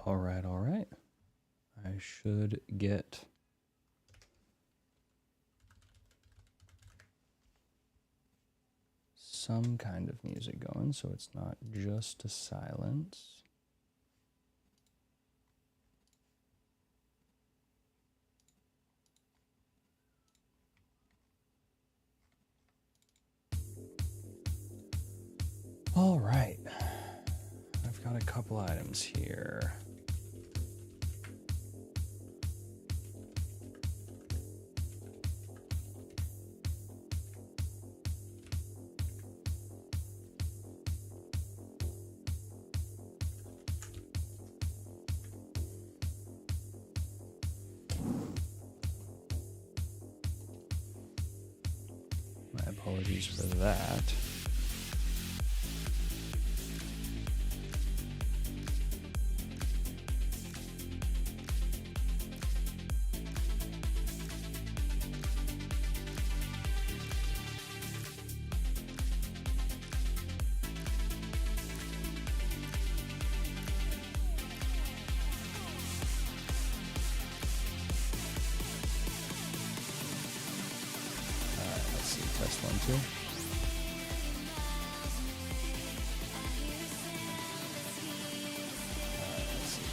All right, all right. I should get some kind of music going so it's not just a silence. All right. I've got a couple items here. My apologies for that. Test 1, 2. Let's see.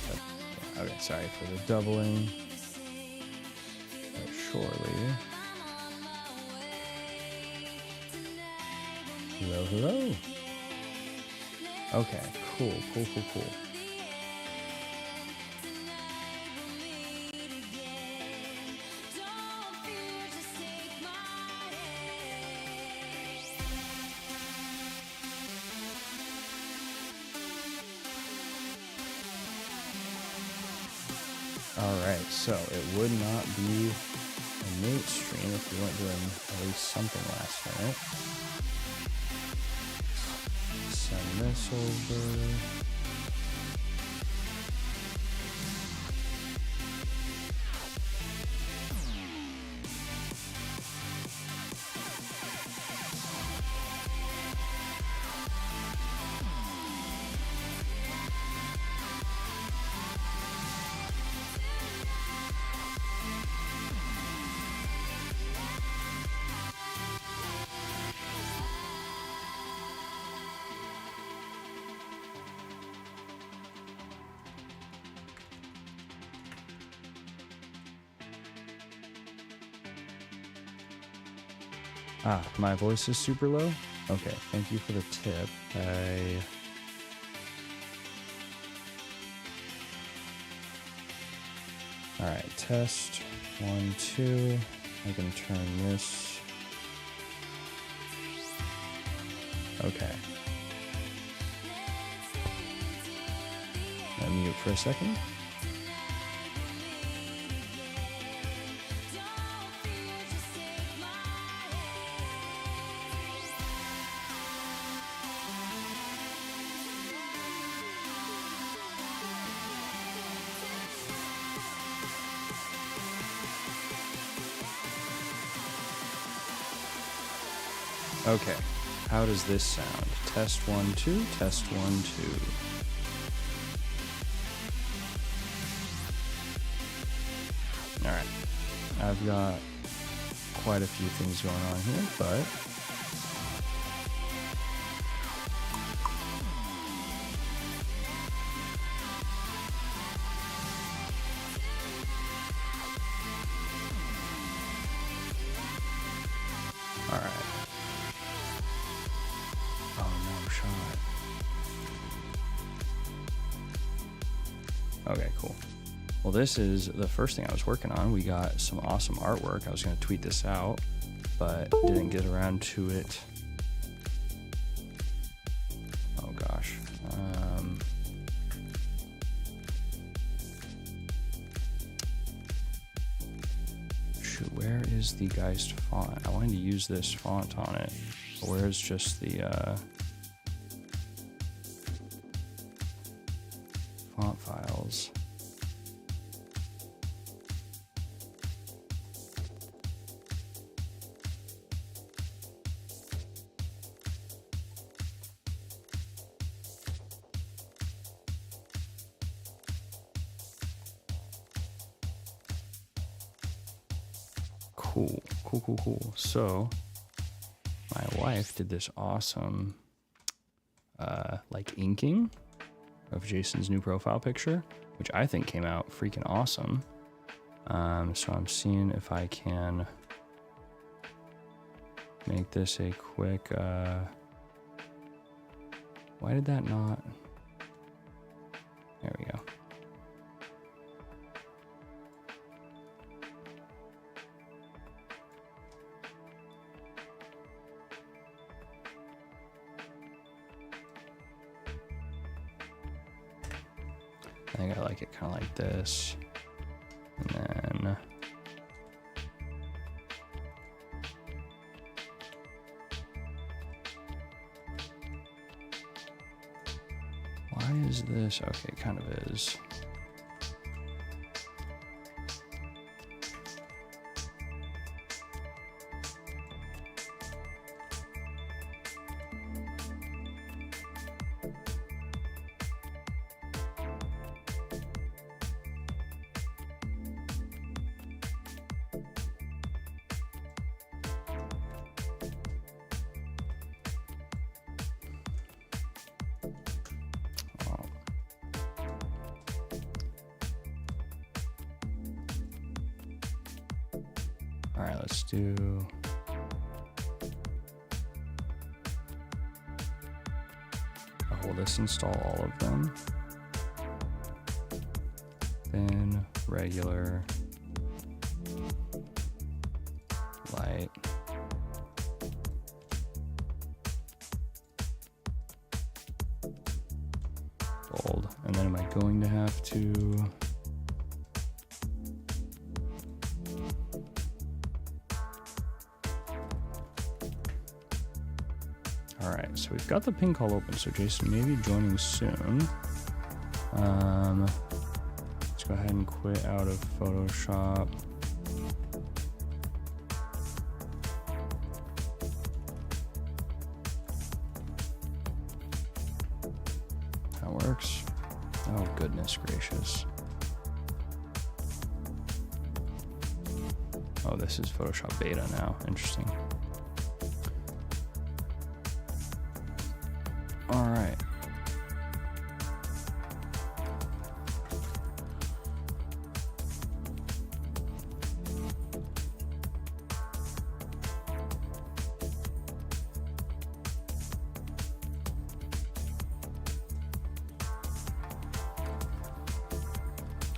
Okay, sorry for the doubling. Surely. Hello, hello. Okay, cool. Alright, so it would not be a Nate stream if we weren't doing at least something last minute. Send this over. My voice is super low? Okay, thank you for the tip. Alright, test 1, 2. I can turn this. Okay. I'll mute for a second. Okay, how does this sound? Test 1, 2, test 1, 2. Alright, I've got quite a few things going on here, but okay, cool. Well, this is the first thing I was working on. We got some awesome artwork. I was going to tweet this out, but didn't get around to it. Oh, gosh. Shoot, where is the Geist font? I wanted to use this font on it. But where's just the font files? Cool. So my wife did this awesome like inking of Jason's new profile picture, which I think came out freaking awesome. So I'm seeing if I can make this a quick, why did that not? There we go. I think I like it kind of like this. And then why is this? Okay, it kind of is. All right, let's do. Will this install all of them? Thin, regular, light. Bold. And then am I going to have to? All right, so we've got the ping call open. So Jason may be joining soon. Let's go ahead and quit out of Photoshop. That works. Oh, goodness gracious. Oh, this is Photoshop beta now. Interesting. All right.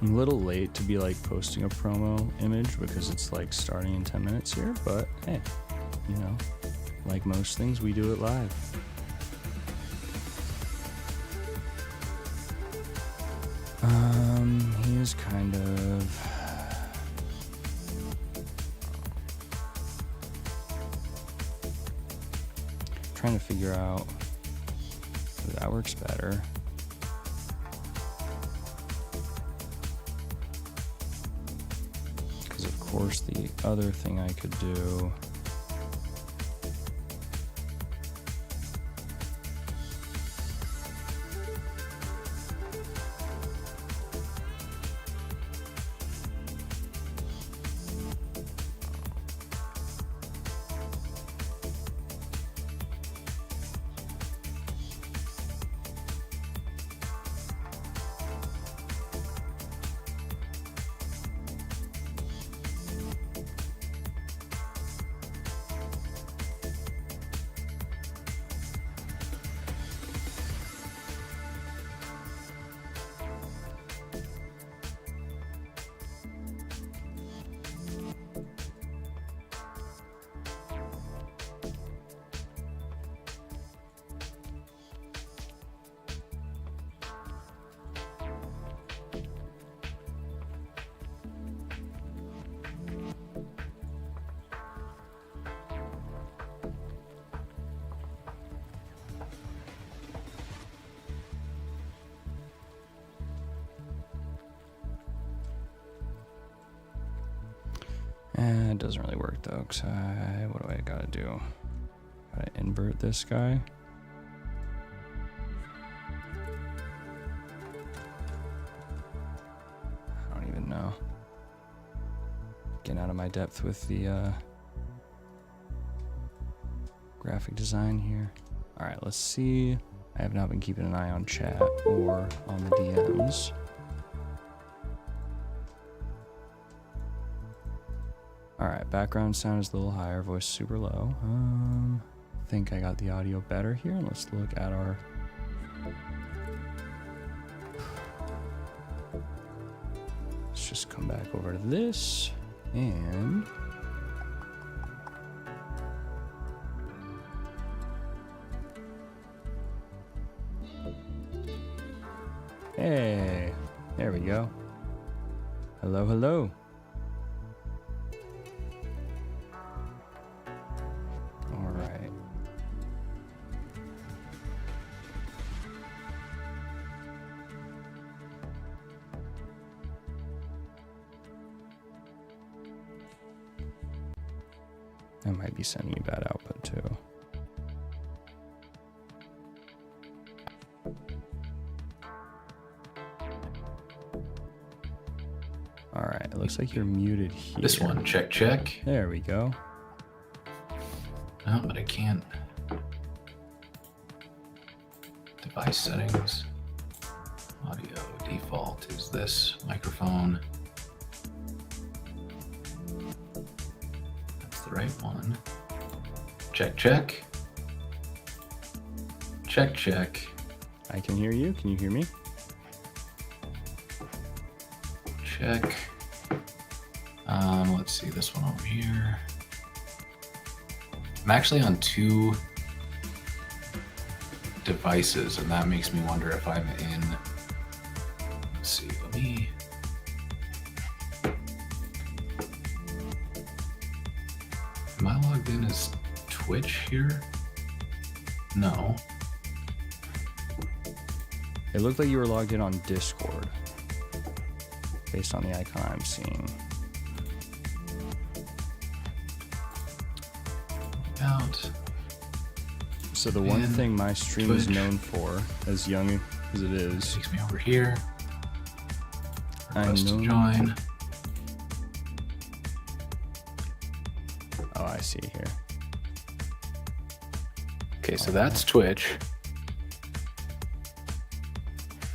I'm a little late to be like posting a promo image because it's like starting in 10 minutes here, but hey, you know, like most things, we do it live. He is kind of trying to figure out if that works better. Because of course the other thing I could do it doesn't really work though, because what do I gotta do? Gotta invert this guy. I don't even know. Getting out of my depth with the graphic design here. All right, let's see. I have not been keeping an eye on chat or on the DMs. All right, background sound is a little higher, voice super low. I think I got the audio better here. Let's look at our... Let's just come back over to this and... Hey, there we go. Hello, hello. All right. That might be sending you bad output too. All right, it looks like you're muted here. This one, check, check. There we go. No, but I can't. Device settings. Audio default is this microphone. That's the right one. Check, check. Check, check. I can hear you. Can you hear me? Check. Let's see this one over here. I'm actually on 2 devices, and that makes me wonder if I'm in. Let's see. Let me. Am I logged in as Twitch here? No. It looked like you were logged in on Discord, based on the icon I'm seeing. Out. So the one thing my stream is known for, as young as it is, Takes me over here. I'm Request to known. join. Oh, I see here. Okay, so that's Twitch.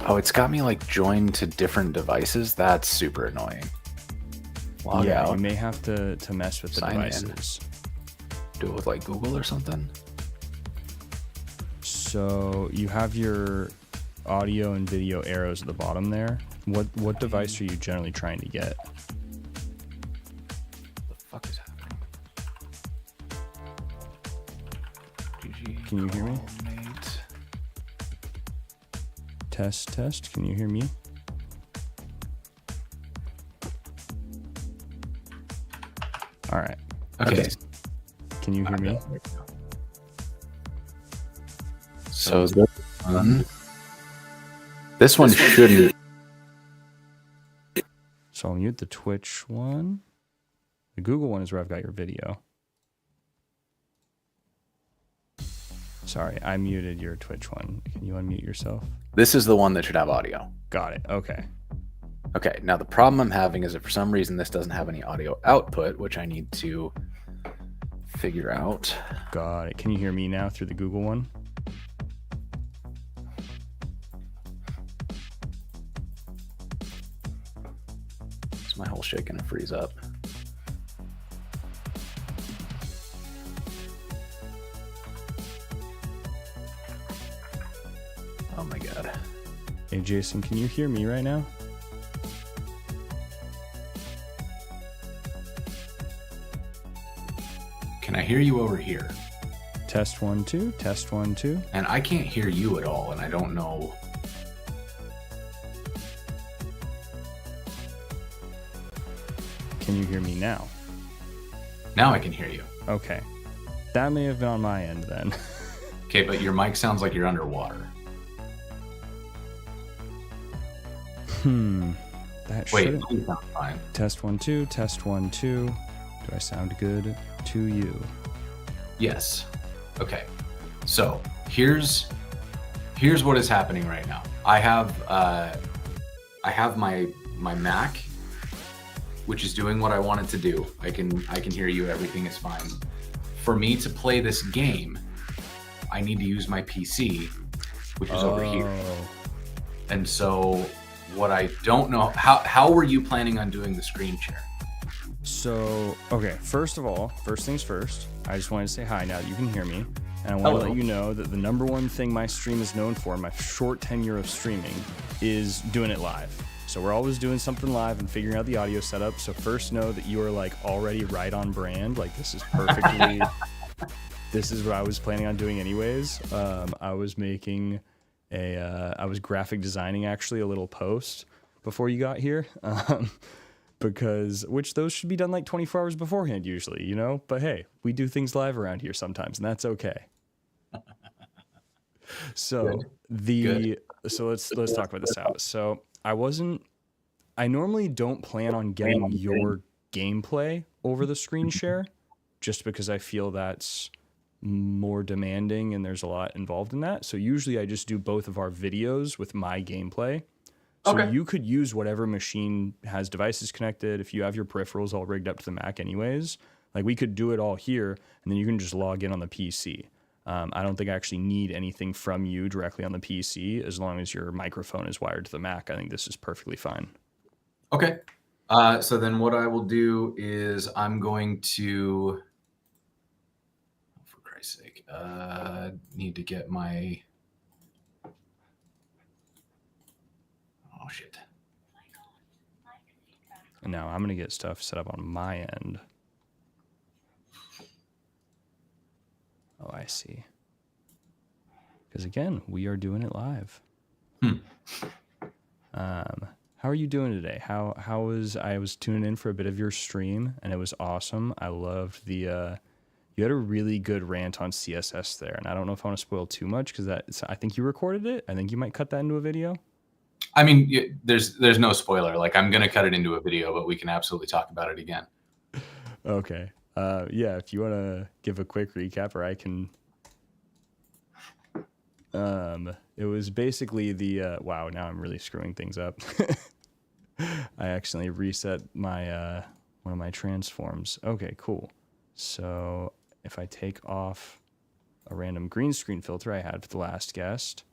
Oh, it's got me like joined to different devices. That's super annoying. Log Yeah, out. you may have to mess with the Sign in. devices. Do it with like Google or something. So you have your audio and video arrows at the bottom there. What device are you generally trying to get? What the fuck is happening? GG. Can you hear me? Mate. Test, test. Can you hear me? All right. Okay. Can you hear me? So this one shouldn't. So I'll mute the Twitch one. The Google one is where I've got your video. Sorry, I muted your Twitch one. Can you unmute yourself? This is the one that should have audio. Got it. Okay. Okay, now the problem I'm having is that for some reason this doesn't have any audio output, which I need to figure out. Got it. Can you hear me now through the Google one? Is my whole shit gonna freeze up? Oh my god. Hey, Jason, can you hear me right now? Can I hear you over here? Test 1 2. Test 1 2. And I can't hear you at all, and I don't know. Can you hear me now? Now I can hear you. Okay. That may have been on my end then. Okay, but your mic sounds like you're underwater. That Wait, shouldn't. you sound fine. Test 1 2. Test 1 2. Do I sound good to you? Yes. Okay. So here's what is happening right now. I have my Mac which is doing what I want it to do. I can hear you. Everything is fine. For me to play this game, I need to use my PC, which is over here. And so what I don't know, how were you planning on doing the screen share? So, okay, first things first, I just wanted to say hi now that you can hear me. And I want to let you know that the number one thing my stream is known for, my short tenure of streaming, is doing it live. So we're always doing something live and figuring out the audio setup. So first know that you are like already right on brand. Like this is perfectly, this is what I was planning on doing anyways. I was making I was graphic designing actually a little post before you got here. Which those should be done like 24 hours beforehand usually, you know? But hey, we do things live around here sometimes and that's okay. So so let's talk about this out. So I normally don't plan on getting your gameplay over the screen share just because I feel that's more demanding and there's a lot involved in that. So usually I just do both of our videos with my gameplay. So you could use whatever machine has devices connected. If you have your peripherals all rigged up to the Mac anyways, like we could do it all here and then you can just log in on the PC. I don't think I actually need anything from you directly on the PC as long as your microphone is wired to the Mac. I think this is perfectly fine. Okay. So then what I will do is I'm going to, for Christ's sake, need to get my, oh shit. And now I'm going to get stuff set up on my end. Oh, I see. Because again, we are doing it live. How are you doing today? How was I was tuning in for a bit of your stream and it was awesome. I loved the you had a really good rant on CSS there, and I don't know if I want to spoil too much because I think you recorded it. I think you might cut that into a video. I mean, there's no spoiler. Like I'm gonna cut it into a video, but we can absolutely talk about it again. Okay. Yeah, if you want to give a quick recap, or I can. It was basically the wow. Now I'm really screwing things up. I accidentally reset my one of my transforms. Okay, cool. So if I take off a random green screen filter I had for the last guest,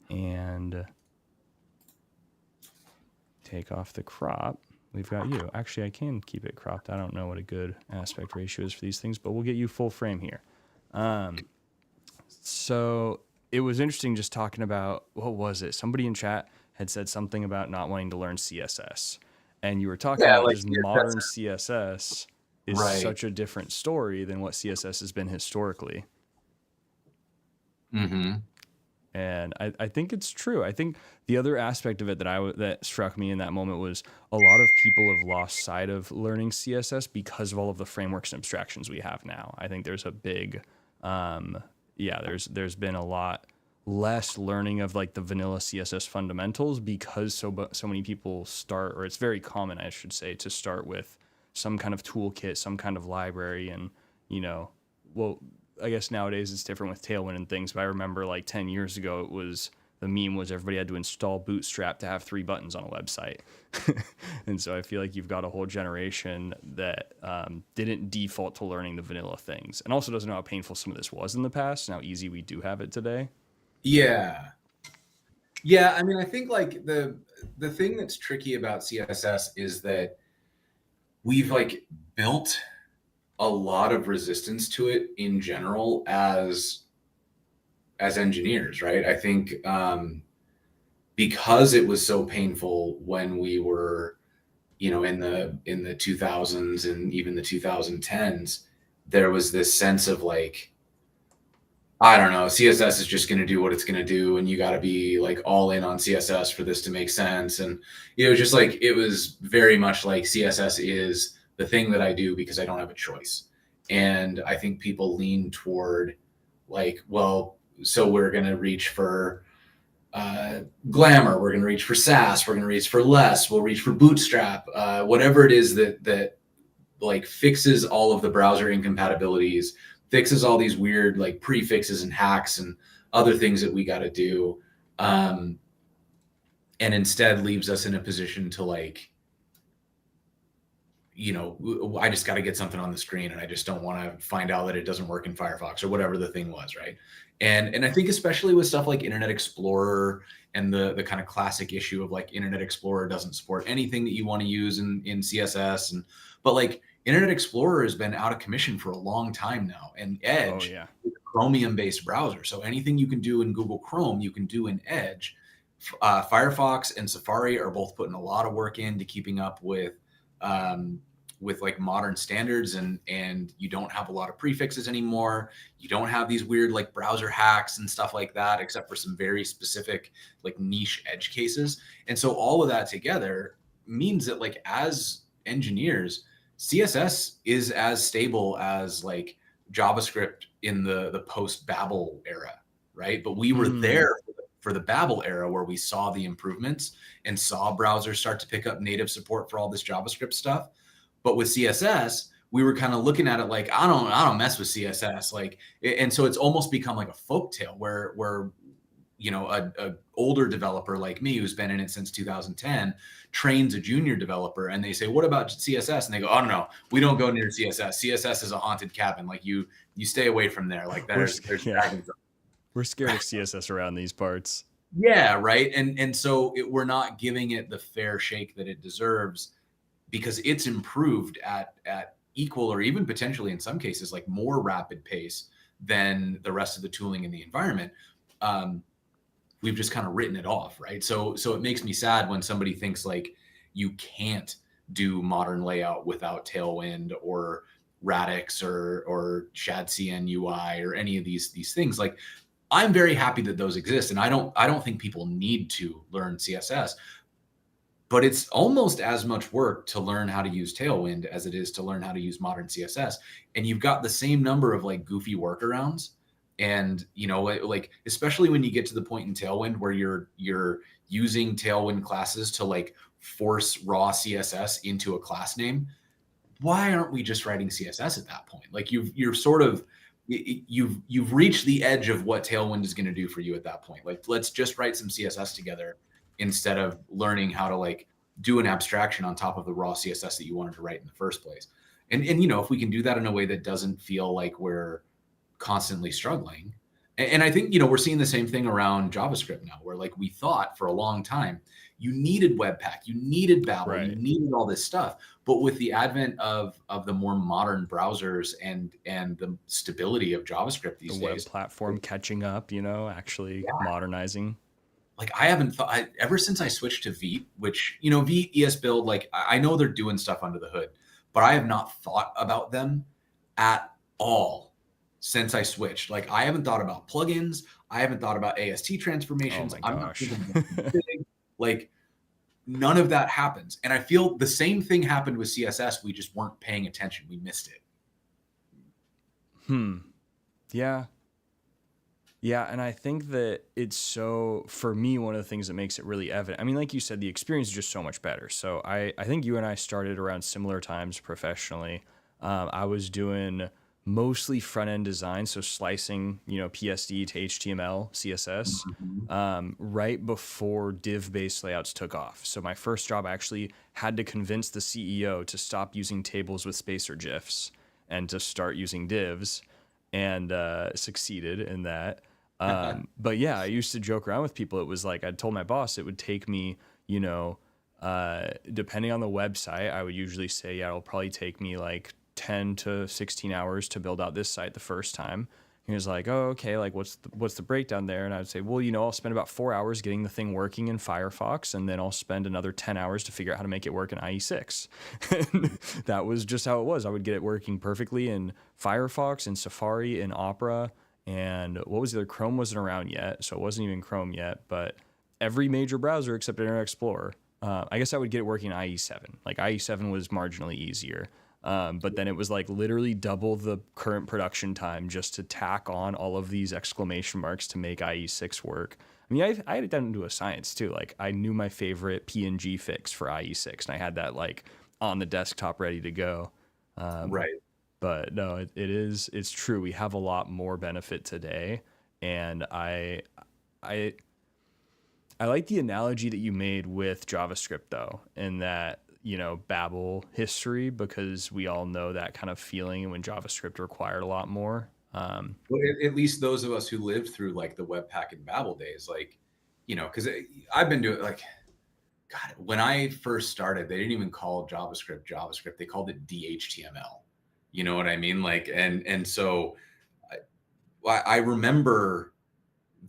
and take off the crop, we've got you. Actually, I can keep it cropped. I don't know what a good aspect ratio is for these things, but we'll get you full frame here. So it was interesting just talking about, what was it? Somebody in chat had said something about not wanting to learn CSS. And you were talking about like just modern CSS is such a different story than what CSS has been historically. Mm-hmm. And I think it's true. I think the other aspect of it that struck me in that moment was a lot of people have lost sight of learning CSS because of all of the frameworks and abstractions we have now. I think there's a big, there's been a lot less learning of like the vanilla CSS fundamentals because so many people start, or it's very common, I should say, to start with some kind of toolkit, some kind of library, and I guess nowadays it's different with Tailwind and things, but I remember like 10 years ago, the meme was everybody had to install Bootstrap to have 3 buttons on a website. And so I feel like you've got a whole generation that didn't default to learning the vanilla things, and also doesn't know how painful some of this was in the past and how easy we do have it today. Yeah. Yeah, I mean, I think like the thing that's tricky about CSS is that we've like built a lot of resistance to it in general as engineers, right? I think because it was so painful when we were, in the 2000s and even the 2010s, there was this sense of like, I don't know, CSS is just going to do what it's going to do, and you got to be like all in on CSS for this to make sense. And just like it was very much like CSS is the thing that I do because I don't have a choice. And I think people lean toward like, well, so we're going to reach for Glamour, we're going to reach for Sass, we're going to reach for Less, we'll reach for Bootstrap, whatever it is that like fixes all of the browser incompatibilities, fixes all these weird like prefixes and hacks and other things that we got to do, and instead leaves us in a position to like I just got to get something on the screen and I just don't want to find out that it doesn't work in Firefox or whatever the thing was, right? And I think especially with stuff like Internet Explorer and the kind of classic issue of like Internet Explorer doesn't support anything that you want to use in CSS, but like Internet Explorer has been out of commission for a long time now, and Edge is a Chromium based browser, so anything you can do in Google Chrome you can do in Edge. Firefox and Safari are both putting a lot of work into keeping up with like modern standards, and you don't have a lot of prefixes anymore. You don't have these weird like browser hacks and stuff like that, except for some very specific like niche edge cases. And so all of that together means that like as engineers, CSS is as stable as like JavaScript in the post Babel era, right? But we were there for the Babel era where we saw the improvements and saw browsers start to pick up native support for all this JavaScript stuff. But with CSS, we were kind of looking at it like, I don't mess with CSS. Like, and so it's almost become like a folktale where a older developer like me who's been in it since 2010 trains a junior developer and they say, what about CSS? And they go, oh no, we don't go near CSS. CSS is a haunted cabin. Like you stay away from there. Like there's dragons. We're scared of CSS around these parts. Yeah, right. And so we're not giving it the fair shake that it deserves, because it's improved at equal or even potentially in some cases like more rapid pace than the rest of the tooling in the environment. We've just kind of written it off, right? So it makes me sad when somebody thinks like you can't do modern layout without Tailwind or Radix or ShadCN UI or any of these things. Like, I'm very happy that those exist, and I don't think people need to learn CSS. But it's almost as much work to learn how to use Tailwind as it is to learn how to use modern CSS. And you've got the same number of like goofy workarounds. And, like, especially when you get to the point in Tailwind where you're using Tailwind classes to like force raw CSS into a class name. Why aren't we just writing CSS at that point? Like you've reached the edge of what Tailwind is going to do for you at that point. Like, let's just write some CSS together instead of learning how to like do an abstraction on top of the raw CSS that you wanted to write in the first place. And if we can do that in a way that doesn't feel like we're constantly struggling. And I think, we're seeing the same thing around JavaScript now, where like we thought for a long time, you needed Webpack, you needed Babel, right. You needed all this stuff. But with the advent of the more modern browsers and the stability of JavaScript these days, the web platform catching up, actually modernizing. Like I haven't thought ever since I switched to Vite, which, Vite, ES Build, like I know they're doing stuff under the hood, but I have not thought about them at all since I switched. Like I haven't thought about plugins. I haven't thought about AST transformations. Oh my gosh. Like none of that happens. And I feel the same thing happened with CSS. We just weren't paying attention. We missed it. Yeah. Yeah, and I think that for me, one of the things that makes it really evident, I mean, like you said, the experience is just so much better. So I think you and I started around similar times professionally. I was doing mostly front-end design, so slicing, PSD to HTML, CSS, right before div-based layouts took off. So my first job, I actually had to convince the CEO to stop using tables with spacer GIFs and to start using divs, and succeeded in that. But yeah, I used to joke around with people. It was like, I told my boss it would take me, depending on the website, I would usually say, it'll probably take me like 10 to 16 hours to build out this site the first time. He was like, oh, okay, like what's the breakdown there? And I would say, well, I'll spend about 4 hours getting the thing working in Firefox, and then I'll spend another 10 hours to figure out how to make it work in IE6. And that was just how it was. I would get it working perfectly in Firefox, in Safari, in Opera, and what was the other? Chrome wasn't around yet, so it wasn't even Chrome yet, but every major browser except Internet Explorer. I guess I would get it working in IE7. Like IE7 was marginally easier. But then it was like literally double the current production time just to tack on all of these exclamation marks to make IE6 work. I mean, I had it done into a science too. Like I knew my favorite PNG fix for IE6, and I had that like on the desktop ready to go. Right. But no, it's true. We have a lot more benefit today. And I like the analogy that you made with JavaScript though, in that, Babel history, because we all know that kind of feeling when JavaScript required a lot more. Well, at least those of us who lived through like the Webpack and Babel days, like, because I've been doing like, God, when I first started, they didn't even call JavaScript. They called it DHTML. You know what I mean? Like, and so I remember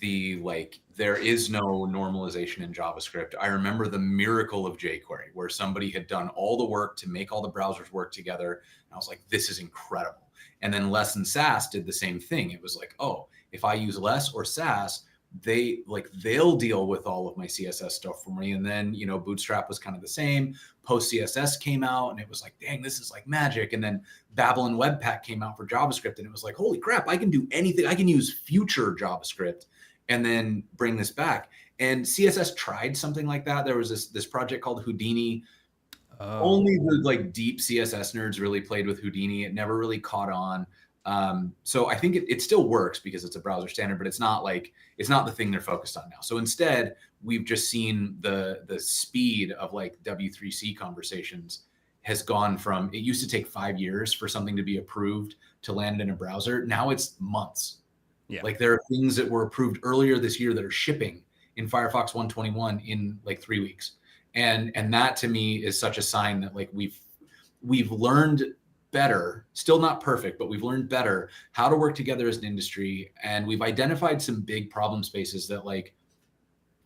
there is no normalization in JavaScript. I remember the miracle of jQuery, where somebody had done all the work to make all the browsers work together. And I was like, this is incredible. And then Less and Sass did the same thing. It was like, oh, if I use Less or Sass, they'll deal with all of my CSS stuff for me. And then, Bootstrap was kind of the same. Post CSS came out and it was like, dang, this is like magic. And then Babel and Webpack came out for JavaScript and it was like, holy crap, I can do anything. I can use future JavaScript and then bring this back. And CSS tried something like that. There was this project called Houdini. Only the like deep CSS nerds really played with Houdini. It never really caught on. So I think it still works because it's a browser standard, but it's not the thing they're focused on now. So instead, we've just seen the speed of like W3C conversations has gone from, it used to take 5 years for something to be approved to land in a browser. Now it's months. Yeah. Like there are things that were approved earlier this year that are shipping in Firefox 121 in like 3 weeks. And that to me is such a sign that like we've learned better, still not perfect, but we've learned better how to work together as an industry. And we've identified some big problem spaces that like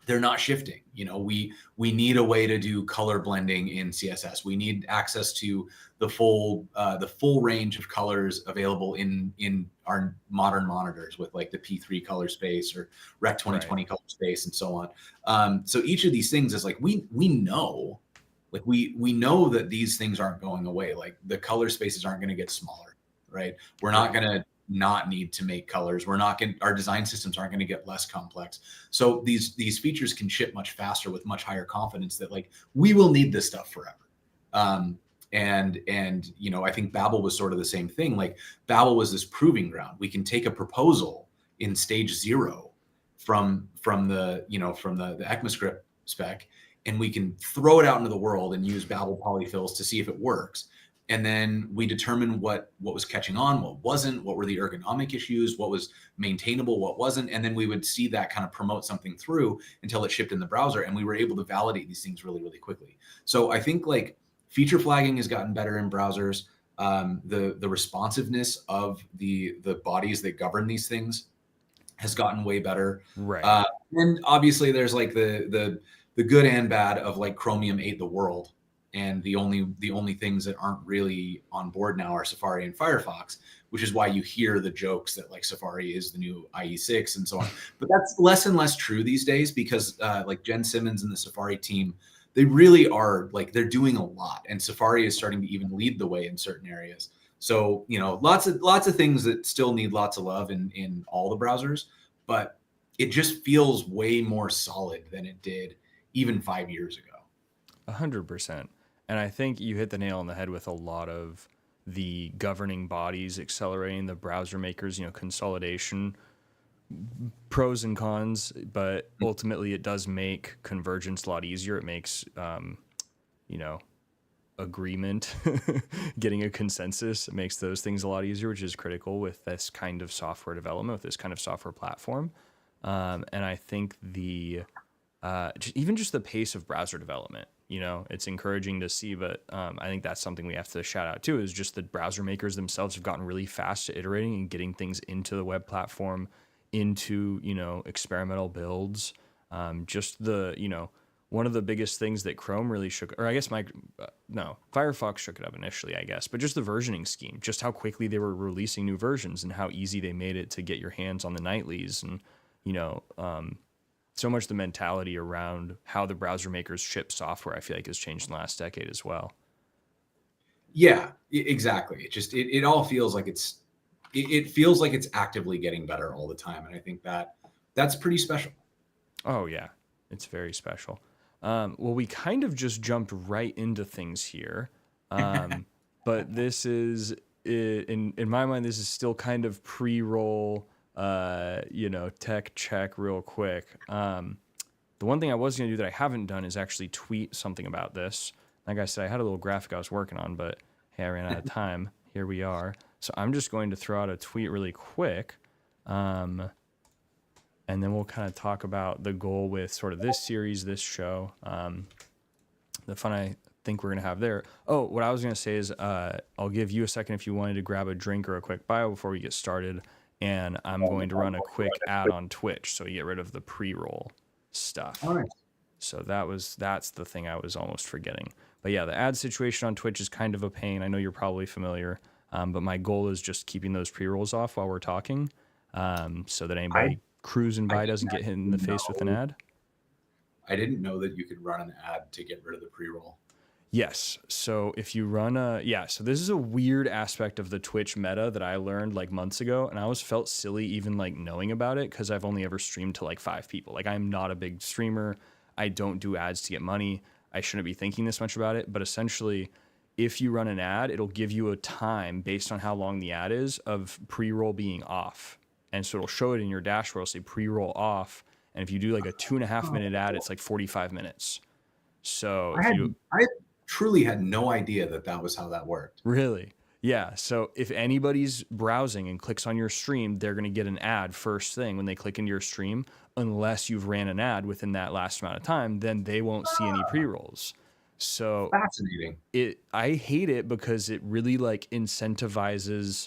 they're not shifting. We need a way to do color blending in CSS. We need access to the full range of colors available in our modern monitors with like the P3 color space or Rec 2020 color space and so on. So each of these things is like we know, like we know that these things aren't going away. Like the color spaces aren't going to get smaller, right? We're not going to not need to make colors. Our design systems aren't going to get less complex. So these features can ship much faster with much higher confidence that like we will need this stuff forever. And I think Babel was sort of the same thing. Like Babel was this proving ground. We can take a proposal in stage 0 from the ECMAScript spec, and we can throw it out into the world and use Babel polyfills to see if it works. And then we determine what was catching on, what wasn't, what were the ergonomic issues, what was maintainable, what wasn't. And then we would see that kind of promote something through until it shipped in the browser. And we were able to validate these things really, really quickly. So I think like feature flagging has gotten better in browsers. The responsiveness of the bodies that govern these things has gotten way better. Right. And obviously there's like the good and bad of like Chromium ate the world. And the only things that aren't really on board now are Safari and Firefox, which is why you hear the jokes that like Safari is the new IE6 and so on. But that's less and less true these days because like Jen Simmons and the Safari team, they really are like they're doing a lot, and Safari is starting to even lead the way in certain areas. So lots of things that still need lots of love in all the browsers, but it just feels way more solid than it did even 5 years ago. 100%. And I think you hit the nail on the head with a lot of the governing bodies accelerating the browser makers, consolidation, pros and cons, but ultimately it does make convergence a lot easier. It makes, agreement, getting a consensus, it makes those things a lot easier, which is critical with this kind of software development, with this kind of software platform. And I think even just the pace of browser development, it's encouraging to see, but I think that's something we have to shout out too, is just the browser makers themselves have gotten really fast at iterating and getting things into the web platform, into, experimental builds. Just the, one of the biggest things that Chrome really shook, or I guess Firefox shook it up initially, I guess, but just the versioning scheme, just how quickly they were releasing new versions and how easy they made it to get your hands on the nightlies, and, so much the mentality around how the browser makers ship software, I feel like has changed in the last decade as well. Yeah, exactly. It all feels like it feels like it's actively getting better all the time. And I think that's pretty special. Oh yeah, it's very special. Well, we kind of just jumped right into things here. But this is, in my mind, this is still kind of pre-roll, tech check real quick. The one thing I was going to do that I haven't done is actually tweet something about this. like I said, I had a little graphic I was working on, but hey, I ran out of time. Here we are. So I'm just going to throw out a tweet really quick. And then we'll kind of talk about the goal with sort of this series, this show, the fun I think we're going to have there. Oh, what I was going to say is I'll give you a second if you wanted to grab a drink or a quick bio before we get started. And I'm going to run a quick ad on Twitch, so you get rid of the pre-roll stuff. All right. So that's the thing I was almost forgetting. But yeah, the ad situation on Twitch is kind of a pain. I know you're probably familiar, but my goal is just keeping those pre-rolls off while we're talking, so that anybody cruising by doesn't get hit in the face with an ad. I didn't know that you could run an ad to get rid of the pre-roll. Yes. So if you run so this is a weird aspect of the Twitch meta that I learned like months ago, and I always felt silly even like knowing about it because I've only ever streamed to like 5 people. Like I'm not a big streamer. I don't do ads to get money. I shouldn't be thinking this much about it, but essentially if you run an ad, it'll give you a time based on how long the ad is of pre-roll being off. And so it'll show it in your dashboard, it'll say pre-roll off. And if you do like a 2.5 minute ad, it's like 45 minutes. So I truly had no idea that was how that worked. Really? Yeah. So if anybody's browsing and clicks on your stream, they're going to get an ad first thing when they click into your stream, unless you've ran an ad within that last amount of time, then they won't see any pre-rolls. So fascinating. I hate it because it really like incentivizes,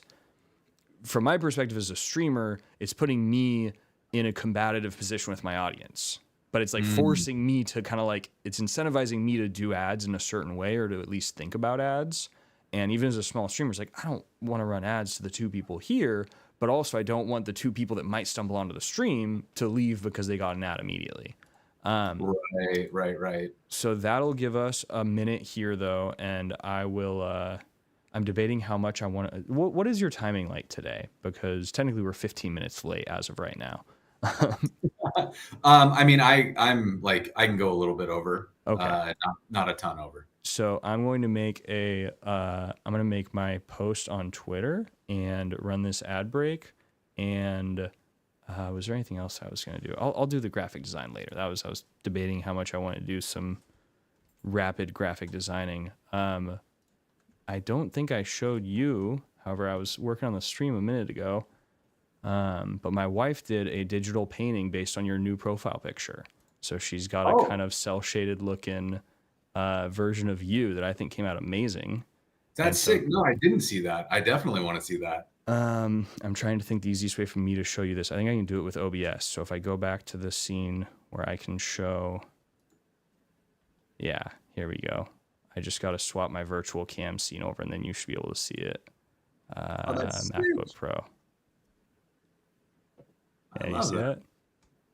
from my perspective as a streamer, it's putting me in a combative position with my audience. But it's like forcing me to kind of like, it's incentivizing me to do ads in a certain way or to at least think about ads. And even as a small streamer, it's like, I don't want to run ads to the 2 people here, but also I don't want the 2 people that might stumble onto the stream to leave because they got an ad immediately. Right. So that'll give us a minute here though. And I will, I'm debating how much I want to, what is your timing like today? Because technically we're 15 minutes late as of right now. I mean, I'm like, I can go a little bit over. Okay. Not a ton over. So I'm going to make my post on Twitter and run this ad break. And was there anything else I was going to do? I'll do the graphic design later. I was debating how much I want to do some rapid graphic designing. I don't think I showed you. However, I was working on the stream a minute ago. But my wife did a digital painting based on your new profile picture. So she's got a kind of cel-shaded looking version of you that I think came out amazing. That's sick. No, I didn't see that. I definitely want to see that. I'm trying to think the easiest way for me to show you this. I think I can do it with OBS. So if I go back to the scene where I can show, yeah, here we go. I just got to swap my virtual cam scene over and then you should be able to see it. MacBook Pro. Yeah, you see that?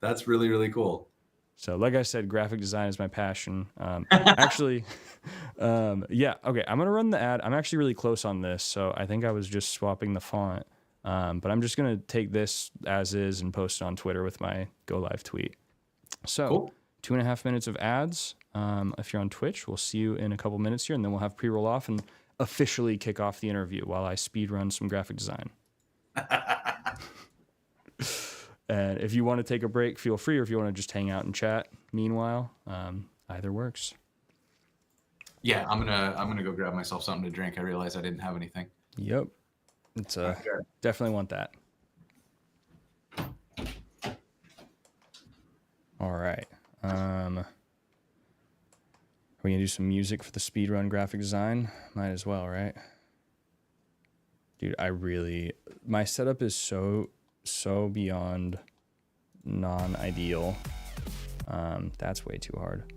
That's really, really cool. So like I said, graphic design is my passion. Actually, yeah, okay, I'm going to run the ad. I'm actually really close on this, so I think I was just swapping the font. But I'm just going to take this as is and post it on Twitter with my go live tweet. So cool. 2.5 minutes of ads. If you're on Twitch, we'll see you in a couple minutes here, and then we'll have pre-roll off and officially kick off the interview while I speed run some graphic design. And if you want to take a break, feel free, or if you want to just hang out and chat meanwhile, either works. Yeah, I'm gonna go grab myself something to drink. I realized I didn't have anything. Yep. It's definitely want that. All right. Are we gonna do some music for the speedrun graphic design? Might as well, right? Dude, my setup is so beyond non-ideal. That's way too hard.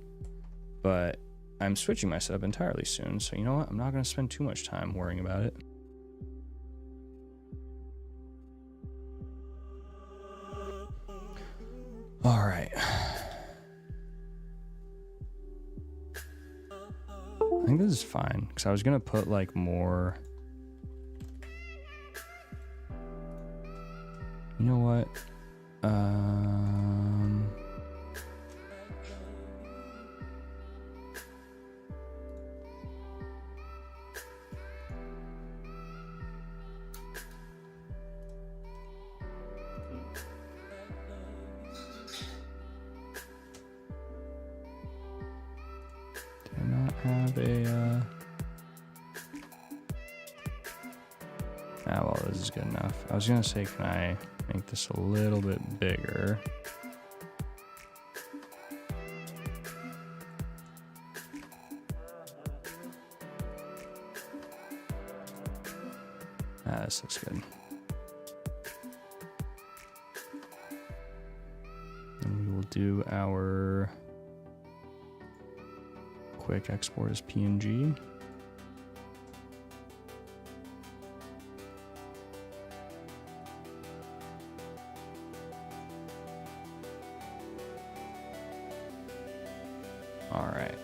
But I'm switching my setup entirely soon, so you know what? I'm not gonna spend too much time worrying about it. All right. I think this is fine, because I was gonna put like more. You know what? Did I not have a... well, this is good enough. I was going to say, can I make this a little bit bigger? This looks good. And we will do our quick export as PNG. All right.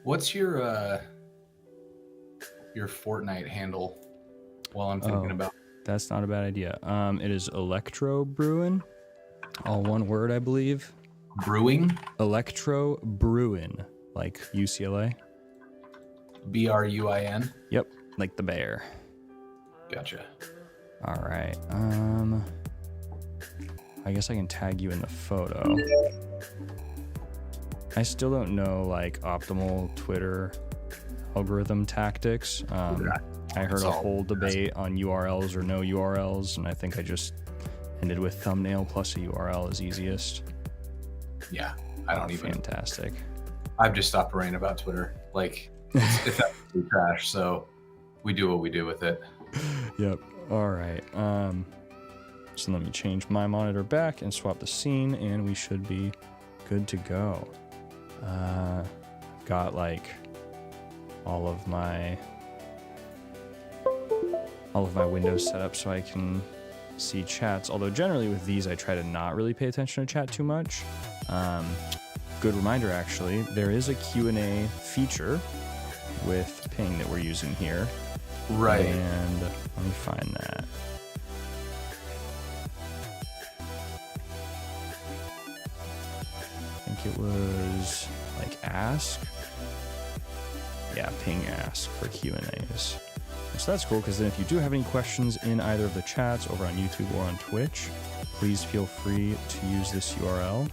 What's your Fortnite handle while I'm thinking about? That's not a bad idea. It is Electro Bruin, all one word, I believe. Brewing? Electro Bruin, like UCLA. BRUIN? Yep, like the bear. Gotcha. All right. I guess I can tag you in the photo. I still don't know like optimal Twitter algorithm tactics. I heard a whole debate on URLs or no URLs, and I think I just ended with thumbnail plus a URL is easiest. Yeah, I don't even. Fantastic. I've just stopped worrying about Twitter. Like, it's absolutely trash, so we do what we do with it. Yep. All right. So let me change my monitor back and swap the scene, and we should be good to go. Got like all of my windows set up so I can see chats. Although generally with these, I try to not really pay attention to chat too much. Good reminder, actually, there is a Q&A feature with Ping that we're using here. Right. And let me find that. I think it was like ask. Yeah, Ping ask for Q&As. So that's cool, because then if you do have any questions in either of the chats over on YouTube or on Twitch, please feel free to use this URL.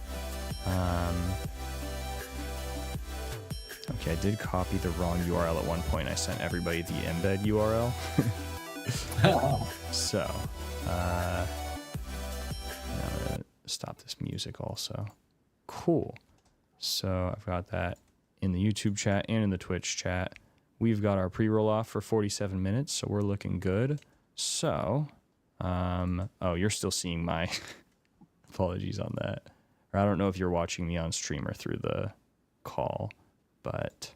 Okay, I did copy the wrong URL at one point. I sent everybody the embed URL. So, I'm gonna stop this music also. Cool. So I've got that in the YouTube chat and in the Twitch chat. We've got our pre-roll off for 47 minutes, so we're looking good. So, oh, you're still seeing my apologies on that. Or I don't know if you're watching me on stream or through the call, but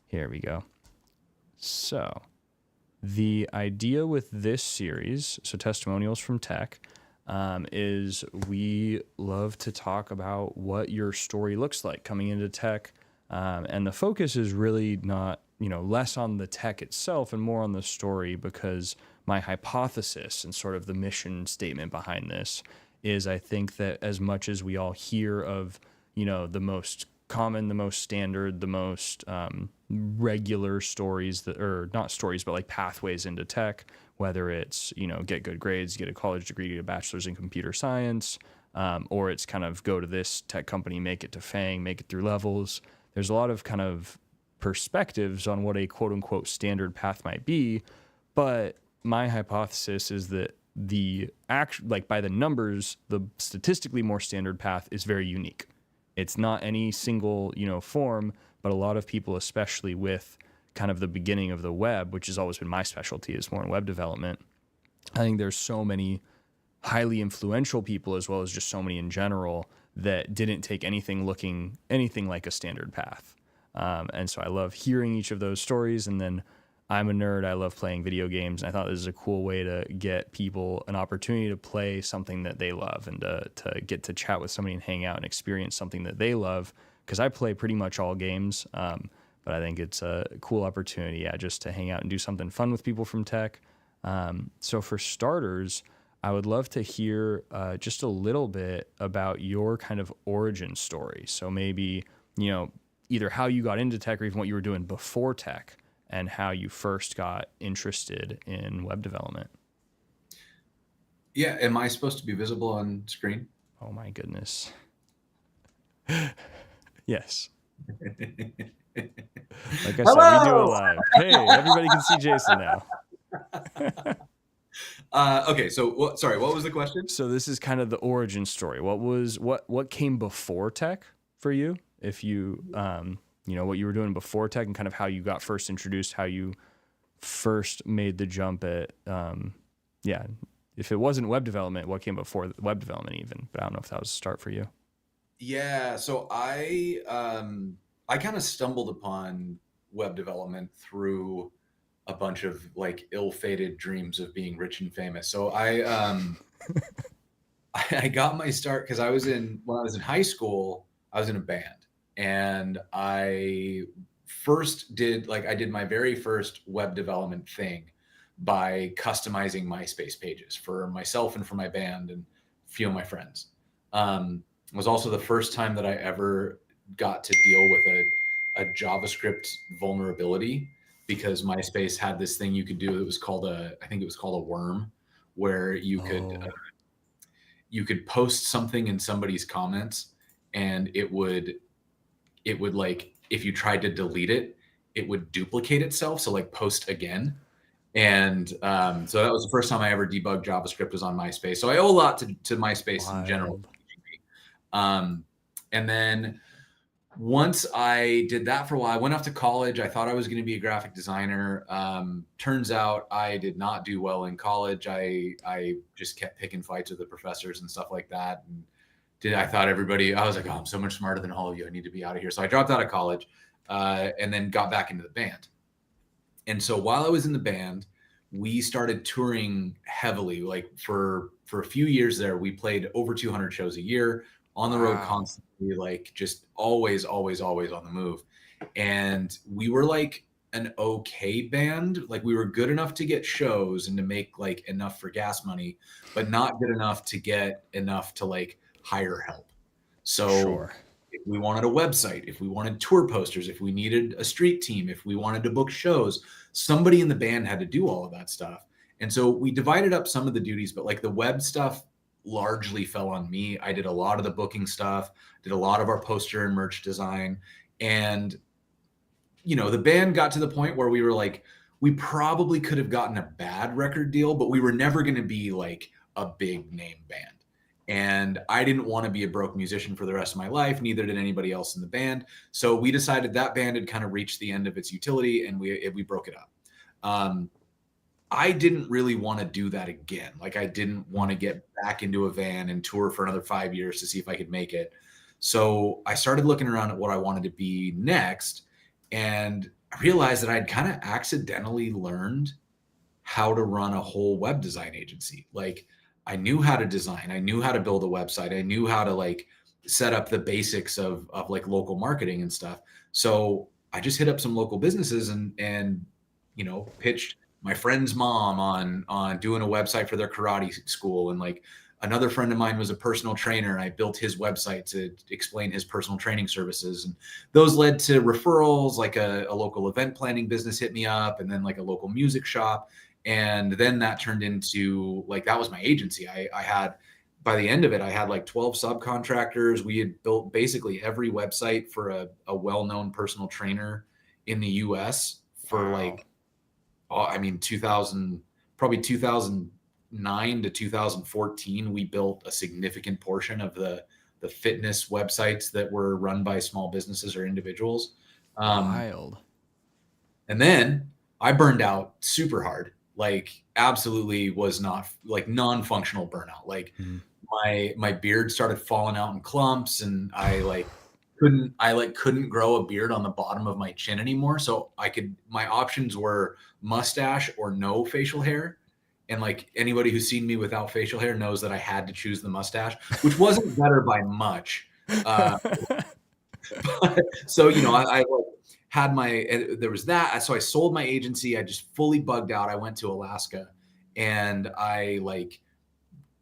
here we go. So, the idea with this series, so Testimonials from Tech, is we love to talk about what your story looks like coming into tech. And the focus is really not, less on the tech itself and more on the story, because my hypothesis and sort of the mission statement behind this is I think that as much as we all hear of, the most common, the most standard, the most regular stories or not stories, but like pathways into tech, whether it's, get good grades, get a college degree, get a bachelor's in computer science, or it's kind of go to this tech company, make it to FANG, make it through levels. There's a lot of kind of perspectives on what a quote unquote standard path might be. But my hypothesis is that by the numbers, the statistically more standard path is very unique. It's not any single, form, but a lot of people, especially with kind of the beginning of the web, which has always been my specialty, is more in web development. I think there's so many highly influential people, as well as just so many in general, that didn't take anything looking anything like a standard path. And so I love hearing each of those stories. And then I'm a nerd. I love playing video games. And I thought this is a cool way to get people an opportunity to play something that they love, and to get to chat with somebody and hang out and experience something that they love. Because I play pretty much all games. But I think it's a cool opportunity, yeah, just to hang out and do something fun with people from tech. So for starters, I would love to hear just a little bit about your kind of origin story. So maybe, either how you got into tech, or even what you were doing before tech, and how you first got interested in web development. Yeah. Am I supposed to be visible on screen? Oh my goodness. Yes. Like I said, we do it live. Hey, everybody can see Jason now. Okay. So sorry, what was the question? So this is kind of the origin story. What came before tech for you? If you, what you were doing before tech, and kind of how you got first introduced, how you first made the jump at, if it wasn't web development, what came before web development even? But I don't know if that was a start for you. Yeah. So I kind of stumbled upon web development through a bunch of like ill-fated dreams of being rich and famous. So I got my start because when I was in high school, I was in a band, and I did my very first web development thing by customizing MySpace pages for myself and for my band and a few of my friends. It was also the first time that I ever got to deal with a JavaScript vulnerability, because MySpace had this thing you could do. It was called I think it was called a worm, where you could post something in somebody's comments, and it would like, if you tried to delete it, it would duplicate itself. So like post again. And so that was the first time I ever debugged JavaScript, was on MySpace. So I owe a lot to MySpace in general. And then once I did that for a while, I went off to college. I thought I was going to be a graphic designer. Turns out I did not do well in college. I just kept picking fights with the professors and stuff like that. And I was like, oh, I'm so much smarter than all of you. I need to be out of here. So I dropped out of college and then got back into the band. And so while I was in the band, we started touring heavily. Like for a few years there, we played over 200 shows a year, on the road constantly, like just always on the move. And we were like an okay band. Like we were good enough to get shows and to make like enough for gas money, but not good enough to get enough to like hire help. So if we wanted a website, if we wanted tour posters, if we needed a street team, if we wanted to book shows, somebody in the band had to do all of that stuff. And so we divided up some of the duties, but like the web stuff largely fell on me. I did a lot of the booking stuff, did a lot of our poster and merch design. And, the band got to the point where we were like, we probably could have gotten a bad record deal, but we were never going to be like a big name band. And I didn't want to be a broke musician for the rest of my life. Neither did anybody else in the band. So we decided that band had kind of reached the end of its utility, and we broke it up. I didn't really want to do that again. Like I didn't want to get back into a van and tour for another 5 years to see if I could make it. So I started looking around at what I wanted to be next, and I realized that I'd kind of accidentally learned how to run a whole web design agency. Like I knew how to design, I knew how to build a website, I knew how to like set up the basics of like local marketing and stuff. So I just hit up some local businesses and pitched my friend's mom on doing a website for their karate school. And like another friend of mine was a personal trainer, and I built his website to explain his personal training services. And those led to referrals, like a local event planning business hit me up, and then like a local music shop. And then that turned into like, that was my agency. I had, by the end of it, I had like 12 subcontractors. We had built basically every website for a well-known personal trainer in the US for like, 2009 to 2014, we built a significant portion of the fitness websites that were run by small businesses or individuals. Wild. And then I burned out super hard, like absolutely was not like non-functional burnout. Like Mhm. my beard started falling out in clumps, and I couldn't grow a beard on the bottom of my chin anymore. So my options were mustache or no facial hair. And like anybody who's seen me without facial hair knows that I had to choose the mustache, which wasn't better by much. Uh, so I had there was that. So I sold my agency. I just fully bugged out. I went to Alaska, and I like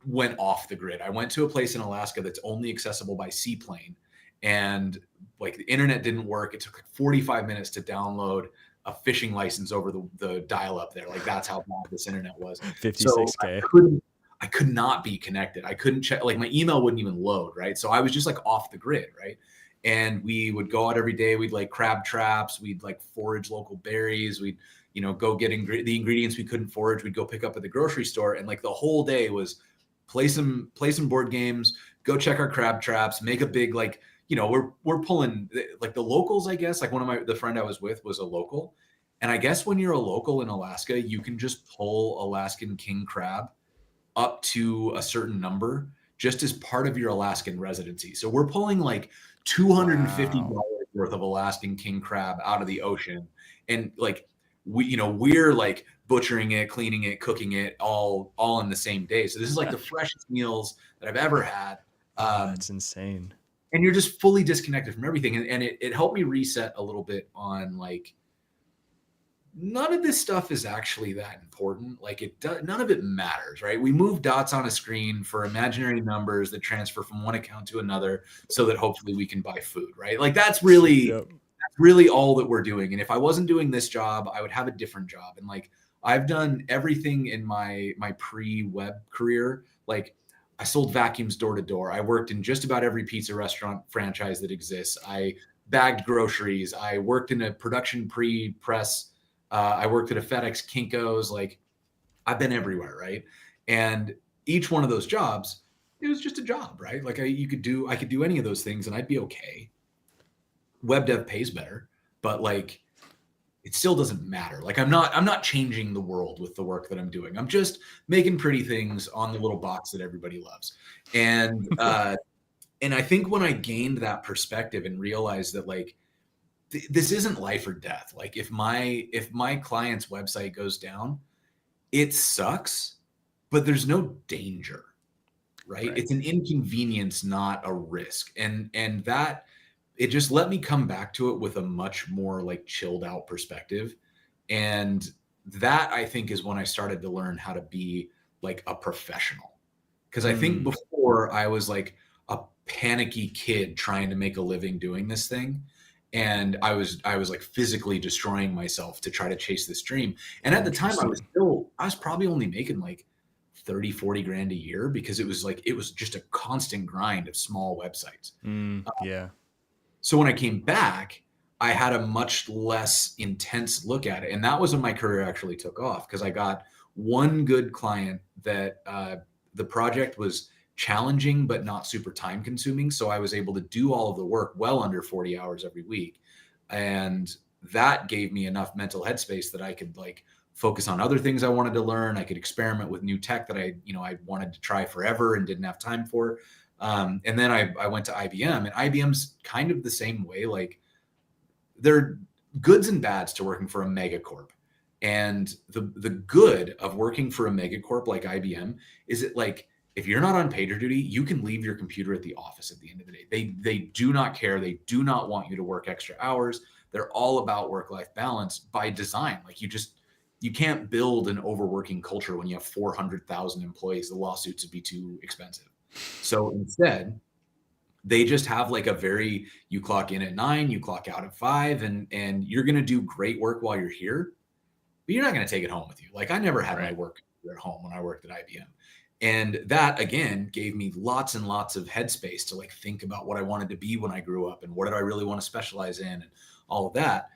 went off the grid. I went to a place in Alaska that's only accessible by seaplane, and like the internet didn't work. It took like 45 minutes to download a fishing license over the dial up there. Like that's how bad this internet was. So 56K. I could not be connected. I couldn't check, like my email wouldn't even load, right? So I was just like off the grid, right? And we would go out every day. We'd like crab traps. We'd like forage local berries. We'd, go get the ingredients we couldn't forage. We'd go pick up at the grocery store. And like the whole day was play some board games, go check our crab traps, make a big, like, we're pulling like the locals, I guess. Like the friend I was with was a local. And I guess when you're a local in Alaska, you can just pull Alaskan king crab up to a certain number just as part of your Alaskan residency. So we're pulling like $250 Wow. worth of Alaskan king crab out of the ocean. And like we're like butchering it, cleaning it, cooking it all in the same day. So this is like the freshest meals that I've ever had. Oh, that's insane. And you're just fully disconnected from everything. And it helped me reset a little bit on like, none of this stuff is actually that important. Like none of it matters, right? We move dots on a screen for imaginary numbers that transfer from one account to another so that hopefully we can buy food, right? Like that's really all that we're doing. And if I wasn't doing this job, I would have a different job. And like I've done everything in my pre-web career. Like I sold vacuums door to door. I worked in just about every pizza restaurant franchise that exists. I bagged groceries. I worked in a production pre-press. I worked at a FedEx Kinko's. Like I've been everywhere, right? And each one of those jobs, it was just a job, right? Like I could do any of those things and I'd be okay. Web dev pays better, but like it still doesn't matter. Like I'm not changing the world with the work that I'm doing. I'm just making pretty things on the little box that everybody loves. And and I think when I gained that perspective and realized that like this isn't life or death. Like if my client's website goes down, it sucks, but there's no danger, right? It's an inconvenience, not a risk. And that it just let me come back to it with a much more like chilled out perspective. And that I think is when I started to learn how to be like a professional. Because I think before I was like a panicky kid trying to make a living doing this thing. And I was like physically destroying myself to try to chase this dream. And at the time I was probably only making like 30, 40 grand a year because it was just a constant grind of small websites. Yeah. So when I came back, I had a much less intense look at it. And that was when my career actually took off because I got one good client that the project was challenging but not super time consuming. So I was able to do all of the work well under 40 hours every week. And that gave me enough mental headspace that I could like focus on other things I wanted to learn. I could experiment with new tech that I wanted to try forever and didn't have time for. And then I went to IBM, and IBM's kind of the same way. Like there are goods and bads to working for a megacorp. And the good of working for a megacorp like IBM is that like if you're not on pager duty, you can leave your computer at the office at the end of the day. They do not care. They do not want you to work extra hours. They're all about work-life balance by design. Like you can't build an overworking culture when you have 400,000 employees. The lawsuits would be too expensive. So instead, they just have like you clock in at 9, you clock out at 5, and you're going to do great work while you're here, but you're not going to take it home with you. Like I never had my work at home when I worked at IBM. And that again gave me lots and lots of headspace to like think about what I wanted to be when I grew up and what did I really want to specialize in and all of that.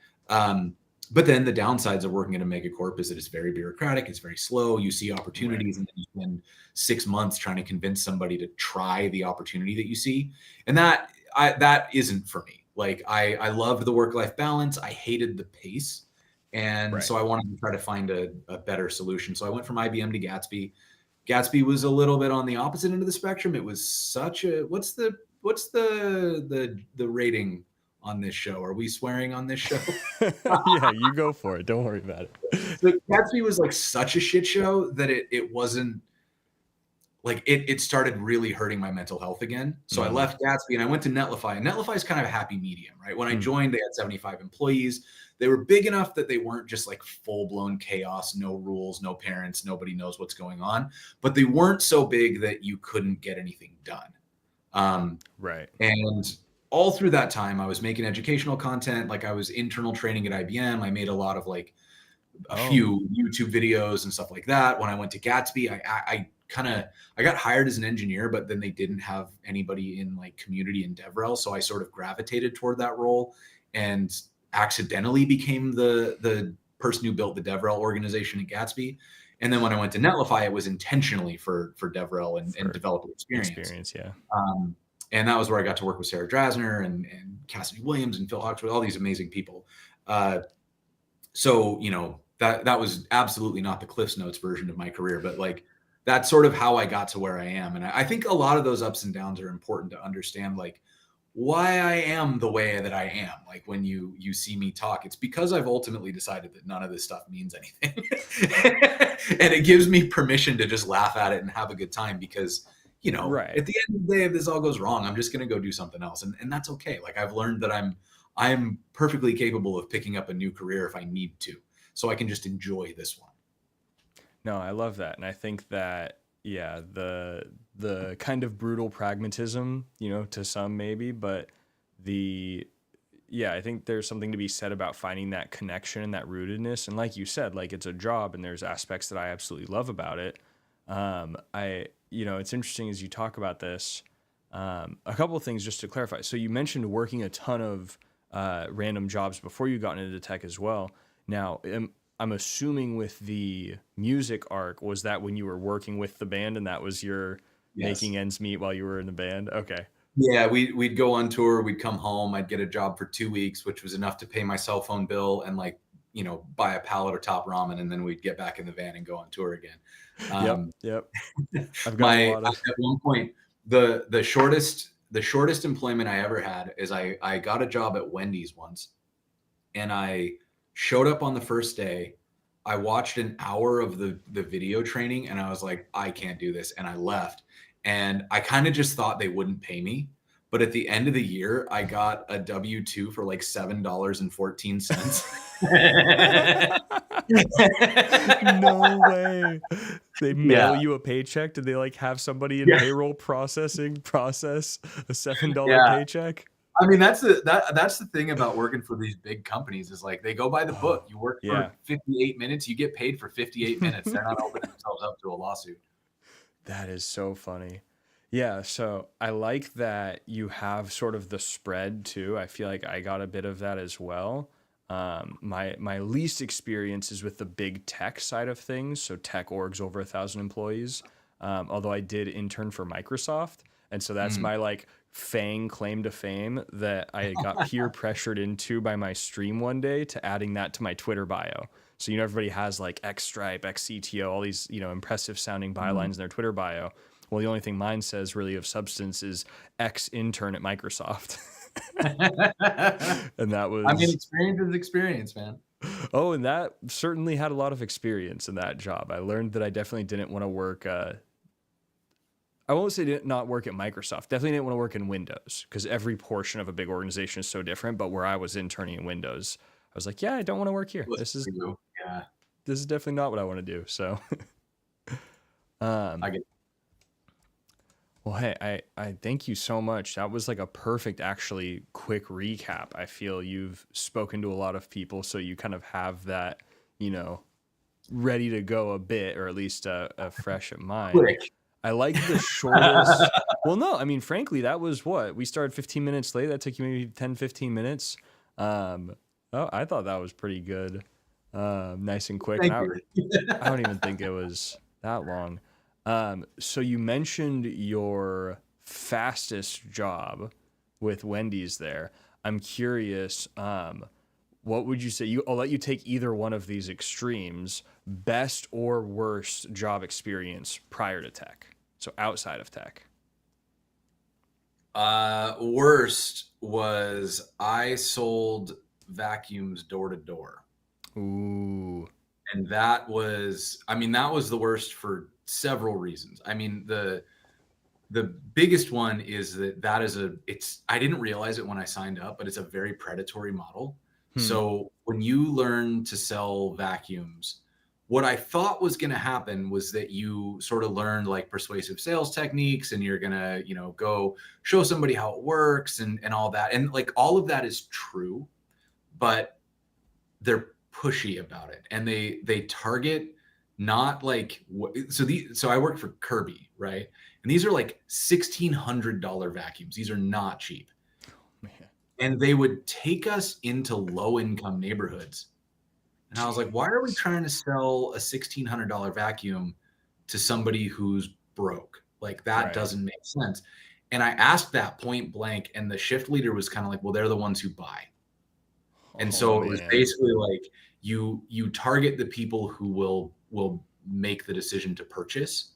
But then the downsides of working at a megacorp is that it's very bureaucratic, it's very slow. You see opportunities and then you spend 6 months trying to convince somebody to try the opportunity that you see. And that isn't for me. Like I loved the work-life balance. I hated the pace. And Right. so I wanted to try to find a better solution. So I went from IBM to Gatsby. Gatsby was a little bit on the opposite end of the spectrum. It was such a what's the rating on this show? Are we swearing on this show? Yeah, you go for it. Don't worry about it. So Gatsby was like such a shit show that it wasn't like it started really hurting my mental health again. So I left Gatsby and I went to Netlify. And Netlify is kind of a happy medium, right? When I joined, they had 75 employees. They were big enough that they weren't just like full blown chaos, no rules, no parents, nobody knows what's going on. But they weren't so big that you couldn't get anything done. Right. And all through that time, I was making educational content. Like I was internal training at IBM. I made a lot of like a few YouTube videos and stuff like that. When I went to Gatsby, I got hired as an engineer, but then they didn't have anybody in like community and DevRel. So I sort of gravitated toward that role and accidentally became the person who built the DevRel organization at Gatsby. And then when I went to Netlify, it was intentionally for DevRel and developer experience. Yeah. And that was where I got to work with Sarah Drasner and Cassidy Williams and Phil Hawksworth, all these amazing people. So, you know, that was absolutely not the Cliff's Notes version of my career, but like that's sort of how I got to where I am. And I think a lot of those ups and downs are important to understand, like why I am the way that I am. Like when you see me talk, it's because I've ultimately decided that none of this stuff means anything. And it gives me permission to just laugh at it and have a good time because, you know, at the end of the day, if this all goes wrong, I'm just going to go do something else. And that's okay. Like I've learned that I'm perfectly capable of picking up a new career if I need to. So I can just enjoy this one. No, I love that. And I think that, yeah, the kind of brutal pragmatism, you know, to some maybe, but I think there's something to be said about finding that connection and that rootedness. And like you said, like it's a job and there's aspects that I absolutely love about it. It's interesting as you talk about this, a couple of things just to clarify. So you mentioned working a ton of random jobs before you got into tech as well. Now, I'm assuming with the music arc, was that when you were working with the band and that was your making ends meet while you were in the band? Okay. Yeah, we'd go on tour, we'd come home, I'd get a job for 2 weeks, which was enough to pay my cell phone bill and like, you know, buy a pallet of top ramen, and then we'd get back in the van and go on tour again. Yep. I've got a lot of... At one point, the shortest employment I ever had is I got a job at Wendy's once, and I showed up on the first day. I watched an hour of the video training and I was like, I can't do this. And I left. And I kind of just thought they wouldn't pay me. But at the end of the year, I got a W-2 for like $7.14. No way. They mail you a paycheck? Did they like have somebody in payroll process a $7 paycheck? I mean, that's the thing about working for these big companies is like they go by the book. You work for 58 minutes, you get paid for 58 minutes. They're not opening themselves up to a lawsuit. That is so funny. Yeah, so I like that you have sort of the spread too. I feel like I got a bit of that as well. My least experience is with the big tech side of things. So tech orgs over 1,000 employees. Although I did intern for Microsoft. And so that's my like FANG claim to fame that I got peer pressured into by my stream one day to adding that to my Twitter bio. So, you know, everybody has like X Stripe, X CTO, all these, you know, impressive sounding bylines in their Twitter bio. Well, the only thing mine says really of substance is X intern at Microsoft. And that was... I mean, experience is experience, man. Oh, and that certainly had a lot of experience in that job. I learned that I definitely didn't want to work... I won't say not work at Microsoft. Definitely didn't want to work in Windows because every portion of a big organization is so different. But where I was interning in Windows, I was like, yeah, I don't want to work here. This is definitely not what I want to do. So, I get it. Well, hey, I thank you so much. That was like a perfect, actually, quick recap. I feel you've spoken to a lot of people, so you kind of have that, you know, ready to go a bit, or at least a fresh at mind. Quick. I like the shortest. Well, no, I mean, frankly, that was what we started 15 minutes late. That took you maybe 10, 15 minutes. I thought that was pretty good. Nice and quick. I don't even think it was that long. So you mentioned your fastest job with Wendy's there. I'm curious, What would you say? I'll let you take either one of these extremes, best or worst job experience prior to tech. So outside of tech. Worst was I sold vacuums door to door. Ooh. And that was, I mean, that was the worst for several reasons. I mean, the biggest one is that is I didn't realize it when I signed up, but it's a very predatory model. So when you learn to sell vacuums, what I thought was going to happen was that you sort of learned like persuasive sales techniques, and you're going to, go show somebody how it works and all that. And like all of that is true, but they're pushy about it, and they target not like so I worked for Kirby, right? And these are like $1,600 vacuums. These are not cheap. Man. And they would take us into low income neighborhoods. And I was like, why are we trying to sell a $1,600 vacuum to somebody who's broke? Like that doesn't make sense. And I asked that point blank, and the shift leader was kind of like, well, they're the ones who buy. And so it was basically like you target the people who will make the decision to purchase,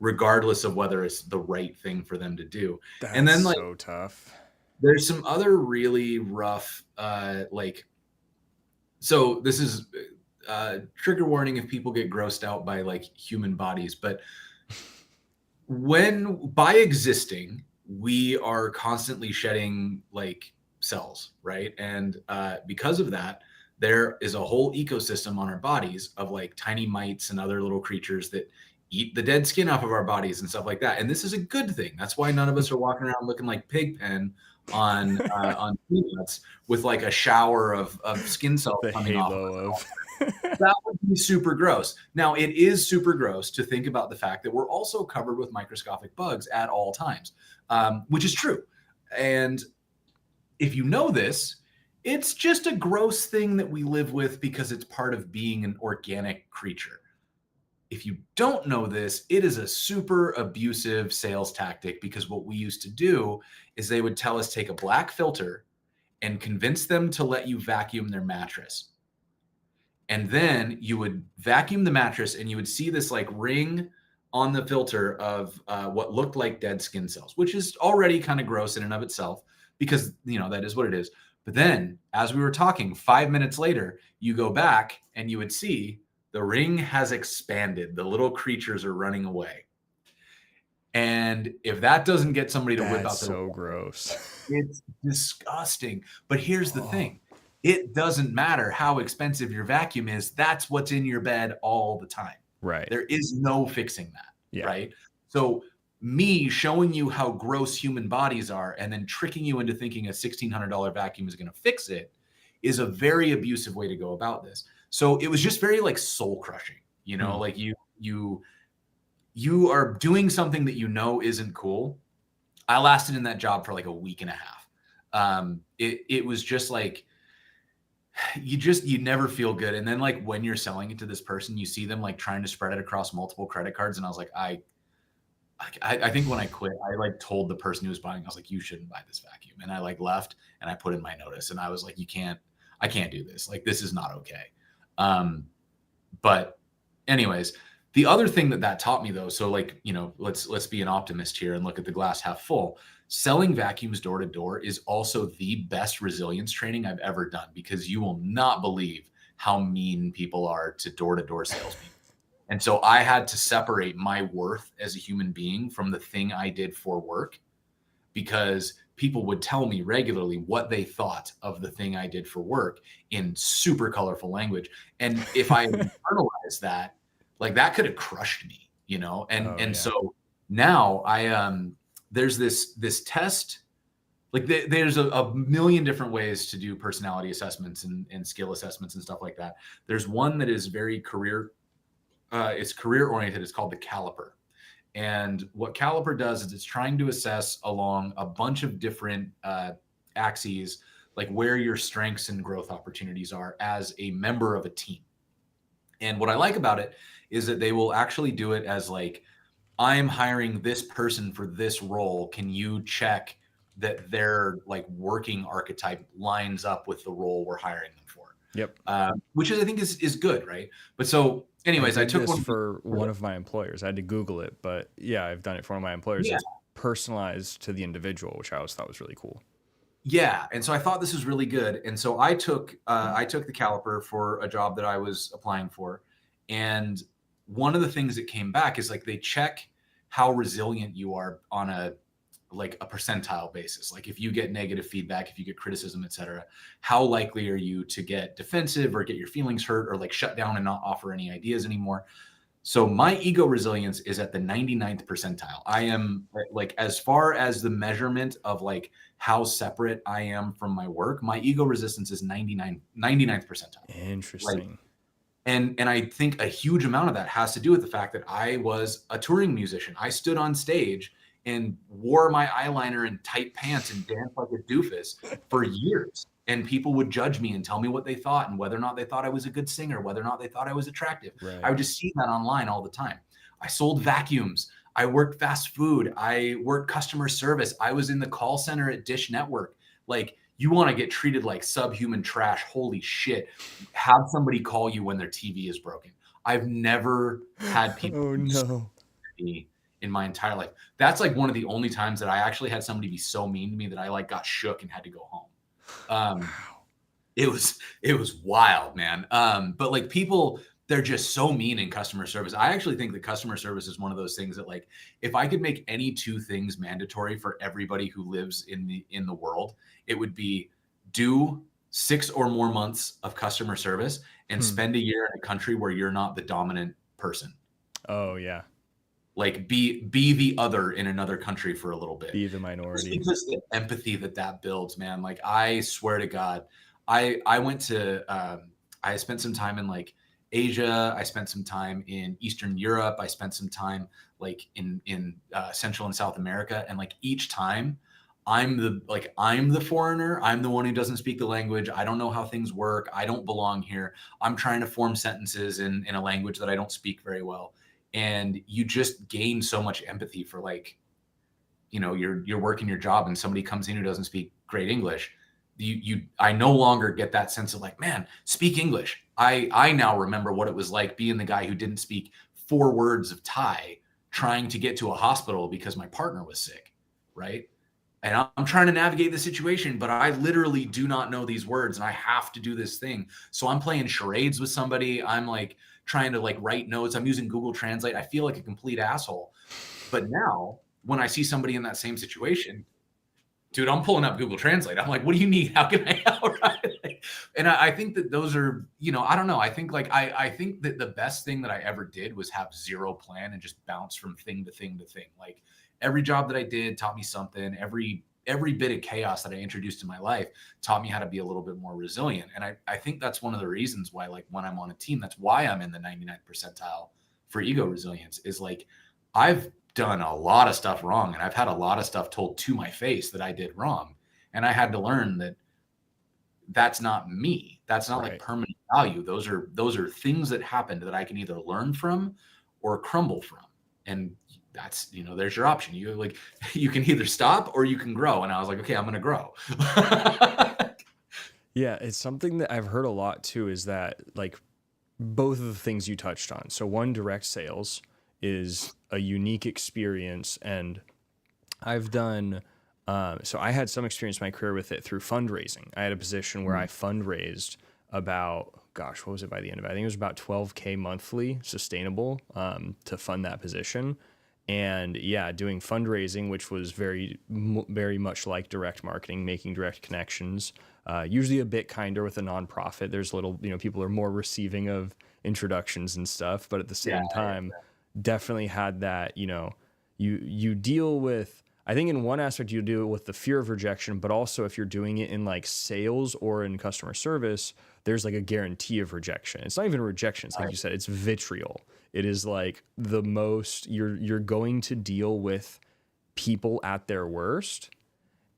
regardless of whether it's the right thing for them to do. And then like so tough. There's some other really rough so this is trigger warning if people get grossed out by like human bodies, but by existing, we are constantly shedding like cells, right? And because of that, there is a whole ecosystem on our bodies of like tiny mites and other little creatures that eat the dead skin off of our bodies and stuff like that. And this is a good thing. That's why none of us are walking around looking like Pigpen on Peanuts with like a shower of skin cells coming off of us. That would be super gross. Now, it is super gross to think about the fact that we're also covered with microscopic bugs at all times, which is true. And if you know this, it's just a gross thing that we live with because it's part of being an organic creature. If you don't know this, it is a super abusive sales tactic, because what we used to do is they would tell us take a black filter and convince them to let you vacuum their mattress. And then you would vacuum the mattress and you would see this like ring on the filter of what looked like dead skin cells, which is already kind of gross in and of itself, because that is what it is. But then as we were talking 5 minutes later, you go back and you would see the ring has expanded. The little creatures are running away. And if that doesn't get somebody to whip out so gross. It's disgusting. But here's the thing. It doesn't matter how expensive your vacuum is. That's what's in your bed all the time. Right. There is no fixing that. Right. So me showing you how gross human bodies are and then tricking you into thinking a $1,600 vacuum is going to fix it is a very abusive way to go about this. So it was just very like soul crushing, like you are doing something that isn't cool. I lasted in that job for like a week and a half. It was just like, you never feel good. And then like when you're selling it to this person, you see them like trying to spread it across multiple credit cards. And I was like, I think when I quit, I like told the person who was buying, I was like, you shouldn't buy this vacuum. And I like left and I put in my notice, and I was like, I can't do this. Like, this is not okay. But anyways, the other thing that taught me though, so like, let's be an optimist here and look at the glass half full. Selling vacuums door to door is also the best resilience training I've ever done, because you will not believe how mean people are to door salespeople. And so I had to separate my worth as a human being from the thing I did for work, because people would tell me regularly what they thought of the thing I did for work in super colorful language. And if I internalized that, like that could have crushed me, And so now there's this test, like there's a million different ways to do personality assessments and skill assessments and stuff like that. There's one that is very it's career oriented. It's called the caliper. And what caliper does is it's trying to assess along a bunch of different axes, like where your strengths and growth opportunities are as a member of a team. And what I like about it is that they will actually do it as like, I'm hiring this person for this role. Can you check that their like working archetype lines up with the role we're hiring them for? Yep. Which is, I think is good. Right. But so I anyways, I did took this one. for one of my employers. I had to Google it, but yeah, I've done it for one of my employers. Yeah. It's personalized to the individual, which I always thought was really cool. Yeah, and so I thought this was really good, and so I took the caliper for a job that I was applying for, and one of the things that came back is like they check how resilient you are on a like a percentile basis. Like if you get negative feedback, if you get criticism, etc., how likely are you to get defensive or get your feelings hurt or like shut down and not offer any ideas anymore? So my ego resilience is at the 99th percentile. I am like, as far as the measurement of like how separate I am from my work, my ego resistance is 99th percentile. Like, Interesting. and I think a huge amount of that has to do with the fact that I was a touring musician. I stood on stage and wore my eyeliner and tight pants and danced like a doofus for years. And people would judge me and tell me what they thought and whether or not they thought I was a good singer, whether or not they thought I was attractive. I Right. would just see that online all the time. I sold vacuums. I worked fast food. I worked customer service. I was in the call center at Dish Network. Like, you want to get treated like subhuman trash. Holy shit. Have somebody call you when their TV is broken. I've never had people Oh no. me in my entire life. That's like one of the only times that I actually had somebody be so mean to me that I like got shook and had to go home. Um, it was wild, man. But like people, they're just so mean in customer service. I actually think that customer service is one of those things that like if I could make any two things mandatory for everybody who lives in the world, it would be do 6 or more months of customer service and spend a year in a country where you're not the dominant person. Oh yeah. Like be the other in another country for a little bit. Be the Just minority. because the empathy that builds, man. Like I swear to God, I went to I spent some time in like Asia. I spent some time in Eastern Europe. I spent some time like in Central and South America, and like each time. I'm the foreigner. I'm the one who doesn't speak the language. I don't know how things work. I don't belong here. I'm trying to form sentences in a language that I don't speak very well, and you just gain so much empathy for like you're working your job and somebody comes in who doesn't speak great English. I no longer get that sense of like, man, speak English. I now remember what it was like being the guy who didn't speak 4 words of Thai trying to get to a hospital because my partner was sick, right? And I'm trying to navigate the situation, but I literally do not know these words and I have to do this thing. So I'm playing charades with somebody. I'm like trying to like write notes. I'm using Google Translate. I feel like a complete asshole. But now when I see somebody in that same situation, dude, I'm pulling up Google Translate. I'm like, what do you need? How can I help? Right? And I think that those are, I don't know. I think like I think that the best thing that I ever did was have zero plan and just bounce from thing to thing to thing. Like every job that I did taught me something. Every bit of chaos that I introduced to my life taught me how to be a little bit more resilient. And I think that's one of the reasons why, like when I'm on a team, that's why I'm in the 99th percentile for ego resilience is like, I've done a lot of stuff wrong and I've had a lot of stuff told to my face that I did wrong. And I had to learn that that's not me. That's not like permanent value. Those are things that happened that I can either learn from or crumble from. And that's, there's your option. You like, you can either stop or you can grow. And I was like, okay, I'm going to grow. Yeah, it's something that I've heard a lot too, is that like both of the things you touched on. So one, direct sales is a unique experience, and I've done so I had some experience in my career with it through fundraising. I had a position where I fundraised about, gosh, what was it by the end of it? I think it was about 12K monthly sustainable to fund that position. And yeah, doing fundraising, which was very much like direct marketing, making direct connections, usually a bit kinder with a nonprofit. There's little, people are more receiving of introductions and stuff, but at the same time, definitely had that, you deal with, I think in one aspect you deal with the fear of rejection, but also if you're doing it in like sales or in customer service, there's like a guarantee of rejection. It's not even rejection. It's like you said, it's vitriol. It is like the most you're going to deal with people at their worst.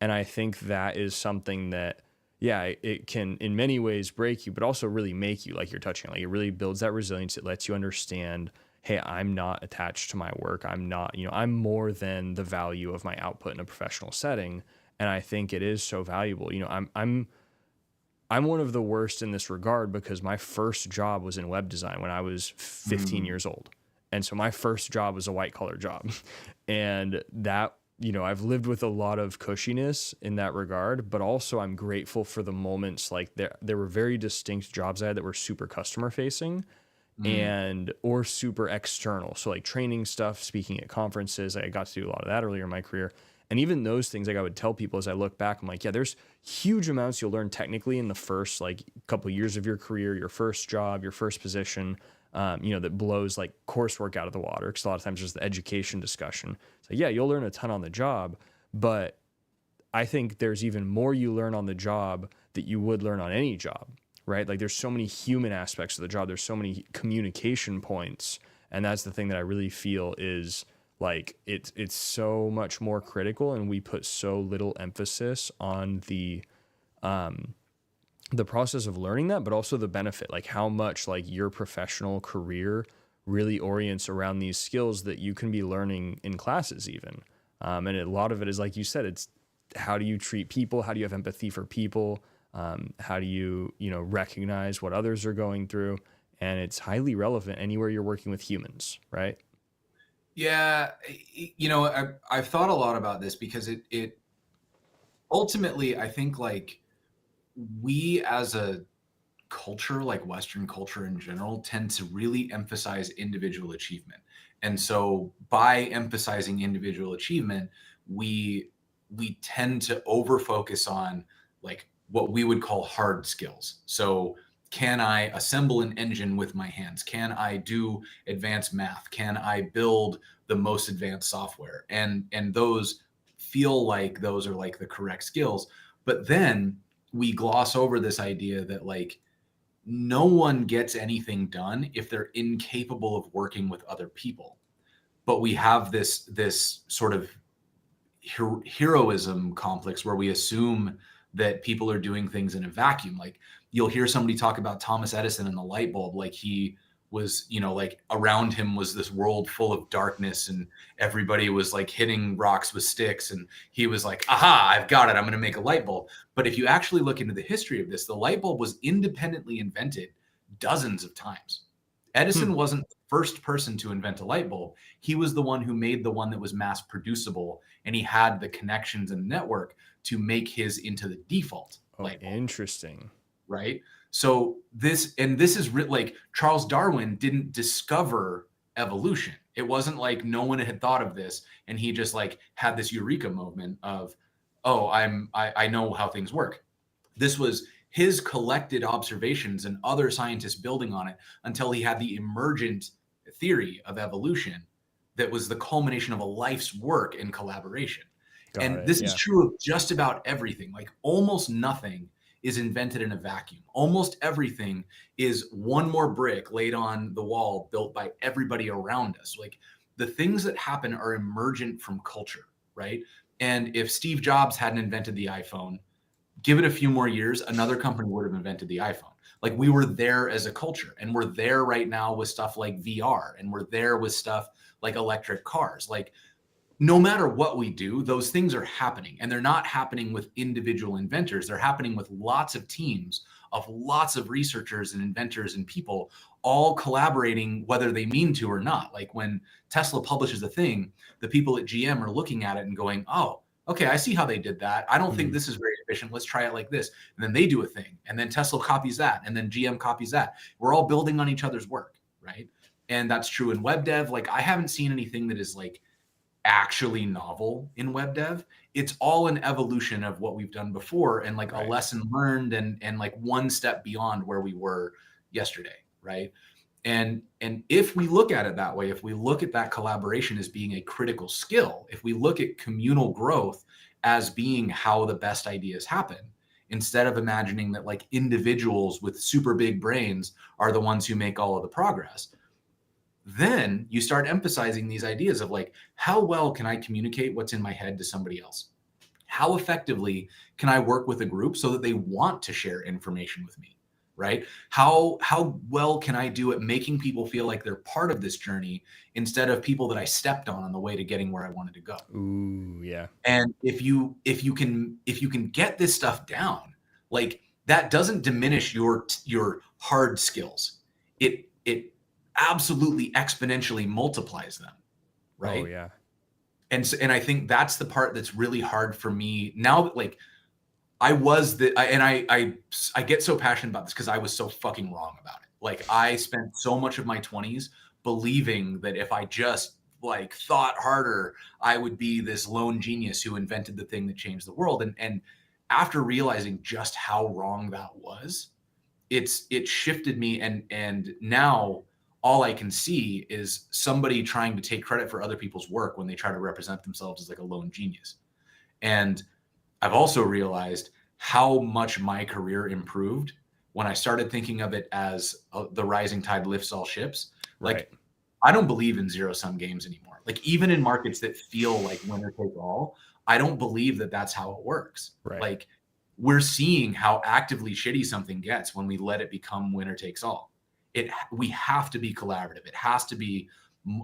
And I think that is something that, yeah, it can in many ways break you, but also really make you, like you're touching on. Like it really builds that resilience. It lets you understand, hey, I'm not attached to my work. I'm not, I'm more than the value of my output in a professional setting. And I think it is so valuable. I'm one of the worst in this regard because my first job was in web design when I was 15 Mm, years old. And so my first job was a white collar job. And that, I've lived with a lot of cushiness in that regard, but also I'm grateful for the moments like there were very distinct jobs I had that were super customer facing mm, and or super external. So like training stuff, speaking at conferences, I got to do a lot of that earlier in my career. And even those things, like I would tell people as I look back, I'm like, yeah, there's huge amounts you'll learn technically in the first like couple of years of your career, your first job, your first position, that blows like coursework out of the water. Because a lot of times there's the education discussion. So yeah, you'll learn a ton on the job, but I think there's even more you learn on the job that you would learn on any job, right? Like there's so many human aspects of the job. There's so many communication points. And that's the thing that I really feel is like it's so much more critical, and we put so little emphasis on the process of learning that, but also the benefit, like how much like your professional career really orients around these skills that you can be learning in classes even. And a lot of it is, like you said, it's how do you treat people? How do you have empathy for people? How do you, recognize what others are going through? And it's highly relevant anywhere you're working with humans, right? yeah, I've thought a lot about this because it ultimately, I think like we as a culture, like Western culture in general, tend to really emphasize individual achievement. And so by emphasizing individual achievement, we we tend to over focus on like what we would call hard skills. So can I assemble an engine with my hands? Can I do advanced math? Can I build the most advanced software? And those feel like those are like the correct skills. But then we gloss over this idea that like no one gets anything done if they're incapable of working with other people. But we have this sort of heroism complex where we assume that people are doing things in a vacuum. Like you'll hear somebody talk about Thomas Edison and the light bulb, like he was, like around him was this world full of darkness and everybody was like hitting rocks with sticks. And he was like, aha, I've got it. I'm going to make a light bulb. But if you actually look into the history of this, the light bulb was independently invented dozens of times. Hmm. Edison wasn't the first person to invent a light bulb. He was the one who made the one that was mass producible, and he had the connections and network to make his into the default Oh, light bulb, interesting. right? So this is like Charles Darwin didn't discover evolution. It wasn't like no one had thought of this and he just like had this eureka moment of, oh, I know how things work. This was his collected observations and other scientists building on it until he had the emergent theory of evolution that was the culmination of a life's work in collaboration. Got And it. this is Yeah. true of just about everything. Like almost nothing is invented in a vacuum. Almost everything is one more brick laid on the wall built by everybody around us. Like the things that happen are emergent from culture, right? And if Steve Jobs hadn't invented the iPhone, give it a few more years, another company would have invented the iPhone. Like we were there as a culture, and we're there right now with stuff like VR, and we're there with stuff like electric cars. Like no matter what we do, those things are happening, and they're not happening with individual inventors. They're happening with lots of teams of lots of researchers and inventors and people all collaborating, whether they mean to or not. Like when Tesla publishes a thing, the people at GM are looking at it and going, oh, okay, I see how they did that. I don't think Hmm. this is very efficient. Let's try it like this. And then they do a thing. And then Tesla copies that. And then GM copies that. We're all building on each other's work, right? And that's true in web dev. Like I haven't seen anything that is like actually novel in web dev. It's all an evolution of what we've done before and like a Right. lesson learned and like one step beyond where we were yesterday, right? And if we look at it that way, if we look at that collaboration as being a critical skill, if we look at communal growth as being how the best ideas happen, instead of imagining that like individuals with super big brains are the ones who make all of the progress, then you start emphasizing these ideas of like, how well can I communicate what's in my head to somebody else? How effectively can I work with a group so that they want to share information with me? Right? How well can I do at making people feel like they're part of this journey instead of people that I stepped on the way to getting where I wanted to go? Ooh, yeah. And if you can get this stuff down, like that doesn't diminish your hard skills. It absolutely exponentially multiplies them, Oh right? yeah. And I think that's the part that's really hard for me now. Like I was the and I get so passionate about this because I was so fucking wrong about it. Like I spent so much of my 20s believing that if I just like thought harder, I would be this lone genius who invented the thing that changed the world. And after realizing just how wrong that was, it shifted me, and now all I can see is somebody trying to take credit for other people's work when they try to represent themselves as like a lone genius. And I've also realized how much my career improved when I started thinking of it as the rising tide lifts all ships. Right. Like, I don't believe in zero sum games anymore. Like, even in markets that feel like winner take all, I don't believe that that's how it works. Right. Like, we're seeing how actively shitty something gets when we let it become winner takes all. We have to be collaborative. It has to be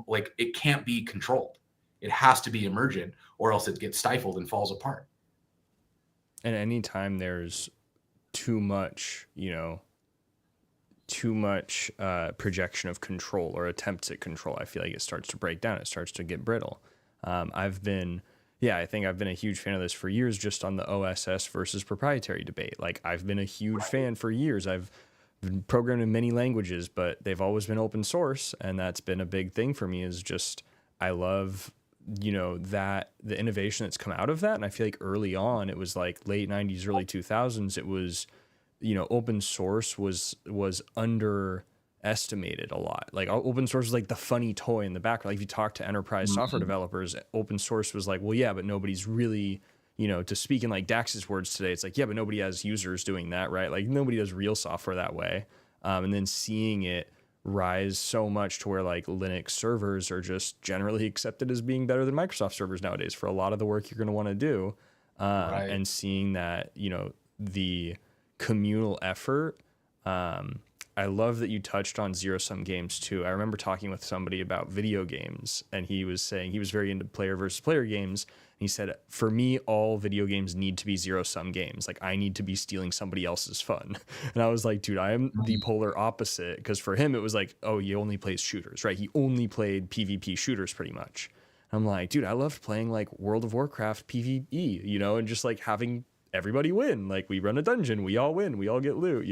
like, it can't be controlled. It has to be emergent, or else it gets stifled and falls apart. And anytime there's too much, projection of control or attempts at control, I feel like it starts to break down. It starts to get brittle. I think I've been a huge fan of this for years, just on the OSS versus proprietary debate. Like, I've been a huge fan for years. I've been programmed in many languages, but they've always been open source. And that's been a big thing for me, is just, I love, that the innovation that's come out of that. And I feel like early on, it was like late 90s, early 2000s, it was, open source was underestimated a lot. Like, open source was like the funny toy in the background. Like, if you talk to enterprise software developers, open source was like, well, yeah, but nobody's really, to speak in like Dax's words today, it's like, yeah, but nobody has users doing that, right? Like, nobody does real software that way. And then seeing it rise so much to where like Linux servers are just generally accepted as being better than Microsoft servers nowadays for a lot of the work you're going to want to do. And seeing that, the communal effort. I love that you touched on zero sum games too. I remember talking with somebody about video games, and he was saying he was very into player versus player games. And he said, for me, all video games need to be zero sum games. Like, I need to be stealing somebody else's fun. And I was like, dude, I am the polar opposite. Because for him, it was like, oh, he only plays shooters, right? He only played PvP shooters pretty much. I'm like, dude, I loved playing like World of Warcraft PvE, and just like having everybody win. Like, we run a dungeon, we all win, we all get loot,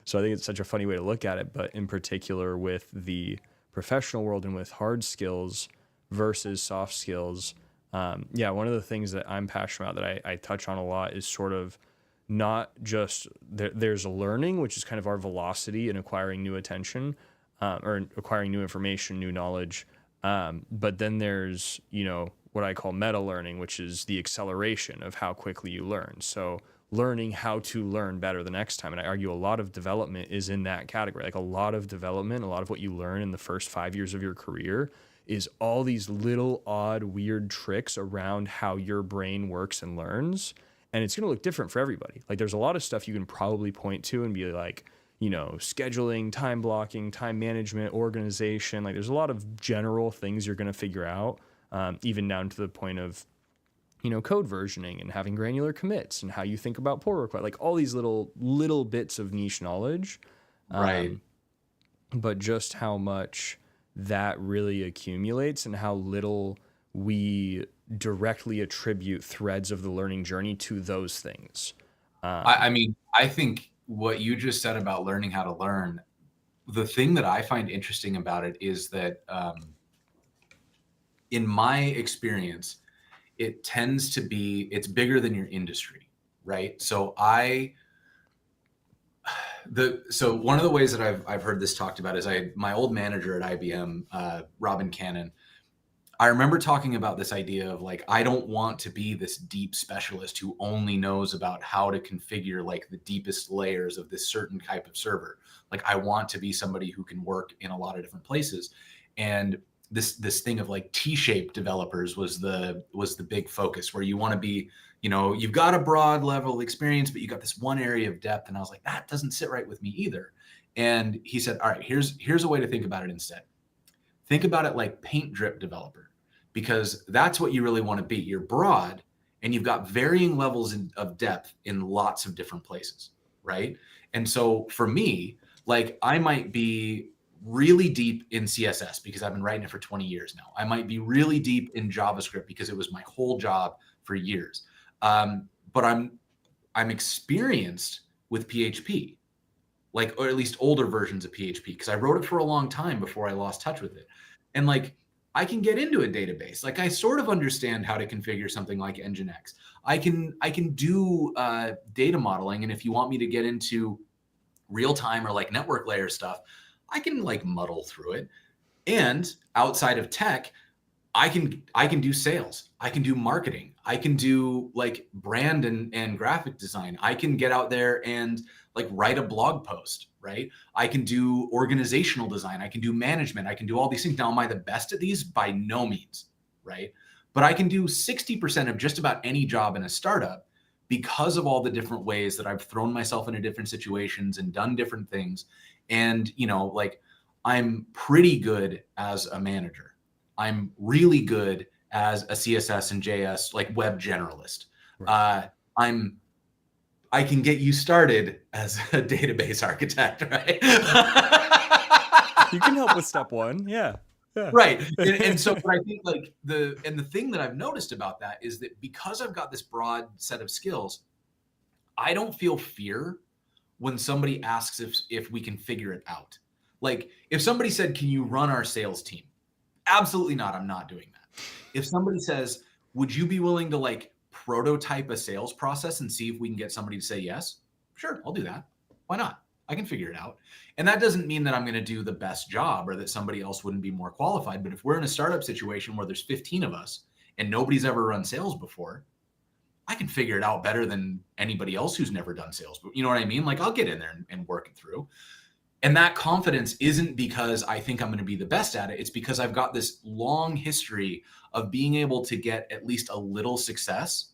So I think it's such a funny way to look at it. But in particular with the professional world and with hard skills versus soft skills, one of the things that I'm passionate about, that I touch on a lot, is sort of not just there's learning, which is kind of our velocity in acquiring new attention, or acquiring new information, new knowledge. But then there's, what I call meta learning, which is the acceleration of how quickly you learn. So learning how to learn better the next time. And I argue a lot of development is in that category. Like, a lot of development, a lot of what you learn in the first 5 years of your career is all these little odd, weird tricks around how your brain works and learns. And it's going to look different for everybody. Like, there's a lot of stuff you can probably point to and be like, scheduling, time blocking, time management, organization. Like, there's a lot of general things you're going to figure out, even down to the point of, code versioning and having granular commits and how you think about pull request, like all these little bits of niche knowledge. Right. But just how much that really accumulates and how little we directly attribute threads of the learning journey to those things. I mean, I think what you just said about learning how to learn, the thing that I find interesting about it is that, in my experience, it tends to be, it's bigger than your industry, right? So one of the ways that I've heard this talked about is my old manager at IBM, Robin Cannon. I remember talking about this idea of like, I don't want to be this deep specialist who only knows about how to configure like the deepest layers of this certain type of server. Like, I want to be somebody who can work in a lot of different places. And this thing of like T-shaped developers was the big focus, where you want to be, you've got a broad level experience, but you got this one area of depth. And I was like, that doesn't sit right with me either. And he said, all right, here's a way to think about it instead. Think about it like paint drip developer, because that's what you really want to be. You're broad and you've got varying levels of depth in lots of different places. right? And so for me, like I might be really deep in CSS because I've been writing it for 20 years now. I might be really deep in JavaScript because it was my whole job for years. But I'm experienced with PHP, like, or at least older versions of PHP, because I wrote it for a long time before I lost touch with it. And like, I can get into a database. Like I sort of understand how to configure something like Nginx. I can do data modeling. And if you want me to get into real time or like network layer stuff, I can like muddle through it. And outside of tech, I can do sales. I can do marketing. I can do like brand and graphic design. I can get out there and like write a blog post, right? I can do organizational design. I can do management. I can do all these things. Now, am I the best at these? By no means, right? But I can do 60% of just about any job in a startup because of all the different ways that I've thrown myself into different situations and done different things. And, you know, like I'm pretty good as a manager. I'm really good as a CSS and JS, like web generalist. Right. I can get you started as a database architect, right? You can help with step one. Yeah. Yeah. Right. And so but I think like the thing that I've noticed about that is that because I've got this broad set of skills, I don't feel fear when somebody asks if we can figure it out. Like if somebody said, "Can you run our sales team?" Absolutely not. I'm not doing that. If somebody says, "Would you be willing to like prototype a sales process and see if we can get somebody to say yes?" Sure, I'll do that. Why not? I can figure it out. And that doesn't mean that I'm going to do the best job or that somebody else wouldn't be more qualified. But if we're in a startup situation where there's 15 of us and nobody's ever run sales before, I can figure it out better than anybody else who's never done sales. But you know what I mean? Like I'll get in there and work it through. And that confidence isn't because I think I'm going to be the best at it. It's because I've got this long history of being able to get at least a little success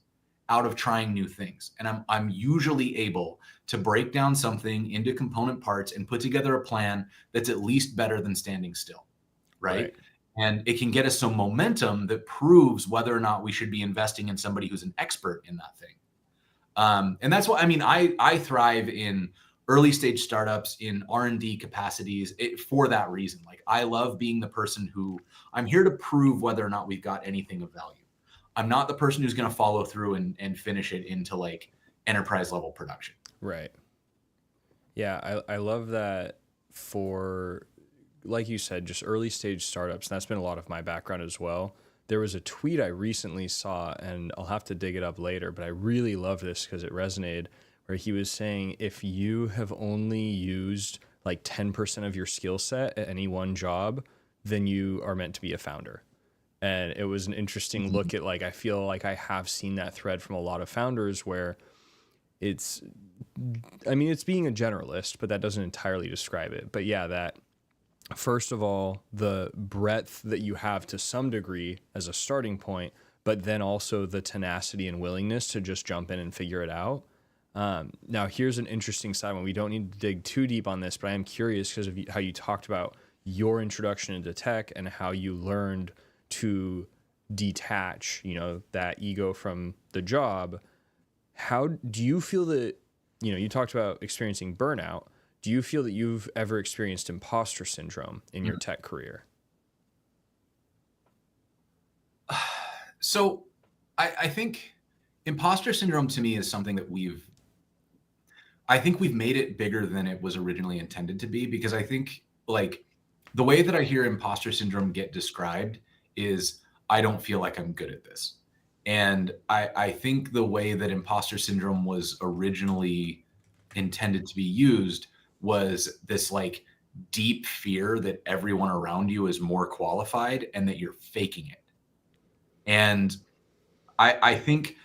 out of trying new things. And I'm usually able to break down something into component parts and put together a plan that's at least better than standing still, right? And it can get us some momentum that proves whether or not we should be investing in somebody who's an expert in that thing. And that's what, I mean, I thrive in early stage startups, in R&D capacities for that reason. Like I love being the person who I'm here to prove whether or not we've got anything of value. I'm not the person who's going to follow through and finish it into like enterprise level production. Right. Yeah. I love that for, like you said, just early stage startups. And that's been a lot of my background as well. There was a tweet I recently saw, and I'll have to dig it up later, but I really love this because it resonated, where he was saying, if you have only used like 10% of your skill set at any one job, then you are meant to be a founder. And it was an interesting look at, like, I feel like I have seen that thread from a lot of founders where it's being a generalist, but that doesn't entirely describe it. But yeah, that first of all, the breadth that you have to some degree as a starting point, but then also the tenacity and willingness to just jump in and figure it out. Now, here's an interesting side one. We don't need to dig too deep on this, but I am curious because of how you talked about your introduction into tech and how you learned to detach, that ego from the job. How do you feel that, you talked about experiencing burnout. Do you feel that you've ever experienced imposter syndrome in your tech career? So I think imposter syndrome to me is something that we've made it bigger than it was originally intended to be, because I think like the way that I hear imposter syndrome get described is I don't feel like I'm good at this. And I think the way that imposter syndrome was originally intended to be used was this like deep fear that everyone around you is more qualified and that you're faking it. And I think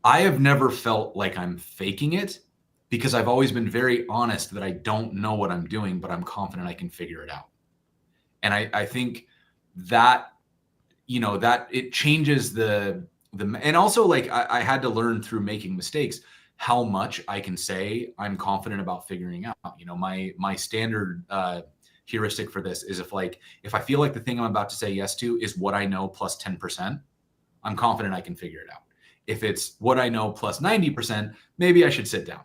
I have never felt like I'm faking it, because I've always been very honest that I don't know what I'm doing, but I'm confident I can figure it out. And I think that, that it changes and also like I had to learn through making mistakes how much I can say I'm confident about figuring out. My standard heuristic for this is if I feel like the thing I'm about to say yes to is what I know plus 10%, I'm confident I can figure it out. If it's what I know plus 90%, maybe I should sit down.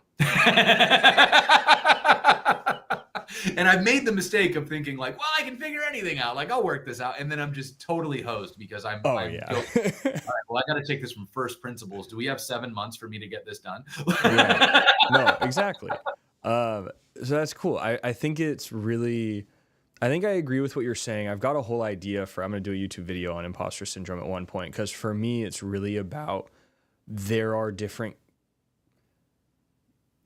And I've made the mistake of thinking like, well, I can figure anything out. Like I'll work this out. And then I'm just totally hosed because I'm Yeah. All right, well, I got to take this from first principles. Do we have 7 months for me to get this done? Right. No, exactly. So that's cool. I think it's really, I think I agree with what you're saying. I've got a whole idea for, I'm going to do a YouTube video on imposter syndrome at one point. Cause for me, it's really about,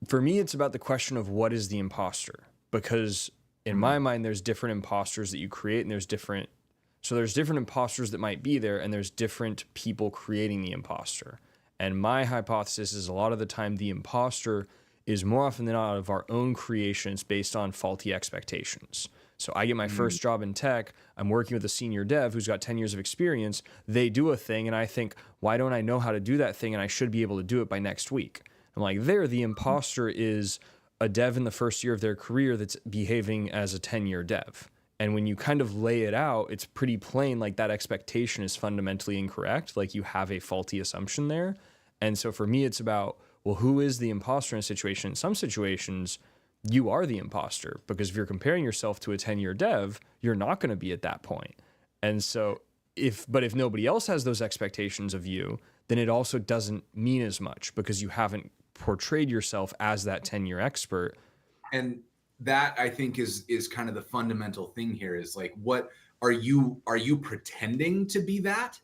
for me, it's about the question of what is the imposter? Because in my mind, there's different imposters that you create, and there's different imposters that might be there, and there's different people creating the imposter. And my hypothesis is a lot of the time the imposter is more often than not of our own creations based on faulty expectations. So I get my first job in tech, I'm working with a senior dev who's got 10 years of experience, they do a thing, and I think, why don't I know how to do that thing, and I should be able to do it by next week. I'm like, the imposter is a dev in the first year of their career that's behaving as a 10-year dev. And when you kind of lay it out, it's pretty plain, like that expectation is fundamentally incorrect. Like you have a faulty assumption there. And so for me, it's about, well, who is the imposter in a situation? In some situations, you are the imposter, because if you're comparing yourself to a 10-year dev, you're not going to be at that point. And so if nobody else has those expectations of you, then it also doesn't mean as much because you haven't portrayed yourself as that 10-year expert. And that, I think, is kind of the fundamental thing here, is like, what are you pretending to be that?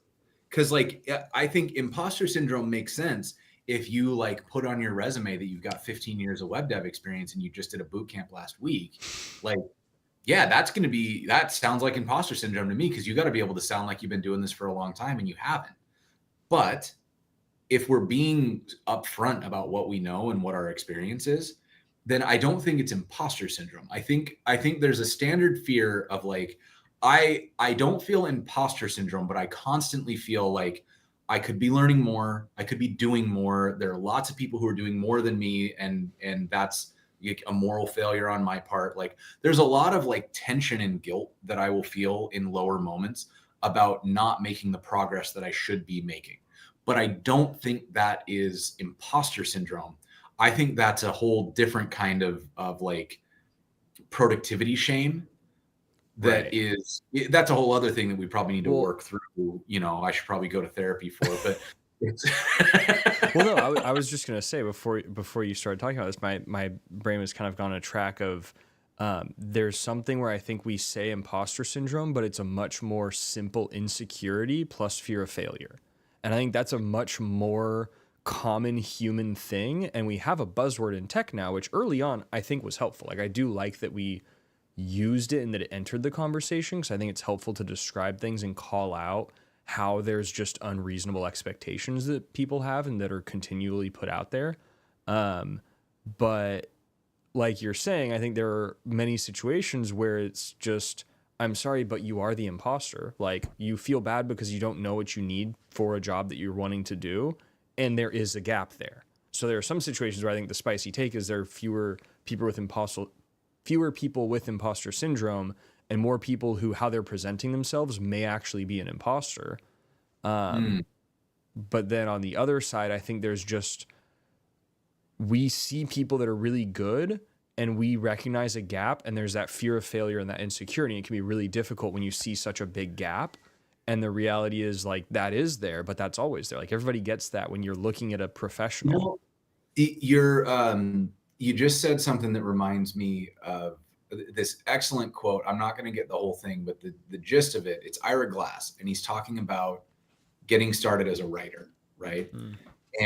Because like, I think imposter syndrome makes sense if you like put on your resume that you've got 15 years of web dev experience and you just did a boot camp last week. Like, yeah, that sounds like imposter syndrome to me, because you got to be able to sound like you've been doing this for a long time and you haven't. But if we're being upfront about what we know and what our experience is, then I don't think it's imposter syndrome. I think there's a standard fear of like, I don't feel imposter syndrome, but I constantly feel like I could be learning more, I could be doing more. There are lots of people who are doing more than me, and that's like a moral failure on my part. Like there's a lot of like tension and guilt that I will feel in lower moments about not making the progress that I should be making. But I don't think that is imposter syndrome. I think that's a whole different kind of like productivity shame. That's a whole other thing that we probably need to work through. You know, I should probably go to therapy for, but it's well, no, I was just going to say before you started talking about this, my brain was kind of gone a track of, there's something where I think we say imposter syndrome, but it's a much more simple insecurity plus fear of failure. And I think that's a much more common human thing. And we have a buzzword in tech now, which early on I think was helpful. Like I do like that we used it and that it entered the conversation, because I think it's helpful to describe things and call out how there's just unreasonable expectations that people have and that are continually put out there. But like you're saying, I think there are many situations where it's just, I'm sorry, but you are the imposter. Like you feel bad because you don't know what you need for a job that you're wanting to do. And there is a gap there. So there are some situations where I think the spicy take is there are fewer people with imposter syndrome and more people who, how they're presenting themselves may actually be an imposter. But then on the other side, I think there's just, we see people that are really good and we recognize a gap, and there's that fear of failure and that insecurity. It can be really difficult when you see such a big gap. And the reality is like that is there, but that's always there. Like everybody gets that when you're looking at a professional. You just said something that reminds me of this excellent quote. I'm not going to get the whole thing, but the gist of it, it's Ira Glass, and he's talking about getting started as a writer, right?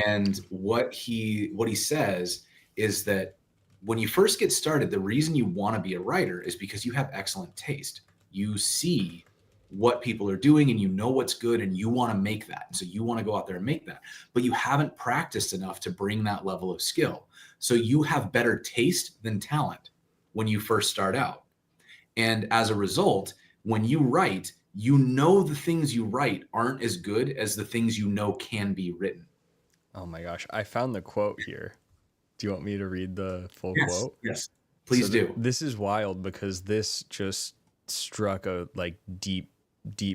And what he says is that when you first get started, the reason you want to be a writer is because you have excellent taste. You see what people are doing and you know what's good and you want to make that. And so you want to go out there and make that, but you haven't practiced enough to bring that level of skill. So you have better taste than talent when you first start out. And as a result, when you write, you know the things you write aren't as good as the things you know can be written. Oh my gosh, I found the quote here. Do you want me to read the full quote? Yes, please do. This is wild because this just struck a like deep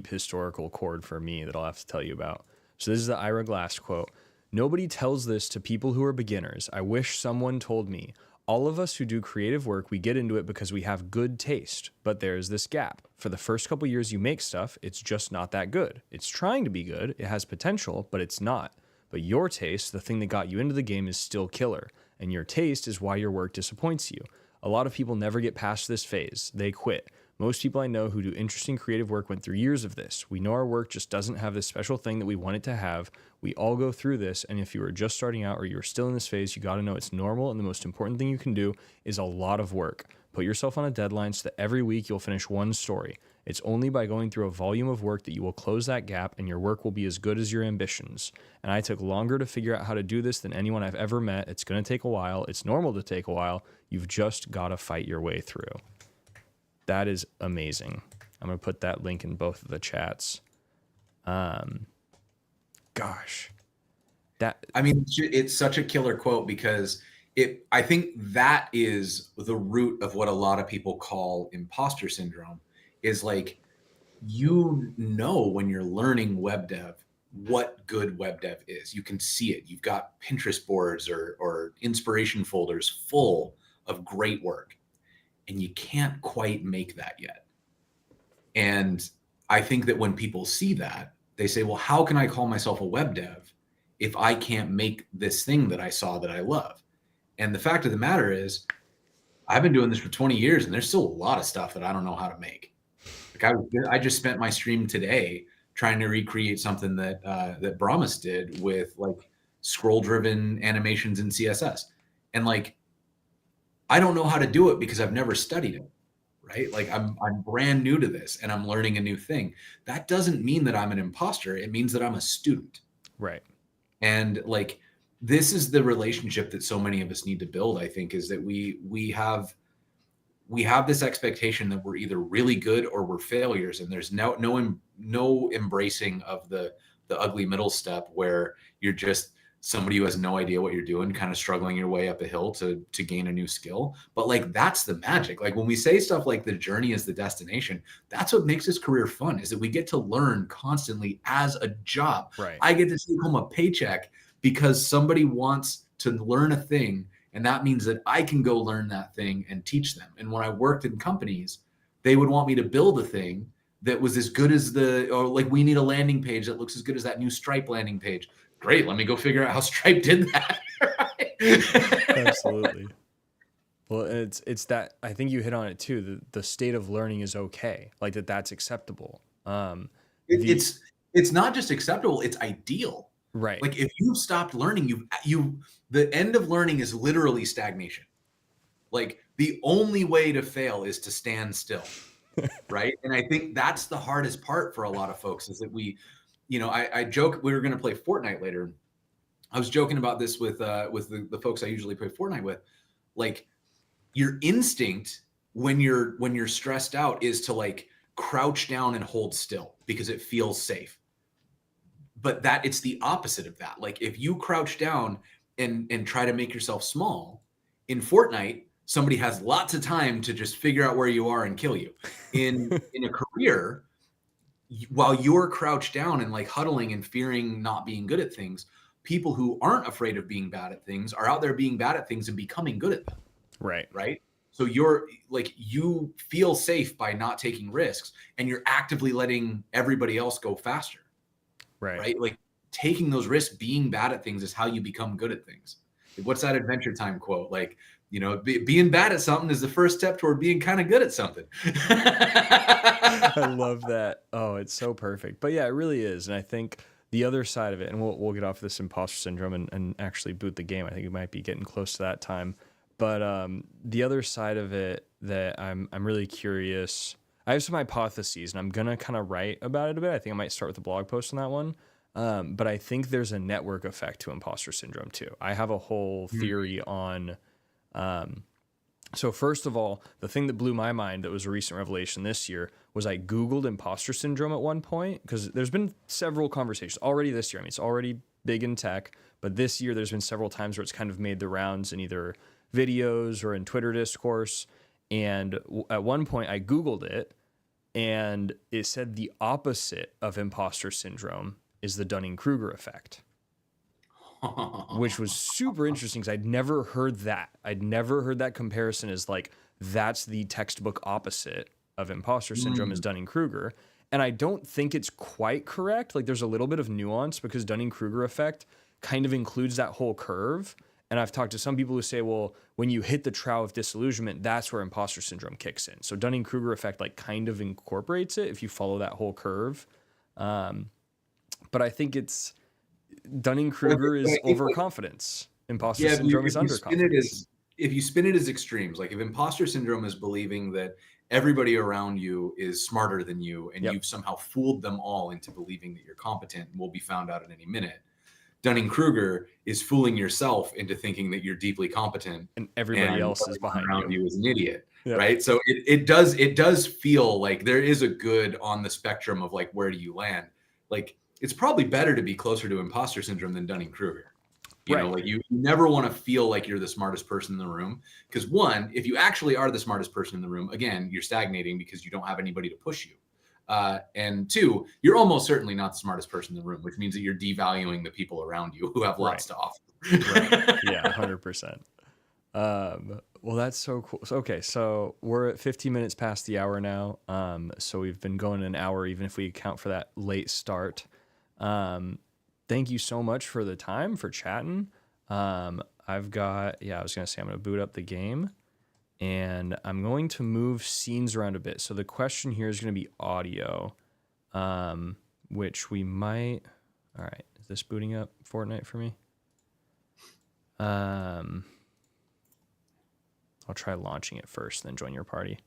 historical chord for me that I'll have to tell you about. So this is the Ira Glass quote. Nobody tells this to people who are beginners. I wish someone told me. All of us who do creative work, we get into it because we have good taste, but there's this gap. For the first couple years you make stuff, it's just not that good. It's trying to be good, it has potential, but it's not. But your taste, the thing that got you into the game, is still killer, and your taste is why your work disappoints you. A lot of people never get past this phase. They quit. Most people I know who do interesting creative work went through years of this. We know our work just doesn't have this special thing that we want it to have. We all go through this, and if you are just starting out or you're still in this phase, you got to know it's normal, and the most important thing you can do is a lot of work. Put yourself on a deadline so that every week you'll finish one story. It's only by going through a volume of work that you will close that gap, and your work will be as good as your ambitions. And I took longer to figure out how to do this than anyone I've ever met. It's going to take a while. It's normal to take a while. You've just got to fight your way through. That is amazing. I'm going to put that link in both of the chats. Gosh. I mean, it's such a killer quote because I think that is the root of what a lot of people call imposter syndrome, is like, you know, when you're learning web dev, what good web dev is. You can see it. You've got Pinterest boards or inspiration folders full of great work, and you can't quite make that yet. And I think that when people see that, they say, well, how can I call myself a web dev if I can't make this thing that I saw that I love? And the fact of the matter is, I've been doing this for 20 years, and there's still a lot of stuff that I don't know how to make. Like I just spent my stream today trying to recreate something that that Brahmas did with like scroll-driven animations in CSS, and like, I don't know how to do it because I've never studied it, right? Like I'm brand new to this and I'm learning a new thing. That doesn't mean that I'm an imposter. It means that I'm a student. Right. And like, this is the relationship that so many of us need to build, I think, is that we have this expectation that we're either really good or we're failures. And there's no embracing of the ugly middle step where you're just somebody who has no idea what you're doing, kind of struggling your way up a hill to gain a new skill. But like, that's the magic. Like when we say stuff like the journey is the destination, that's what makes this career fun, is that we get to learn constantly as a job. Right. I get to take home a paycheck because somebody wants to learn a thing. And that means that I can go learn that thing and teach them. And when I worked in companies, they would want me to build a thing that was as good as or like, we need a landing page that looks as good as that new Stripe landing page. Great, let me go figure out how Stripe did that. Absolutely. Well, it's that, I think you hit on it too. The state of learning is okay. Like that's acceptable. It's not just acceptable, it's ideal. Right. Like if you stopped learning, the end of learning is literally stagnation. Like the only way to fail is to stand still. Right. And I think that's the hardest part for a lot of folks, is that I joke, we were going to play Fortnite later. I was joking about this with the folks I usually play Fortnite with. Like, your instinct when you're stressed out is to like crouch down and hold still because it feels safe. But it's the opposite of that. Like if you crouch down and try to make yourself small in Fortnite, somebody has lots of time to just figure out where you are and kill you. In a career, while you're crouched down and like huddling and fearing not being good at things, people who aren't afraid of being bad at things are out there being bad at things and becoming good at them. Right. Right. So you feel safe by not taking risks, and you're actively letting everybody else go faster. Right. Right. Like taking those risks, being bad at things is how you become good at things. Like, what's that Adventure Time quote? Like, being bad at something is the first step toward being kind of good at something. I love that. Oh, it's so perfect. But yeah, it really is. And I think the other side of it, and we'll get off this imposter syndrome and actually boot the game. I think we might be getting close to that time. But the other side of it that I'm really curious, I have some hypotheses, and I'm going to kind of write about it a bit. I think I might start with a blog post on that one. But I think there's a network effect to imposter syndrome too. I have a whole theory on... So first of all, the thing that blew my mind that was a recent revelation this year was I Googled imposter syndrome at one point, because there's been several conversations already this year. I mean, it's already big in tech, but this year there's been several times where it's kind of made the rounds in either videos or in Twitter discourse. And at one point I Googled it, and it said the opposite of imposter syndrome is the Dunning-Kruger effect. which was super interesting because I'd never heard that. I'd never heard that comparison as like, that's the textbook opposite of imposter syndrome is Dunning-Kruger. And I don't think it's quite correct. Like there's a little bit of nuance because Dunning-Kruger effect kind of includes that whole curve. And I've talked to some people who say, well, when you hit the trough of disillusionment, that's where imposter syndrome kicks in. So Dunning-Kruger effect like kind of incorporates it if you follow that whole curve. But I think it's Dunning-Kruger is overconfidence. Imposter syndrome is underconfidence. If you spin it as extremes, like if imposter syndrome is believing that everybody around you is smarter than you and you've somehow fooled them all into believing that you're competent and will be found out at any minute. Dunning-Kruger is fooling yourself into thinking that you're deeply competent and everybody else is behind you is an idiot. Right. So it does feel like there is a good on the spectrum of like, where do you land? Like, it's probably better to be closer to imposter syndrome than Dunning-Kruger. You know, like you never want to feel like you're the smartest person in the room. Because one, if you actually are the smartest person in the room, again, you're stagnating because you don't have anybody to push you. And two, you're almost certainly not the smartest person in the room, which means that you're devaluing the people around you who have lots to offer. Yeah, 100%. Well, that's so cool. Okay, so we're at 15 minutes past the hour now. So we've been going an hour, even if we account for that late start. Thank you so much for the time, for chatting. I was going to say I'm going to boot up the game. And I'm going to move scenes around a bit. So the question here is going to be audio, which we might... All right, is this booting up Fortnite for me? I'll try launching it first, then join your party.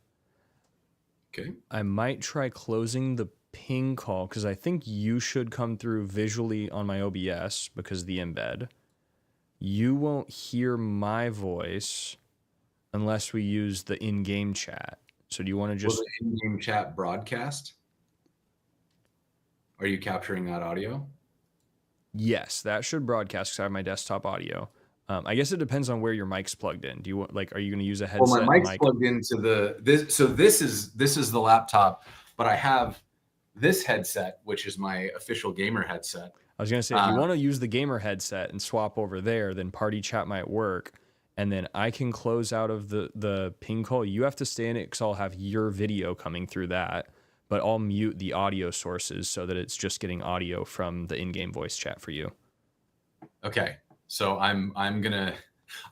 Okay. I might try closing the ping call because I think you should come through visually on my OBS because of the embed. You won't hear my voice unless we use the in-game chat. So do you want to just... Will the in-game chat broadcast? Are you capturing that audio? Yes, that should broadcast because I have my desktop audio. I guess it depends on where your mic's plugged in. Do you want, like, are you going to use a headset? Well, my mic's plugged into this. So this is the laptop, but I have this headset, which is my official gamer headset. I was going to say, if you want to use the gamer headset and swap over there, then party chat might work. And then I can close out of the ping call. You have to stay in it because I'll have your video coming through that. But I'll mute the audio sources so that it's just getting audio from the in-game voice chat for you. Okay. So I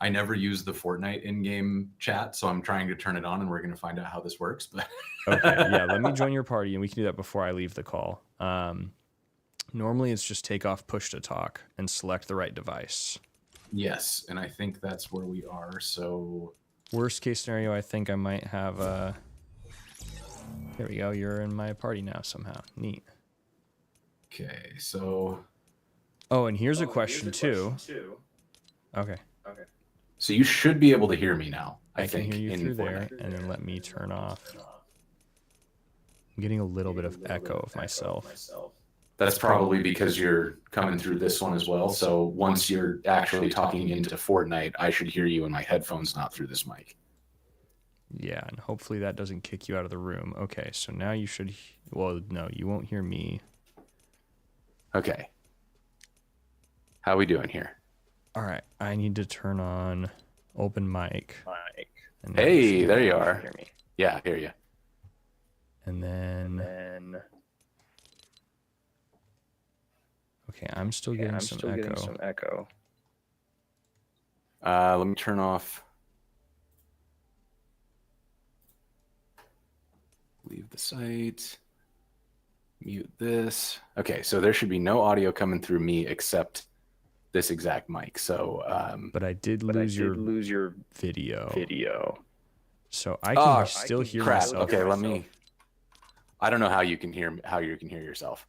never use the Fortnite in-game chat, so I'm trying to turn it on and we're going to find out how this works. But okay. Yeah. Let me join your party and we can do that before I leave the call. Normally it's just take off push to talk and select the right device. Yes. And I think that's where we are. So worst case scenario, I think I might have there we go. You're in my party now somehow. Neat. Okay. So. Oh, and here's a question too. Okay. So you should be able to hear me now. I can hear you through there, and then let me turn off. I'm getting a little bit of echo of myself. That's probably because you're coming through this one as well. So once you're actually talking into Fortnite, I should hear you in my headphones, not through this mic. Yeah, and hopefully that doesn't kick you out of the room. Okay, so now you should... Well, no, you won't hear me. Okay. How we doing here? All right, I need to turn on open mic. Hey, there you are. Hear me. Yeah, I hear you. And then... Okay, I'm still getting some echo. Let me turn off. Leave the site. Mute this. Okay, so there should be no audio coming through me except this exact mic. So, but I did lose your video. So I can still hear myself. Okay, let me. I don't know how you can hear yourself.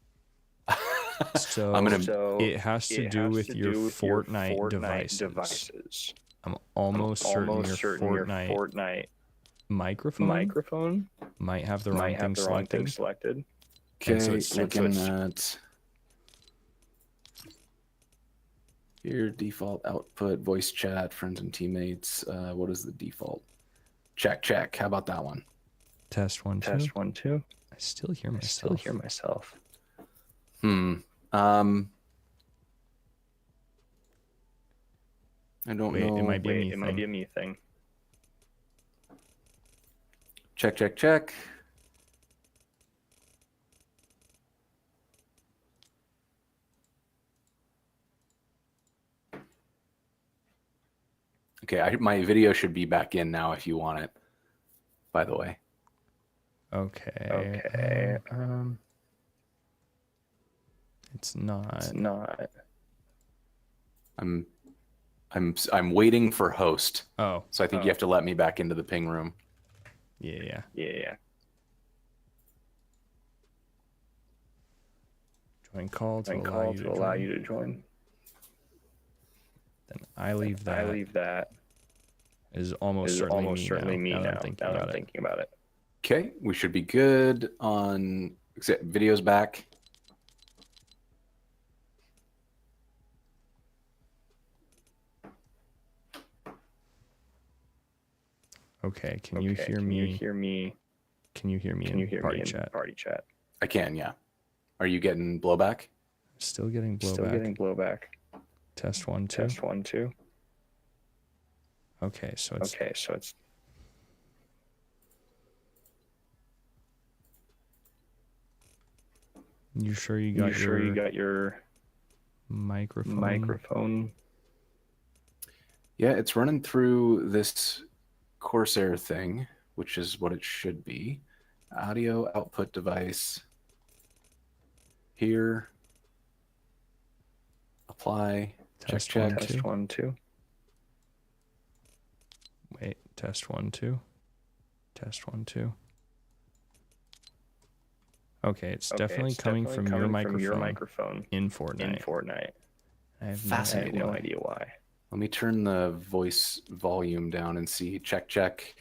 So it has to do with your Fortnite devices. I'm almost certain your Fortnite microphone might have the wrong thing selected. Okay, so looking at your default output, voice chat, friends and teammates. What is the default? Check. How about that one? Test 1 2. I still hear myself. I don't Wait, know. it might be Wait, a me it thing. might be a me thing. Check, check, check. Okay, my video should be back in now if you want it, by the way. Okay. Okay. It's not. It's not. I'm waiting for host. Oh. So I think you have to let me back into the ping room. Yeah. Yeah. Join call to Join allow call you to to allow join. you to join. Then I leave that. I leave that. Is almost Is certainly almost me certainly now. me Now that now. I'm thinking Now that about I'm it. thinking about it. Okay, we should be good on videos back. Okay, can you hear me? Can you hear me in party chat? Party chat. I can, yeah. Are you getting blowback? Still getting blowback. Still getting blowback. Test 1 2. Test 1 2. Okay, so it's You sure you got your microphone? Yeah, it's running through this Corsair thing, which is what it should be. Audio output device. Here. Apply. Test check. 1 2. Test 1 2. Wait, test 1 2. Test 1 2. Okay, it's definitely coming from your microphone in Fortnite. I have no idea why. Let me turn the voice volume down and see. Check, check.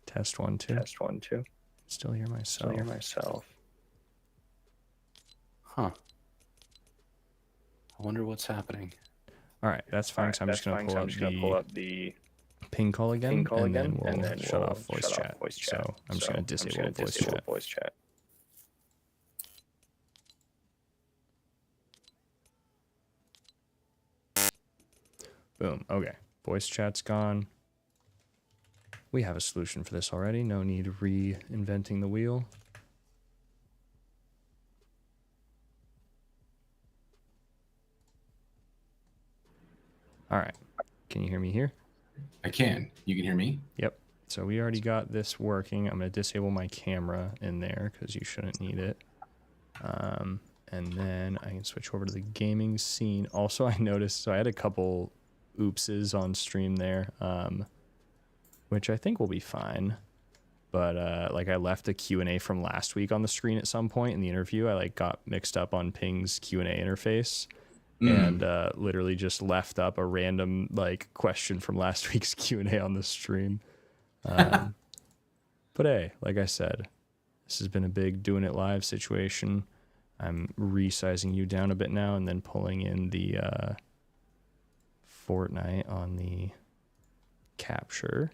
Test 1 2. Test 1 2. Still hear myself. Huh. I wonder what's happening. All right, that's fine. So I'm just going to pull up the ping call again, and then we'll shut off voice chat. So I'm just going to disable voice chat. Boom. Okay. Voice chat's gone. We have a solution for this already. No need reinventing the wheel. All right. Can you hear me here? I can. You can hear me? Yep. So we already got this working. I'm going to disable my camera in there because you shouldn't need it. And then I can switch over to the gaming scene. Also, I noticed, so I had a couple oopses on stream there, which I think will be fine. But like I left a Q&A from last week on the screen at some point in the interview. I like got mixed up on Ping's Q&A interface and literally just left up a random like question from last week's Q&A on the stream. But hey, like I said, this has been a big doing it live situation. I'm resizing you down a bit now and then pulling in the Fortnite on the capture.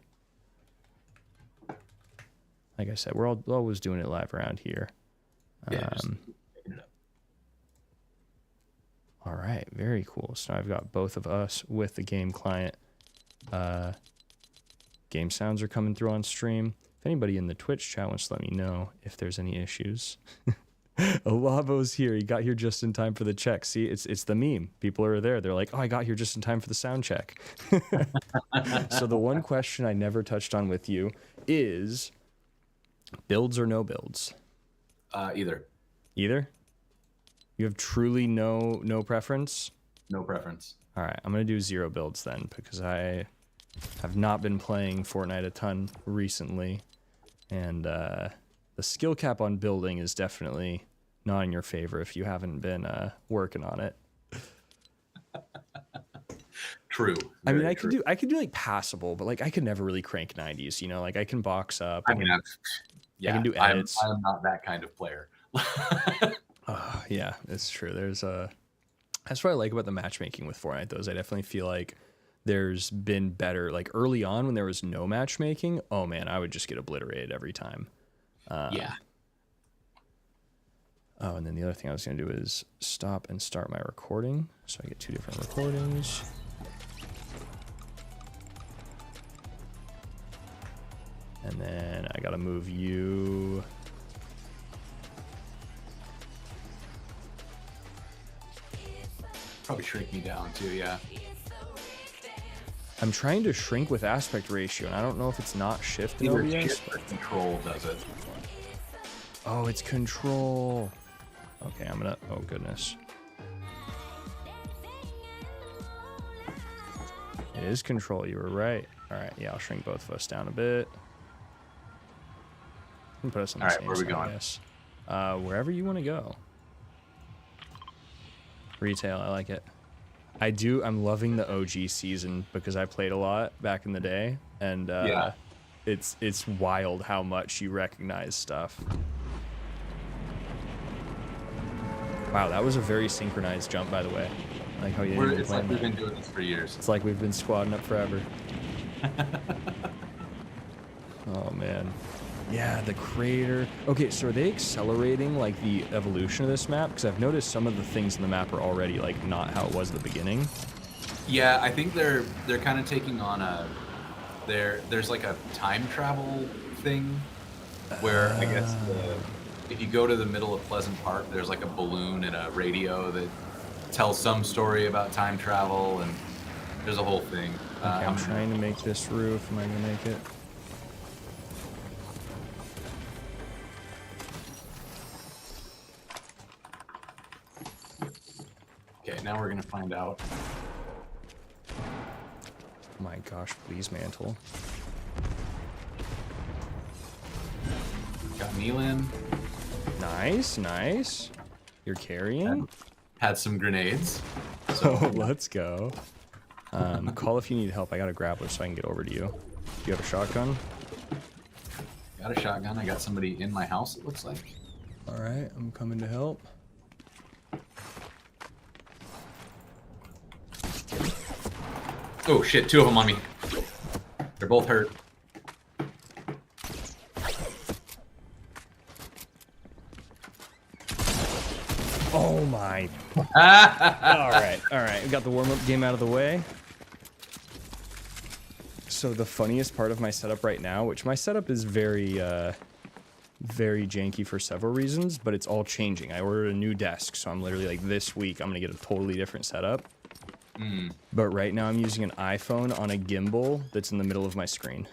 Like I said, we're always doing it live around here. All right, very cool. So now I've got both of us with the game client. Game sounds are coming through on stream. If anybody in the Twitch chat wants to let me know if there's any issues. Olavo's here. He got here just in time for the check. See, it's the meme. People are there. They're like, oh, I got here just in time for the sound check. So the one question I never touched on with you is builds or no builds? Either. Either? You have truly no preference? No preference. All right, I'm going to do 0 builds then because I have not been playing Fortnite a ton recently. And the skill cap on building is definitely not in your favor if you haven't been working on it. True. I mean, I could do like passable, but like I could never really crank 90s, you know, like I can box up. I mean, I can do edits. I'm not that kind of player. Yeah, it's true. That's what I like about the matchmaking with Fortnite, though, is I definitely feel like there's been better, like early on when there was no matchmaking, oh man, I would just get obliterated every time. Yeah. Oh, and then the other thing I was going to do is stop and start my recording. So I get 2 different recordings. And then I gotta move you. Probably shrink me down too, yeah. I'm trying to shrink with aspect ratio, and I don't know if it's not shift in Either OBS. shift or control does it. Oh, it's control. Okay, I'm gonna, oh goodness. It is control, you were right. All right, yeah, I'll shrink both of us down a bit. And put us on the same where are we side, going? I guess. Wherever you want to go. Retail, I like it. I'm loving the OG season because I played a lot back in the day, and Yeah. it's wild how much you recognize stuff. Wow, that was a very synchronized jump, by the way. Like how you It's like we've been doing this for years. It's like we've been squadding up forever. Oh man. Yeah, the crater. Okay, so are they accelerating like the evolution of this map? Because I've noticed some of the things in the map are already like not how it was at the beginning. Yeah, I think they're kind of taking on there's like a time travel thing where I guess if you go to the middle of Pleasant Park, there's like a balloon and a radio that tells some story about time travel, and there's a whole thing. Okay, I'm trying to make this roof. Am I gonna make it? Okay, now we're gonna find out. Oh my gosh, please mantle. Got meal in. Nice, nice. You're carrying? Had some grenades. So let's go. Call if you need help. I got a grappler so I can get over to you. Do you have a shotgun? Got a shotgun. I got somebody in my house, it looks like. All right, I'm coming to help. Oh shit, two of them on me. They're both hurt. Oh my. All right. We got the warm-up game out of the way. So the funniest part of my setup right now, which my setup is very janky for several reasons, but it's all changing. I ordered a new desk, so I'm literally like this week I'm gonna get a totally different setup. But right now I'm using an iPhone on a gimbal that's in the middle of my screen.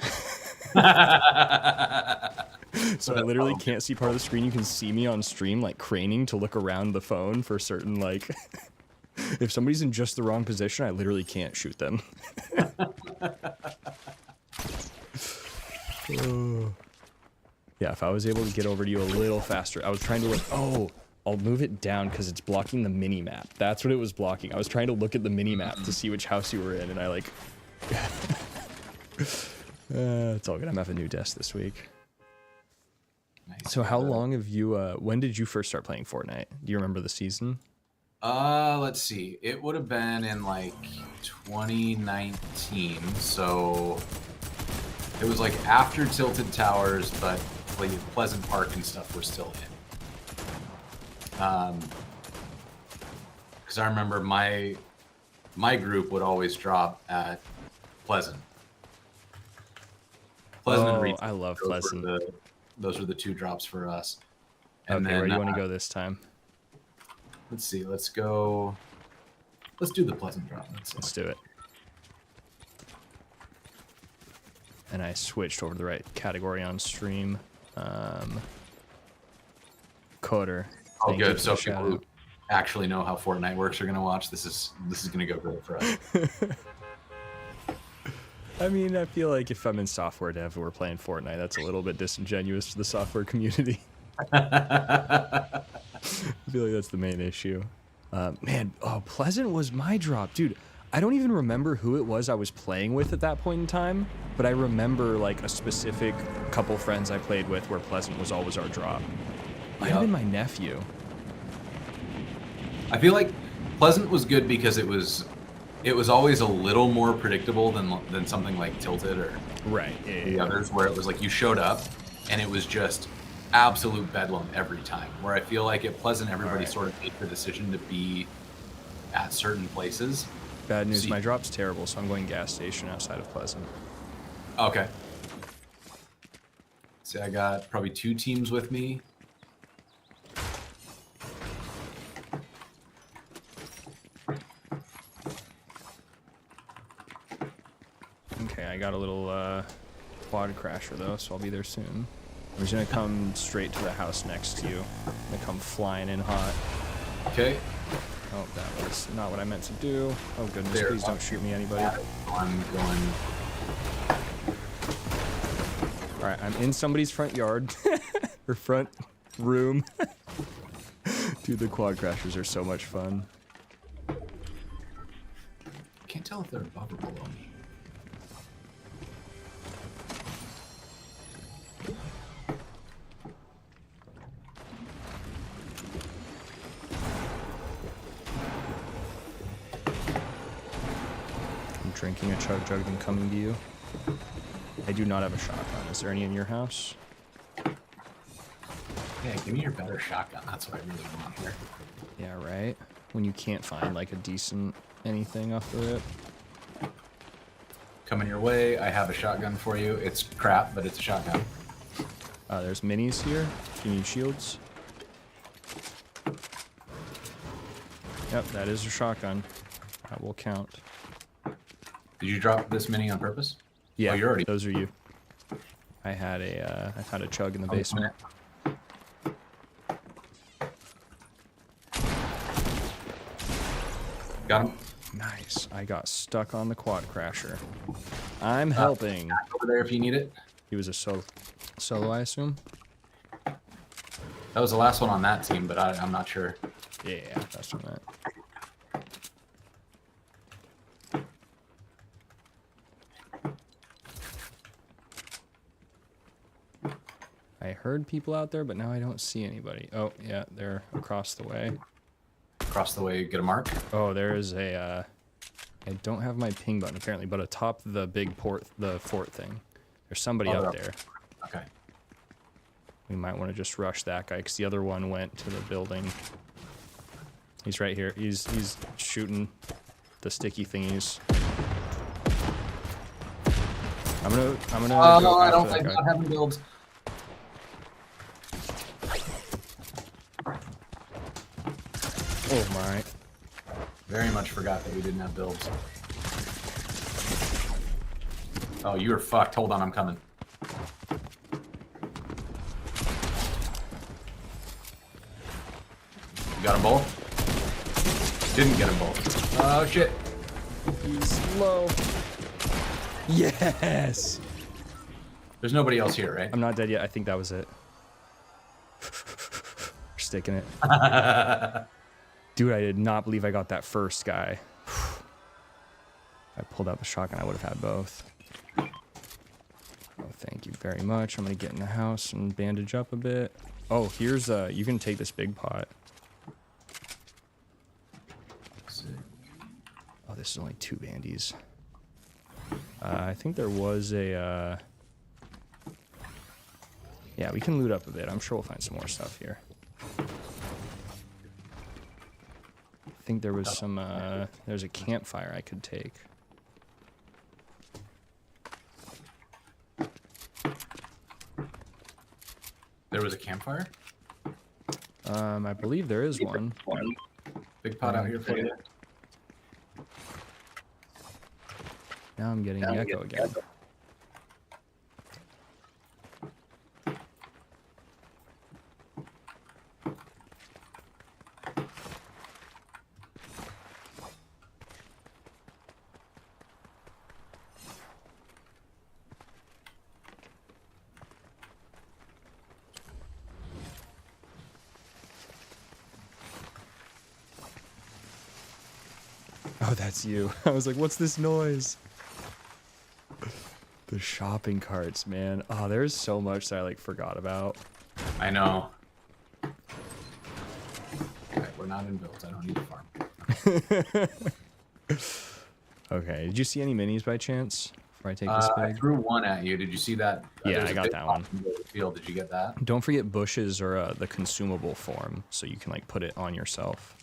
So I literally can't see part of the screen. You can see me on stream like craning to look around the phone for certain like if somebody's in just the wrong position, I literally can't shoot them. Yeah, if I was able to get over to you a little faster. I was trying to look, oh, I'll move it down because it's blocking the mini map. That's what it was blocking. I was trying to look at the mini map to see which house you were in, and I like it's all good. I'm having a new desk this week. Nice. So how long have you when did you first start playing Fortnite? Do you remember the season? Let's see. It would have been in like 2019. So it was like after Tilted Towers, but like Pleasant Park and stuff were still in. Because I remember my group would always drop at Pleasant. Oh, and I love Pleasant. Those were the two drops for us. And okay, where do you want to go this time? Let's see. Let's go. Let's do the Pleasant drop. Let's do it. And I switched over to the right category on stream. Coder. Oh, good. So people who actually know how Fortnite works are going to watch. This is going to go great for us. I mean, I feel like if I'm in software dev and we're playing Fortnite, that's a little bit disingenuous to the software community. I feel like that's the main issue. Man, Pleasant was my drop. Dude, I don't even remember who it was I was playing with at that point in time, but I remember like a specific couple friends I played with where Pleasant was always our drop. Might have been my nephew. I feel like Pleasant was good because it was always a little more predictable than something like Tilted or the others, where it was like you showed up and it was just absolute bedlam every time. Where I feel like at Pleasant, everybody sort of made the decision to be at certain places. Bad news, my drop's terrible, so I'm going gas station outside of Pleasant. Okay. See, I got probably 2 teams with me. Okay, I got a little quad crasher though, so I'll be there soon. I'm just gonna come straight to the house next to you. I'm gonna come flying in hot. Okay. Oh, that was not what I meant to do. Oh goodness, There. please don't shoot me, anybody. I'm going. Alright, I'm in somebody's front yard. Or front room. Dude, the quad crashers are so much fun. Can't tell if they're above or below me. I'm drinking a chug jug and coming to you. I do not have a shotgun. Is there any in your house? Yeah, give me your better shotgun. That's what I really want here. Yeah, right? When you can't find like a decent anything off the rip. Coming your way. I have a shotgun for you. It's crap, but it's a shotgun. There's minis here. Do you need shields? Yep, that is a shotgun. That will count. Did you drop this mini on purpose? Yeah, Oh, you're already. those are you. I had a chug in the basement. Got him. Nice. I got stuck on the quad crasher. I'm helping. Over there if you need it. He was a solo, I assume. That was the last one on that team, but I'm not sure. Yeah, that's what I meant. I heard people out there, but now I don't see anybody. Oh, yeah, they're across the way. Across the way, get a mark. Oh, there is a, I don't have my ping button apparently, but atop the big fort thing. There's somebody out there. Okay. We might want to just rush that guy, because the other one went to the building. He's right here. He's shooting the sticky thingies. I'm gonna Oh, go I after don't that like guy. not having builds. Oh my. Very much forgot that we didn't have builds. Oh, you are fucked. Hold on, I'm coming. You got them both? Didn't get them both. Oh, shit. He's low. Yes! There's nobody else here, right? I'm not dead yet. I think that was it. We're sticking it. Dude, I did not believe I got that first guy. If I pulled out the shotgun, I would have had both. Oh, thank you very much. I'm going to get in the house and bandage up a bit. Oh, here's you can take this big pot. Oh, this is only 2 bandies. I think there was a... Yeah, we can loot up a bit. I'm sure we'll find some more stuff here. I think there was some, there's a campfire I could take. There was a campfire? I believe there is one. Big pot out here for you. Now I'm getting the echo again. Oh, that's you. I was like, what's this noise? The shopping carts, man. Oh, there's so much that I like forgot about. I know. Okay, we're not in builds. I don't need to farm. Okay, did you see any minis by chance before I take this I bag? threw one at you. Did you see that? Yeah, There's I a got big that pot one. in the field. Did you get that? Don't forget bushes or the consumable form, so you can like put it on yourself.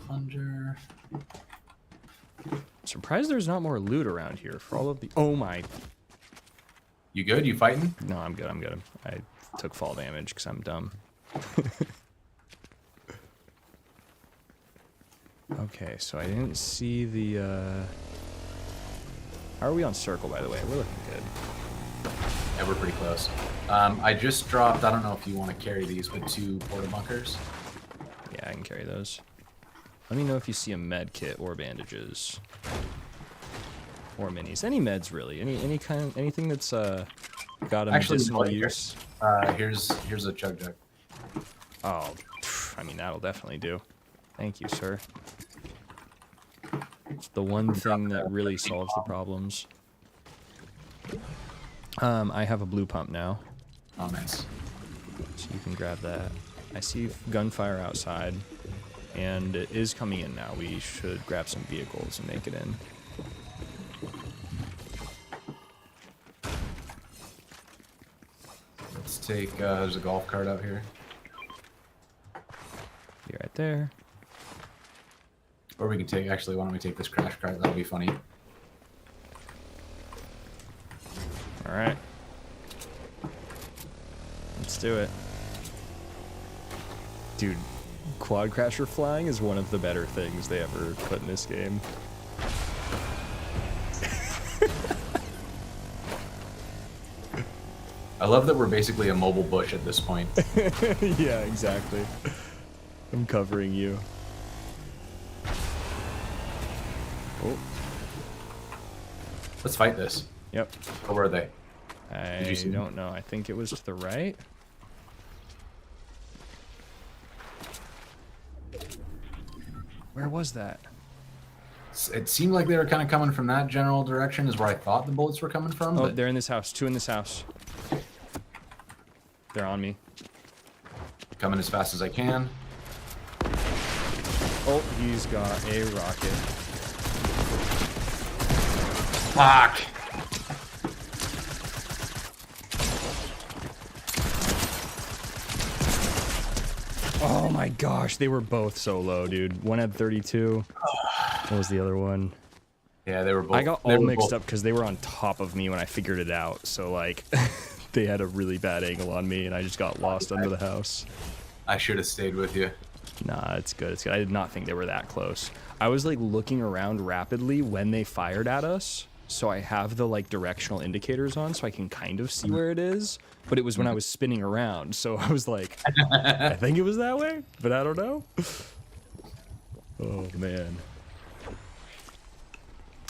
Plunger. surprised there's not more loot around here for all of the... Oh my... You good? You fighting? No, I'm good, I'm good. I took fall damage because I'm dumb. Okay, so I didn't see the... How are we on circle, by the way? We're looking good. Yeah, we're pretty close. I just dropped, I don't know if you want to carry these, but 2 porta bunkers. Yeah, I can carry those. Let me know if you see a med kit or bandages. Or minis. Any meds, really. Anything that's got a medicinal use. Here's a chug jug. Oh, I mean, that'll definitely do. Thank you, sir. It's the one thing that really solves the problems. I have a blue pump now. Oh, nice. So you can grab that. I see gunfire outside, and it is coming in now. We should grab some vehicles and make it in. Let's take, there's a golf cart out here. Be right there. Or we can take, actually, why don't we take this crash cart? That'll be funny. Alright. Let's do it. Dude, quad crasher flying is one of the better things they ever put in this game. I love that we're basically a mobile bush at this point. Yeah, exactly. I'm covering you. Oh. Let's fight this. Yep. Where were they? I don't know. I think it was to the right. Where was that? It seemed like they were kind of coming from that general direction is where I thought the bullets were coming from. Oh, but... they're in this house. 2 in this house. They're on me. Coming as fast as I can. Oh, he's got a rocket. Fuck! Oh my gosh, they were both so low, dude. One had 32. What was the other one? Yeah, they were both. I got all mixed up because they were on top of me when I figured it out. So, like, they had a really bad angle on me, and I just got lost under the house. I should have stayed with you. Nah, it's good. It's good. I did not think they were that close. I was, like, looking around rapidly when they fired at us. So I have the, like, directional indicators on so I can kind of see where it is. But it was when I was spinning around. So I was like, I think it was that way, but I don't know. Oh, man.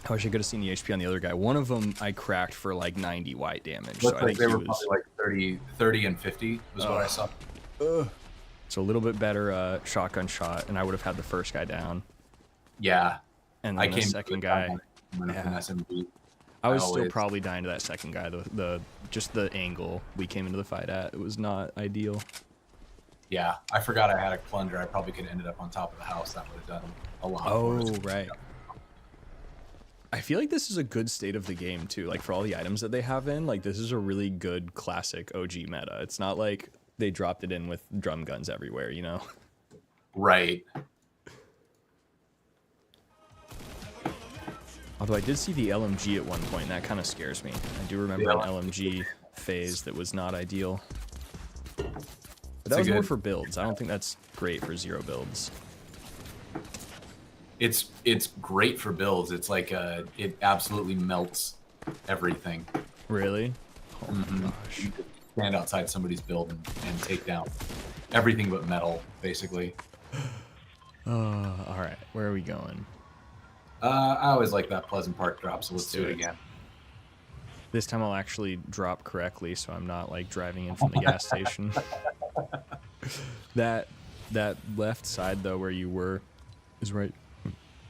I wish I could have seen the HP on the other guy. One of them I cracked for like 90 white damage. Looks so I like think they were was... probably like 30 and 50 was what I saw. So a little bit better shotgun shot, and I would have had the first guy down. Yeah. And then the second guy. Yeah. I was still probably dying to that second guy. Just the angle we came into the fight at, it was not ideal. Yeah, I forgot I had a plunger. I probably could have ended up on top of the house. That would have done a lot. Oh, right. I feel like this is a good state of the game too. Like for all the items that they have in, like this is a really good classic OG meta. It's not like they dropped it in with drum guns everywhere, you know? Right. Although I did see the LMG at one point, and that kind of scares me. I do remember an LMG phase that was not ideal. But that was more for builds. I don't think that's great for 0 builds. It's great for builds. It's like it absolutely melts everything. Really? Oh my gosh. You could stand outside somebody's build and take down everything but metal, basically. All right. Where are we going? I always like that Pleasant Park drop, so let's do it again. This time I'll actually drop correctly, so I'm not like driving in from the gas station. That left side though, where you were, is right.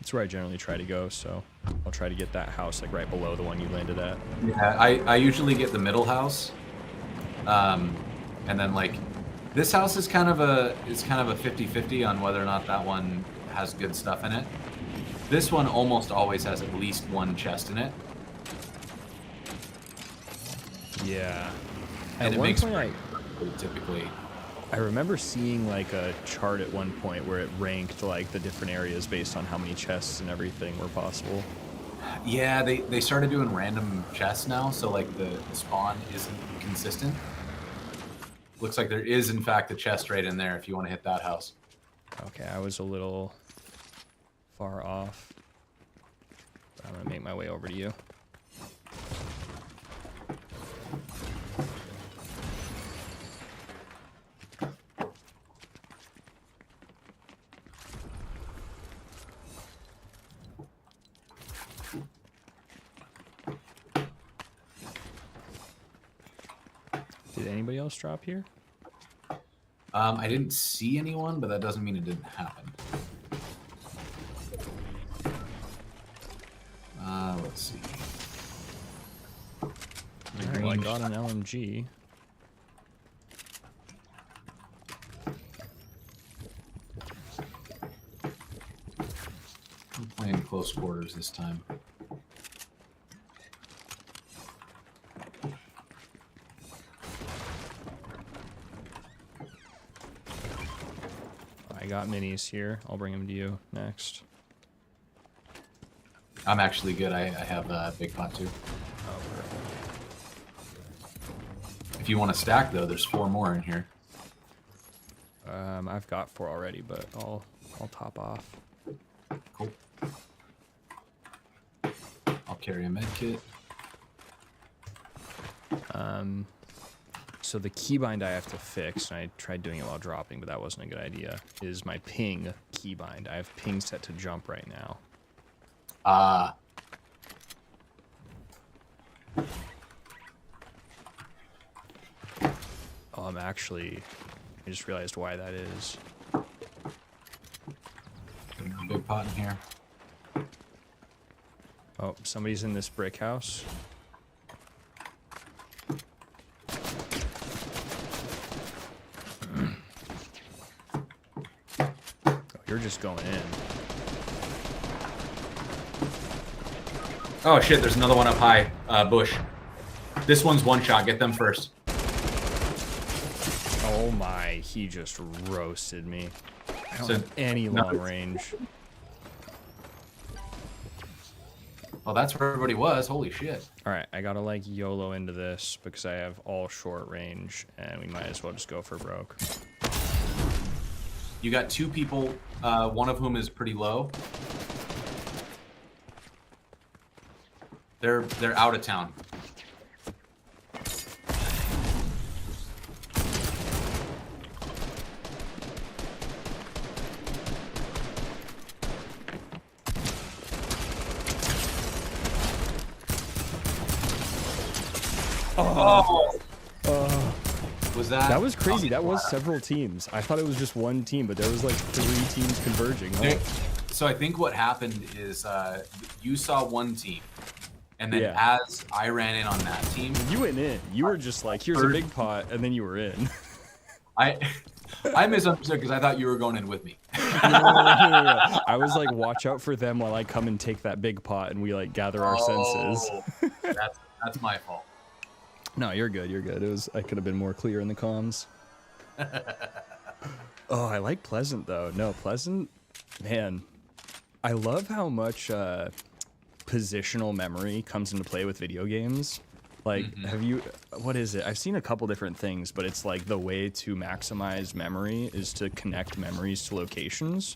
It's where I generally try to go, so I'll try to get that house like right below the one you landed at. Yeah, I usually get the middle house, and then like this house is kind of a 50-50 on whether or not that one has good stuff in it. This one almost always has at least one chest in it. Yeah. And at one point typically. I remember seeing like a chart at one point where it ranked like the different areas based on how many chests and everything were possible. Yeah, they started doing random chests now, so like the spawn isn't consistent. Looks like there is in fact a chest right in there if you want to hit that house. Okay, I was a little far off. But I'm gonna make my way over to you. Did anybody else drop here? I didn't see anyone, but that doesn't mean it didn't happen. Let's see. Well, I got an LMG. I'm playing close quarters this time. I got minis here. I'll bring them to you next. I'm actually good. I have a big pot too. Oh, perfect. If you want to stack though, there's 4 more in here. I've got 4 already, but I'll top off. Cool. I'll carry a med kit. So the keybind I have to fix, and I tried doing it while dropping, but that wasn't a good idea, is my ping keybind. I have ping set to jump right now. Oh, I just realized why that is. big pot in here. Oh, somebody's in this brick house. Oh, you're just going in. Oh shit, there's another one up high. Bush. This one's one shot. Get them first. Oh my, he just roasted me. I don't So- have any long range. Well, that's where everybody was. Holy shit. Alright, I gotta like YOLO into this because I have all short range and we might as well just go for broke. You got 2 people, one of whom is pretty low. They're out of town. Oh. Was that? That was crazy. That was several teams. I thought it was just one team, but there was like 3 teams converging. Oh. So I think what happened is you saw one team, and then Yeah. as I ran in on that team, You went in. You were just like, here's a big pot, and then you were in. I misunderstood because I thought you were going in with me. No. I was like, watch out for them while I come and take that big pot, and we like gather our senses. That's my fault. No, you're good. You're good. I could have been more clear in the comms. Oh, I like Pleasant though. No, Pleasant, man. I love how much positional memory comes into play with video games. Like, what is it? I've seen a couple different things, but it's like the way to maximize memory is to connect memories to locations.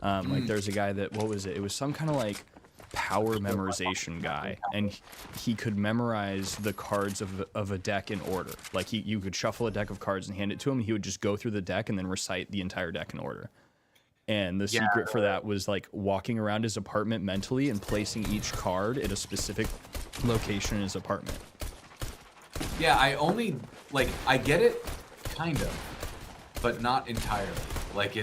Like there's a guy that, what was it? It was some kind of like power memorization guy, and he could memorize the cards of a deck in order. Like you could shuffle a deck of cards and hand it to him, and he would just go through the deck and then recite the entire deck in order. And the secret for that was like walking around his apartment mentally and placing each card at a specific location in his apartment. Yeah, I get it, kind of, but not entirely. Like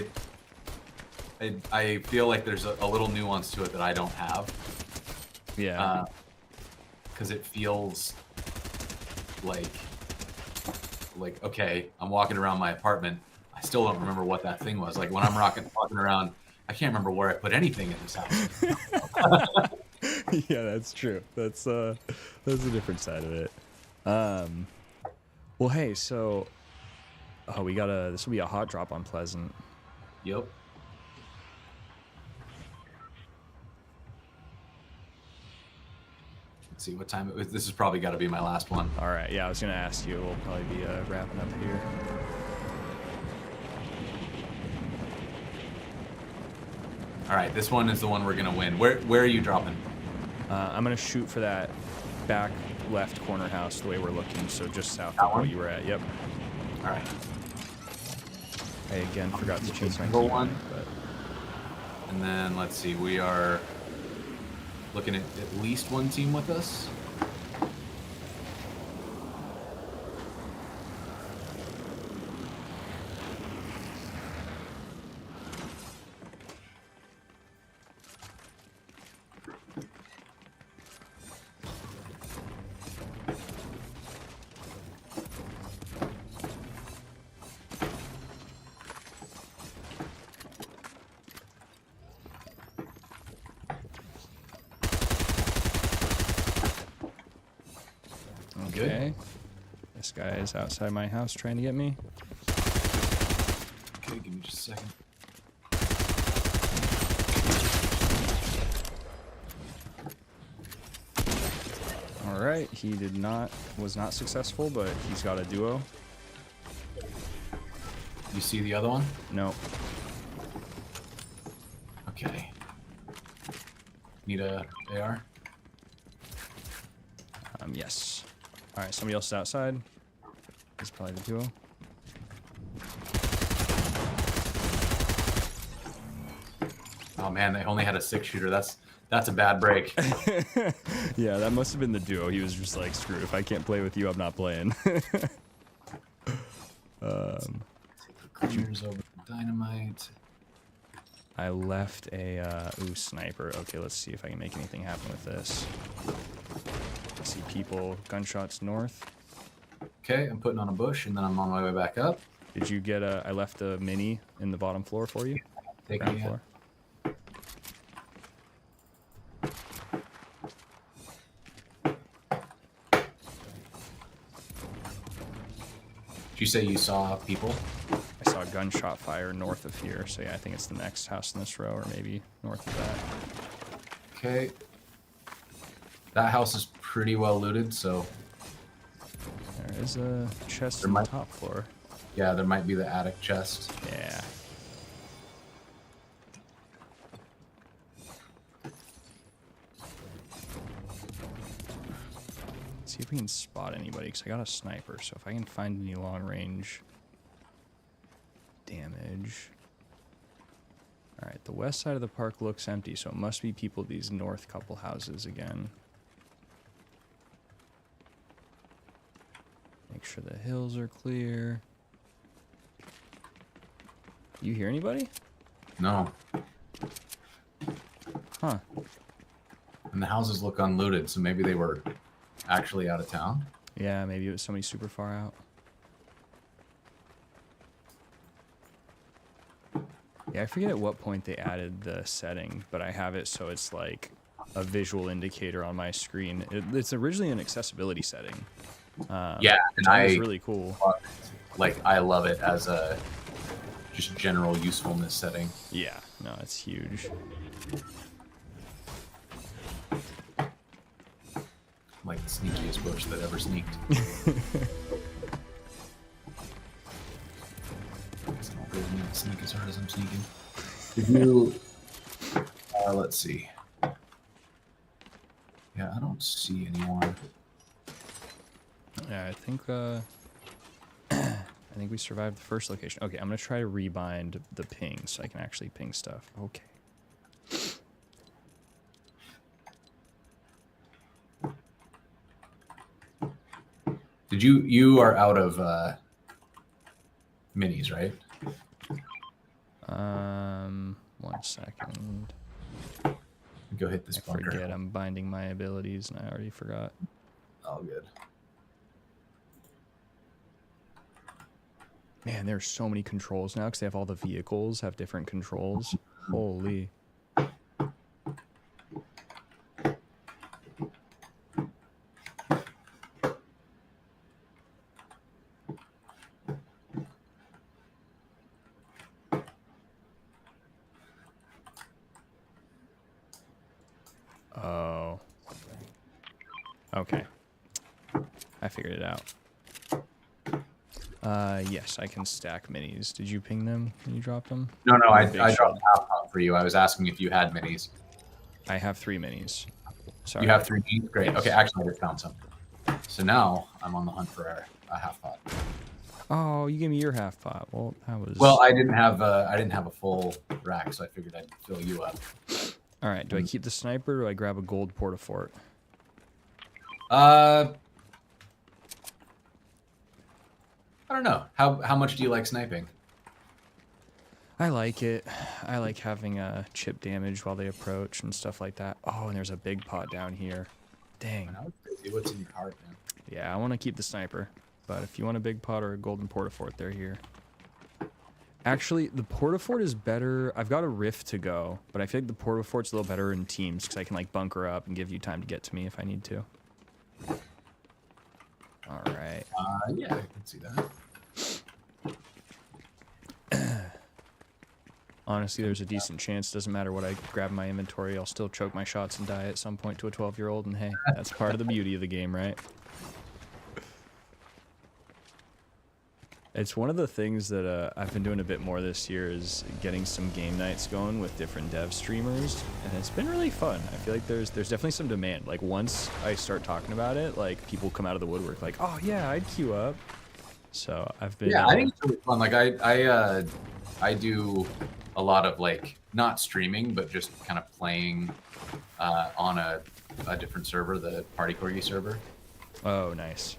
I feel like there's a little nuance to it that I don't have. Yeah. Because it feels like okay, I'm walking around my apartment. I still don't remember what that thing was. Like when I'm walking around, I can't remember where I put anything in this house. Yeah, that's true. That's a different side of it. Well, hey, so this will be a hot drop on Pleasant. Yep. Let's see what time it was. This has probably got to be my last one. All right, yeah, I was gonna ask you. We'll probably be wrapping up here. All right, this one is the one we're gonna win. Where are you dropping? I'm gonna shoot for that back left corner house the way we're looking, so just south of what you were at. Yep. All right. I again forgot to change my Single key one. but And then let's see, we are looking at least one team with us. okay. This guy is outside my house trying to get me. Okay, give me just a second. All right, he was not successful, but he's got a duo. You see the other one? No. Okay. Need a AR? Yes. All right, somebody else is outside. He's probably the duo. Oh man, they only had a 6-shooter. That's a bad break. Yeah, that must have been the duo. He was just like, screw it. If I can't play with you, I'm not playing. Cleaners over dynamite. I left a sniper. Okay, let's see if I can make anything happen with this. I see people, gunshots north. Okay, I'm putting on a bush and then I'm on my way back up. Did you get I left a mini in the bottom floor for you? Ground floor. Did you say you saw people? I saw gunshot fire north of here, so yeah, I think it's the next house in this row, or maybe north of that. Okay. That house is pretty well looted, so... There is a chest on the top floor. Yeah, there might be the attic chest. Yeah. See if we can spot anybody, because I got a sniper, so if I can find any long range damage. Alright, the west side of the park looks empty, so it must be people at these north couple houses again. Make sure the hills are clear. You hear anybody? No. Huh. And the houses look unlooted, so maybe they were actually out of town. Yeah, maybe it was somebody super far out. Yeah, I forget at what point they added the setting, but I have it so it's like a visual indicator on my screen. It's originally an accessibility setting. Yeah, and it's really cool. I love it as a just general usefulness setting. Yeah, no, it's huge. Like the sneakiest bush that ever sneaked. Sneak as hard as I'm sneaking. Did you? Let's see. Yeah, I don't see anyone. Yeah, I think I think we survived the first location. Okay, I'm gonna try to rebind the ping so I can actually ping stuff. Okay. Did you are out of minis, right? 1 second. Go hit this I bunker. forget I'm binding my abilities and I already forgot. All good. Man, there's so many controls now because they have all the vehicles have different controls. Holy. Oh. Okay. I figured it out. Yes, I can stack minis. Did you ping them when you dropped them? No, I Big dropped shed. half pot for you. I was asking if you had minis. I have 3 minis. Sorry. You have 3 minis? Great. Yes. Okay, actually, I just found some. So now I'm on the hunt for a half pot. Oh, you gave me your half pot. Well, that was... Well, I didn't have a full rack, so I figured I'd fill you up. All right, do I keep the sniper or do I grab a gold portafort? I don't know. How much do you like sniping? I like it. I like having chip damage while they approach and stuff like that. Oh, and there's a big pot down here. Dang. I know it's crazy. What's in your heart, man? Yeah, I want to keep the sniper. But if you want a big pot or a golden portafort, they're here. Actually, the portafort is better. I've got a rift to go, but I feel like the portafort's a little better in teams because I can like bunker up and give you time to get to me if I need to. All right. Yeah, I can see that. Honestly, there's a decent chance. Doesn't matter what I grab in my inventory, I'll still choke my shots and die at some point to a 12-year-old. And hey, that's part of the beauty of the game, right? It's one of the things that I've been doing a bit more this year is getting some game nights going with different dev streamers, and it's been really fun. I feel like there's definitely some demand. Like once I start talking about it, like people come out of the woodwork like, oh yeah, I'd queue up. So I've been... Yeah, I think it's really fun. Like I do a lot of like not streaming, but just kind of playing on a different server, the Party Corgi server. Oh, nice.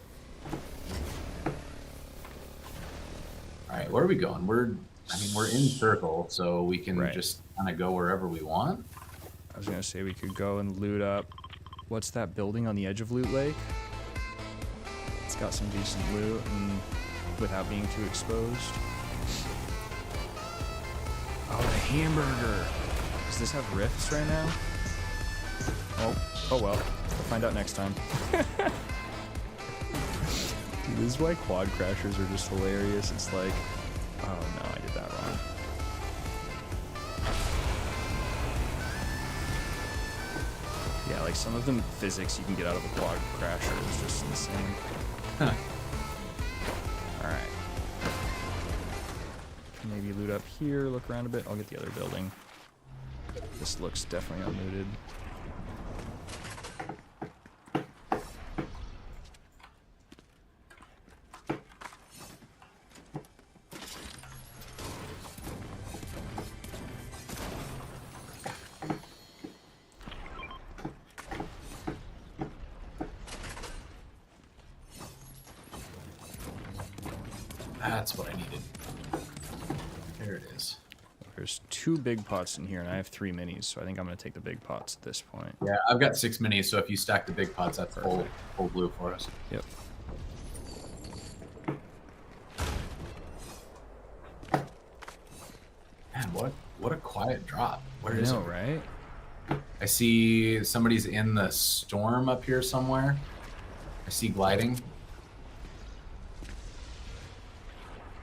All right, where are we going? We're in circle, so we can Right. just kind of go wherever we want. I was gonna say we could go and loot up. What's that building on the edge of Loot Lake? It's got some decent loot and without being too exposed. Oh, the hamburger. Does this have rifts right now? Oh well. We'll find out next time. Dude, this is why quad crashers are just hilarious. It's like, oh no, I did that wrong. Yeah, like some of them physics you can get out of a quad crasher is just insane. Huh. Alright. Maybe loot up here, look around a bit. I'll get the other building. This looks definitely unlooted. That's what I needed. There it is. There's 2 big pots in here, and I have 3 minis, so I think I'm going to take the big pots at this point. Yeah, I've got 6 minis, so if you stack the big pots, that's full blue for us. Yep. Man, what a quiet drop. Where is I know, it? right? I see somebody's in the storm up here somewhere. I see gliding.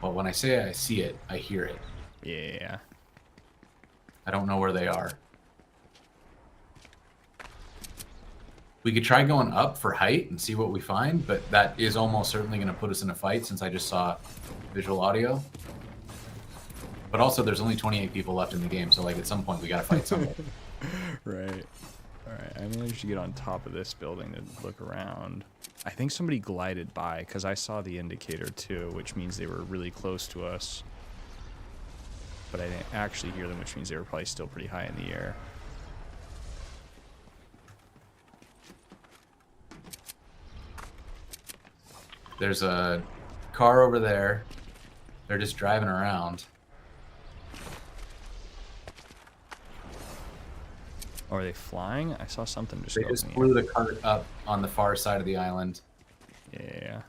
Well, when I say I see it, I hear it. Yeah. I don't know where they are. We could try going up for height and see what we find, but that is almost certainly going to put us in a fight since I just saw visual audio. But also, there's only 28 people left in the game, so like at some point we got to fight somebody. Right. Alright, I managed to get on top of this building to look around. I think somebody glided by, because I saw the indicator too, which means they were really close to us. But I didn't actually hear them, which means they were probably still pretty high in the air. There's a car over there. They're just driving around. Oh, are they flying? I saw something just They go just in the flew the cart up on the far side of the island. air. Yeah.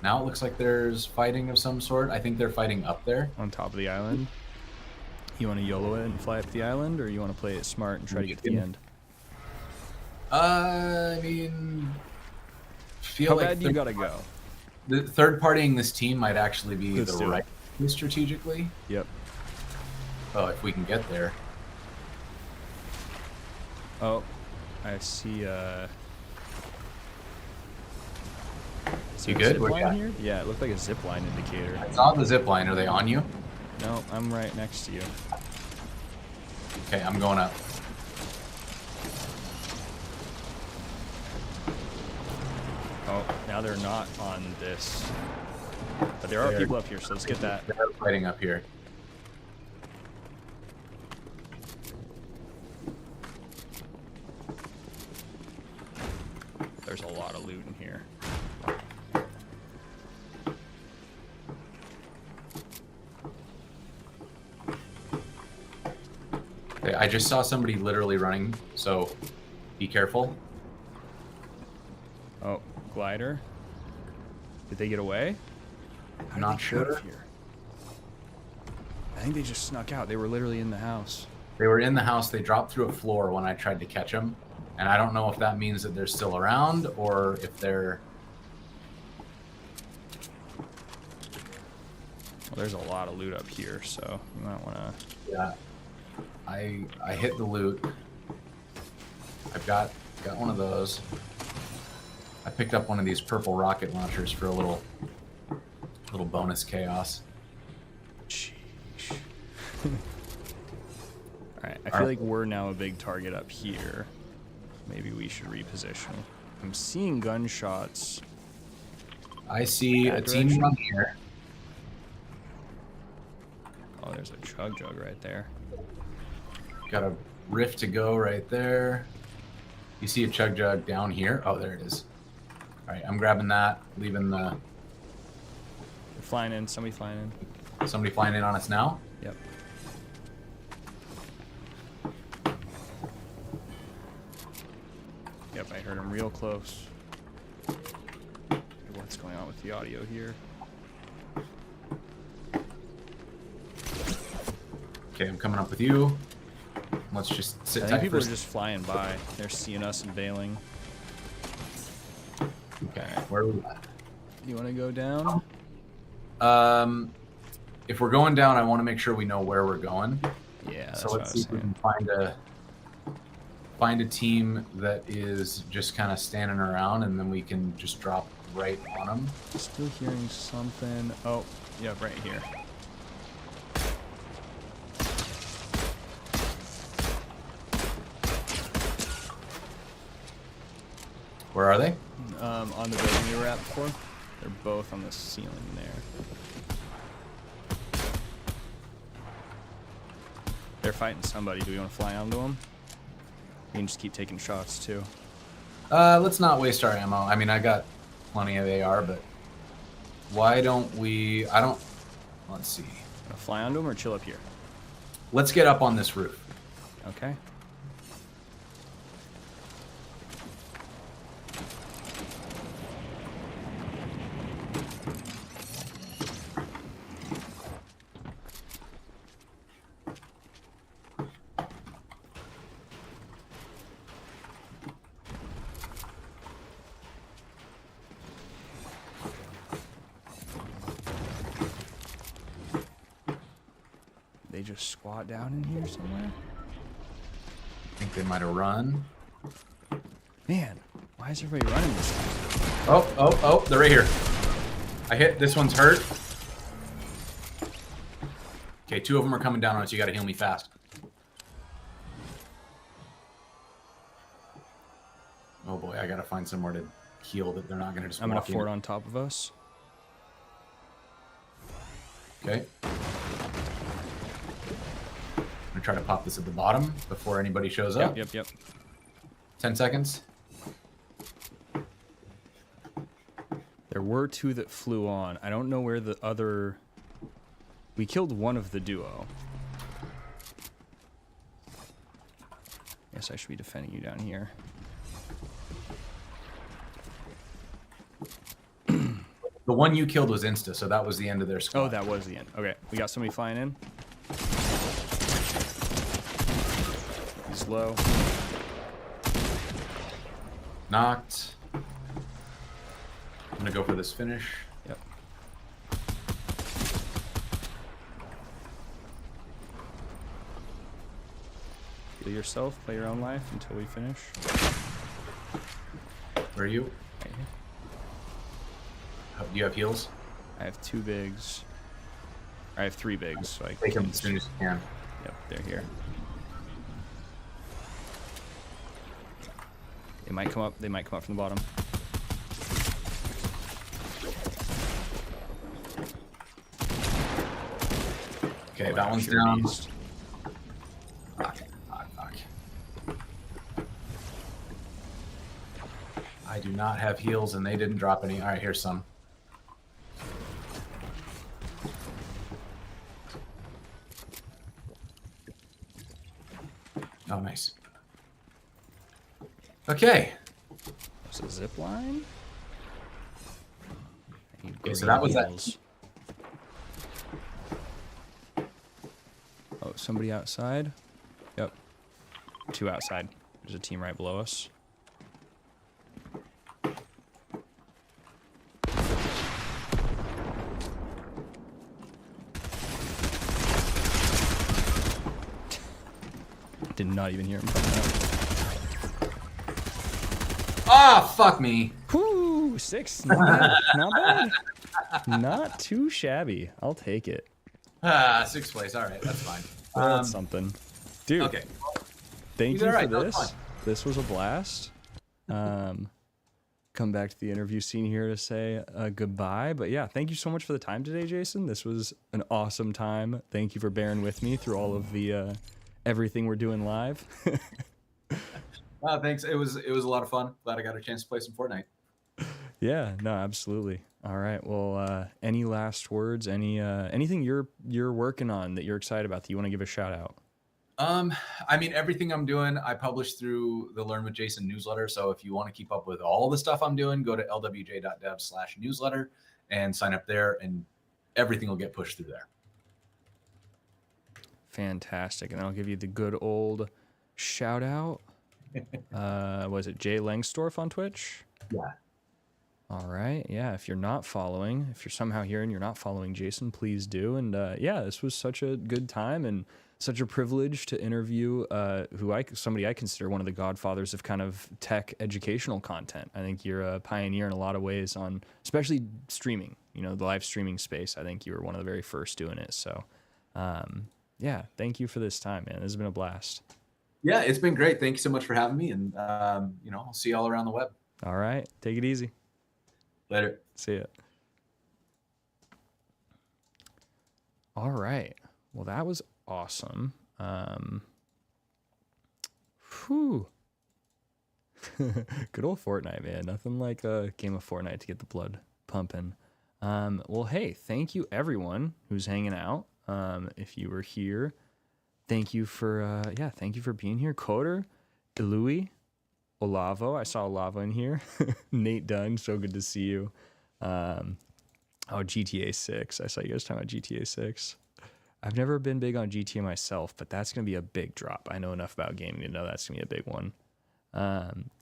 Now it looks like there's fighting of some sort. I think they're fighting up there. On top of the island. You want to YOLO it and fly up the island, or you want to play it smart and try to get to the end? I mean, feel How like bad do you gotta go? the third partying this team might actually be Let's the do it. right move strategically. Yep. Oh, if we can get there. Oh, I see. Is You there a good? zip Where line you at? here? Yeah, it looked like a zip line indicator. I saw the zip line. Are they on you? No, I'm right next to you. Okay, I'm going up. Oh, now they're not on this. But there are They're- people up here, so let's get that. They're fighting up here. There's a lot of loot in here. Okay, I just saw somebody literally running, so be careful. Oh, glider. Did they get away? How did Not they get out sure. of here? I think they just snuck out. They were literally in the house. They were in the house. They dropped through a floor when I tried to catch them. And I don't know if that means that they're still around or if they're... Well, there's a lot of loot up here, so you might want to... Yeah. I hit the loot. I've got one of those. I picked up one of these purple rocket launchers for a little bonus chaos. Sheesh. Alright, I feel like we're now a big target up here. Maybe we should reposition. I'm seeing gunshots. I see a That team direction? from here. Oh, there's a chug jug right there. Got a rift to go right there. You see a chug jug down here? Oh, there it is. All right, I'm grabbing that, leaving the... They're flying in. Somebody flying in. Somebody flying in on us now? Yep. Yep, I heard him real close. What's going on with the audio here? Okay, I'm coming up with you. Let's just sit I tight think people first. are just flying by. They're seeing us and bailing. Okay, where are we at? You want to go down? If we're going down, I want to make sure we know where we're going. Yeah, that's So what I let's was see if we saying. can find a team that is just kind of standing around, and then we can just drop right on them. Still hearing something. Oh, yeah, right here. Where are they? On the building we were at before. They're both on the ceiling there. They're fighting somebody. Do we want to fly onto them? We can just keep taking shots too. Let's not waste our ammo. I mean, I got plenty of AR, but why don't we... Let's see. Want to fly onto them or chill up here? Let's get up on this roof. Okay. They just squat down in here somewhere? I think they might have run. Man, why is everybody running this time? Oh, they're right here. I hit. This one's hurt. Okay, 2 of them are coming down on us. You gotta heal me fast. Oh boy, I gotta find somewhere to heal that they're not gonna just I'm gonna walk in. fort on top of us. Okay. I'm gonna try to pop this at the bottom before anybody shows up. Yep. 10 seconds. There were 2 that flew on. I don't know where the other... We killed one of the duo. Guess I should be defending you down here. The one you killed was insta, so that was the end of their squad. Oh, that was the end. Okay, we got somebody flying in. He's low. Knocked. I'm gonna go for this finish. Yep. Be yourself. Play your own life until we finish. Where are you? Right here. Do you have heals? I have 2 bigs. I have 3 bigs, so I Take can them as soon as you can. Yep, they're here. They might come up. They might come up from the bottom. Okay, Oh that gosh, one's you're a down. beast. Fuck. I do not have heals, and they didn't drop any. All right, here's some. Oh, nice. Okay. There's a zip line. Okay, so that was that. Oh, somebody outside. Yep. 2 outside. There's a team right below us. Did not even hear him coming up. Ah, fuck me. Whoo! 6. Not bad. Not bad. Not too shabby. I'll take it. 6th place. All right, that's fine. That's something. Dude, Okay. thank you right, for that was this. fun. This was a blast. Come back to the interview scene here to say goodbye. But yeah, thank you so much for the time today, Jason. This was an awesome time. Thank you for bearing with me through all of the everything we're doing live. Thanks. It was a lot of fun. Glad I got a chance to play some Fortnite. Yeah, no, absolutely. All right. Well, any last words? Anything you're working on that you're excited about that you want to give a shout out? I mean, everything I'm doing, I publish through the Learn with Jason newsletter. So if you want to keep up with all the stuff I'm doing, go to lwj.dev/newsletter and sign up there, and everything will get pushed through there. Fantastic. And I'll give you the good old shout out. Was it Jay Lengstorf on Twitch? Yeah. All right. Yeah. If you're not following, if you're somehow here and you're not following Jason, please do. And yeah, this was such a good time and such a privilege to interview somebody I consider one of the godfathers of kind of tech educational content. I think you're a pioneer in a lot of ways on, especially streaming, the live streaming space. I think you were one of the very first doing it. So yeah, thank you for this time, man. This has been a blast. Yeah, it's been great. Thank you so much for having me. And, I'll see you all around the web. All right. Take it easy. Later. See ya. All right. Well, that was awesome. Whew. Good old Fortnite, man. Nothing like a game of Fortnite to get the blood pumping. Well, hey, thank you everyone who's hanging out. If you were here, thank you for being here. Coder, Ilui, Olavo. I saw Olavo in here. Nate Dunn, so good to see you. GTA 6. I saw you guys talking about GTA 6. I've never been big on GTA myself, but that's going to be a big drop. I know enough about gaming to know that's going to be a big one.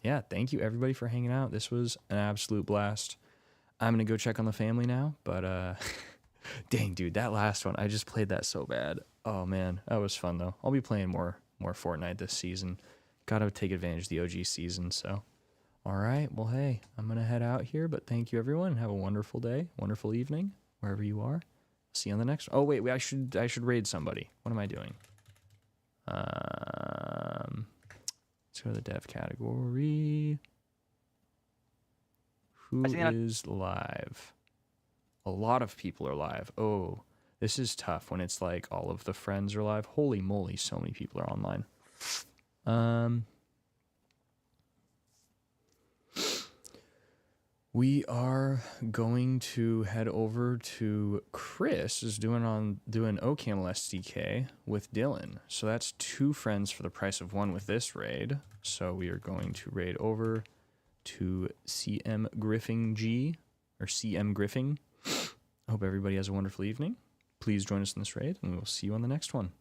Yeah, thank you everybody for hanging out. This was an absolute blast. I'm going to go check on the family now, but dang, dude, that last one, I just played that so bad. Oh, man, that was fun, though. I'll be playing more Fortnite this season. Got to take advantage of the OG season, so. All right, well, hey, I'm going to head out here, but thank you, everyone, and have a wonderful day, wonderful evening, wherever you are. See you on the next one. Oh, wait, I should raid somebody. What am I doing? Let's go to the dev category. Who is live? A lot of people are live. Oh, this is tough when it's like all of the friends are live. Holy moly, so many people are online. We are going to head over to Chris is doing OCaml SDK with Dylan. So that's 2 friends for the price of 1 with this raid. So we are going to raid over to CM Griffing G or CM Griffing. I hope everybody has a wonderful evening. Please join us in this raid and we will see you on the next one.